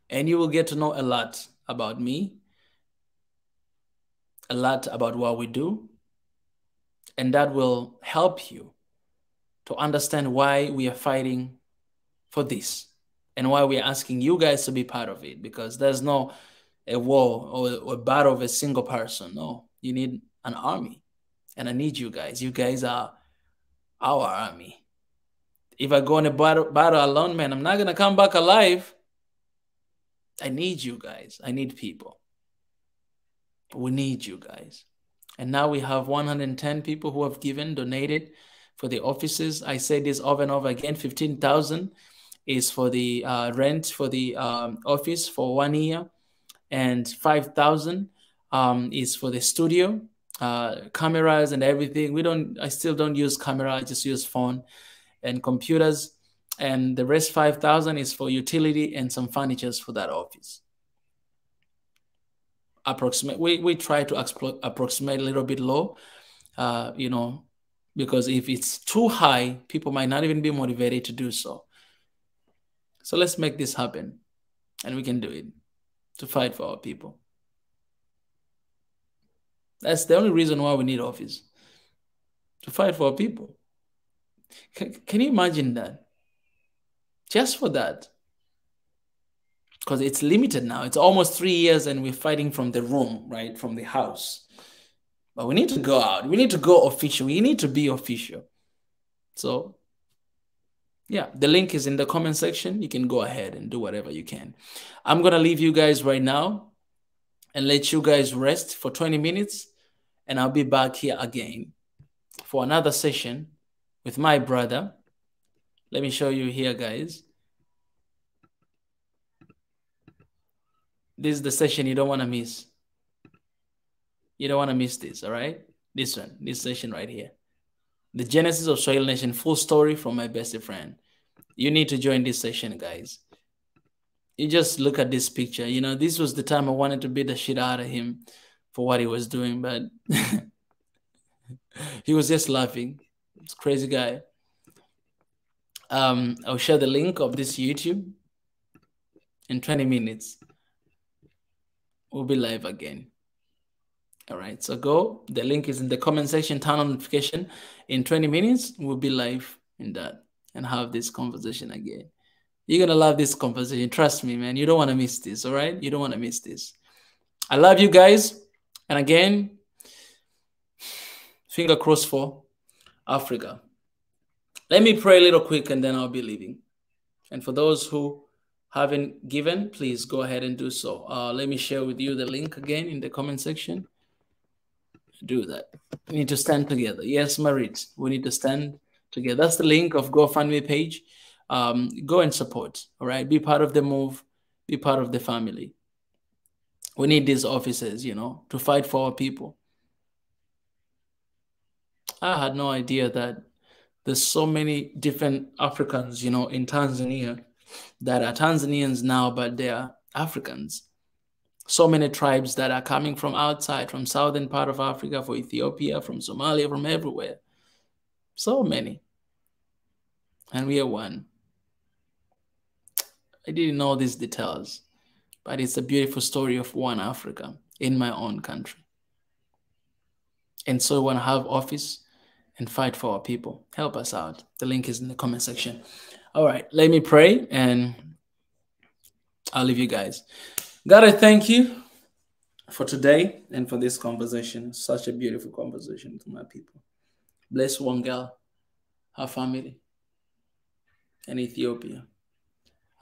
And you will get to know a lot about me, a lot about what we do, and that will help you to understand why we are fighting for this and why we are asking you guys to be part of it, because there's no a war or a battle of a single person. No, you need an army, and I need you guys. You guys are our army. If I go in a battle alone, man, I'm not going to come back alive. I need you guys. I need people. We need you guys. And now we have 110 people who have donated for the offices. I say this over and over again. 15,000 is for the rent for the office for 1 year, and 5,000 is for the studio, cameras and everything. I still don't use camera. I just use phone and computers. And the rest 5,000 is for utility and some furnitures for that office. We try to approximate a little bit low, because if it's too high, people might not even be motivated to do so. So let's make this happen, and we can do it to fight for our people. That's the only reason why we need office, to fight for our people. Can you imagine that? Just for that. Because it's limited now. It's almost 3 years and we're fighting from the room, right? From the house. But we need to go out. We need to go official. We need to be official. So, yeah, the link is in the comment section. You can go ahead and do whatever you can. I'm going to leave you guys right now and let you guys rest for 20 minutes. And I'll be back here again for another session with my brother. Let me show you here, guys. This is the session you don't want to miss. You don't want to miss this, all right? This one, this session right here. The Genesis of Swahili Nation, full story from my best friend. You need to join this session, guys. You just look at this picture. You know, this was the time I wanted to beat the shit out of him for what he was doing, but he was just laughing. It's a crazy guy. I'll share the link of this YouTube in 20 minutes. We'll be live again. All right, so go. The link is in the comment section. Turn on notification. In 20 minutes, we'll be live in that and have this conversation again. You're going to love this conversation. Trust me, man. You don't want to miss this, all right? You don't want to miss this. I love you guys. And again, finger crossed for Africa. Let me pray a little quick and then I'll be leaving. And for those who haven't given, please go ahead and do so. Let me share with you the link again in the comment section. Do that. We need to stand together. Yes, Marit, we need to stand together. That's the link of GoFundMe page. Go and support. All right, be part of the move. Be part of the family. We need these offices, to fight for our people. I had no idea that there's so many different Africans, in Tanzania that are Tanzanians now, but they are Africans. So many tribes that are coming from outside, from southern part of Africa, from Ethiopia, from Somalia, from everywhere. So many. And we are one. I didn't know these details, but it's a beautiful story of one Africa in my own country. And so we want to have office and fight for our people. Help us out. The link is in the comment section. All right, let me pray and I'll leave you guys. God, I thank you for today and for this conversation. Such a beautiful conversation to my people. Bless Wongel, her family, and Ethiopia.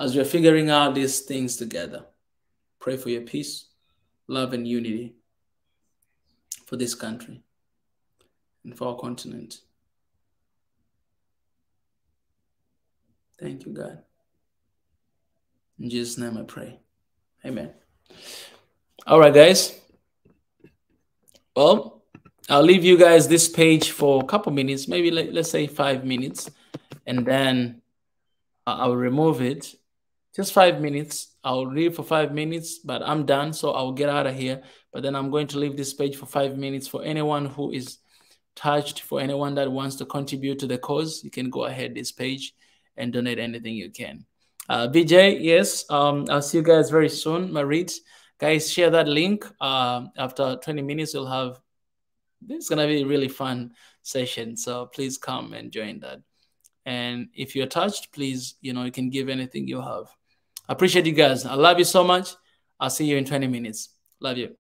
As we're figuring out these things together, pray for your peace, love, and unity for this country and for our continent. Thank you, God. In Jesus' name I pray. Amen. All right, guys. Well, I'll leave you guys this page for a couple minutes, maybe let's say 5 minutes, and then I'll remove it. Just 5 minutes. I'll leave for 5 minutes, but I'm done, so I'll get out of here. But then I'm going to leave this page for 5 minutes for anyone who is touched, for anyone that wants to contribute to the cause. You can go ahead this page and donate anything you can. BJ, yes, I'll see you guys very soon. Marit, guys, share that link. After 20 minutes, you'll have, it's going to be a really fun session. So please come and join that. And if you're touched, please, you can give anything you have. I appreciate you guys. I love you so much. I'll see you in 20 minutes. Love you.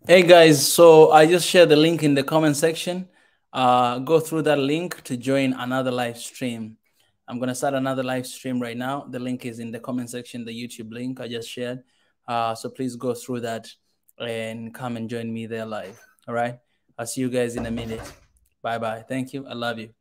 Hey guys, so I just shared the link in the comment section. Go through that link to join another live stream. I'm going to start another live stream right now. The link is in the comment section, the YouTube link I just shared. So please go through that and come and join me there live. All right. I'll see you guys in a minute. Bye-bye. Thank you. I love you.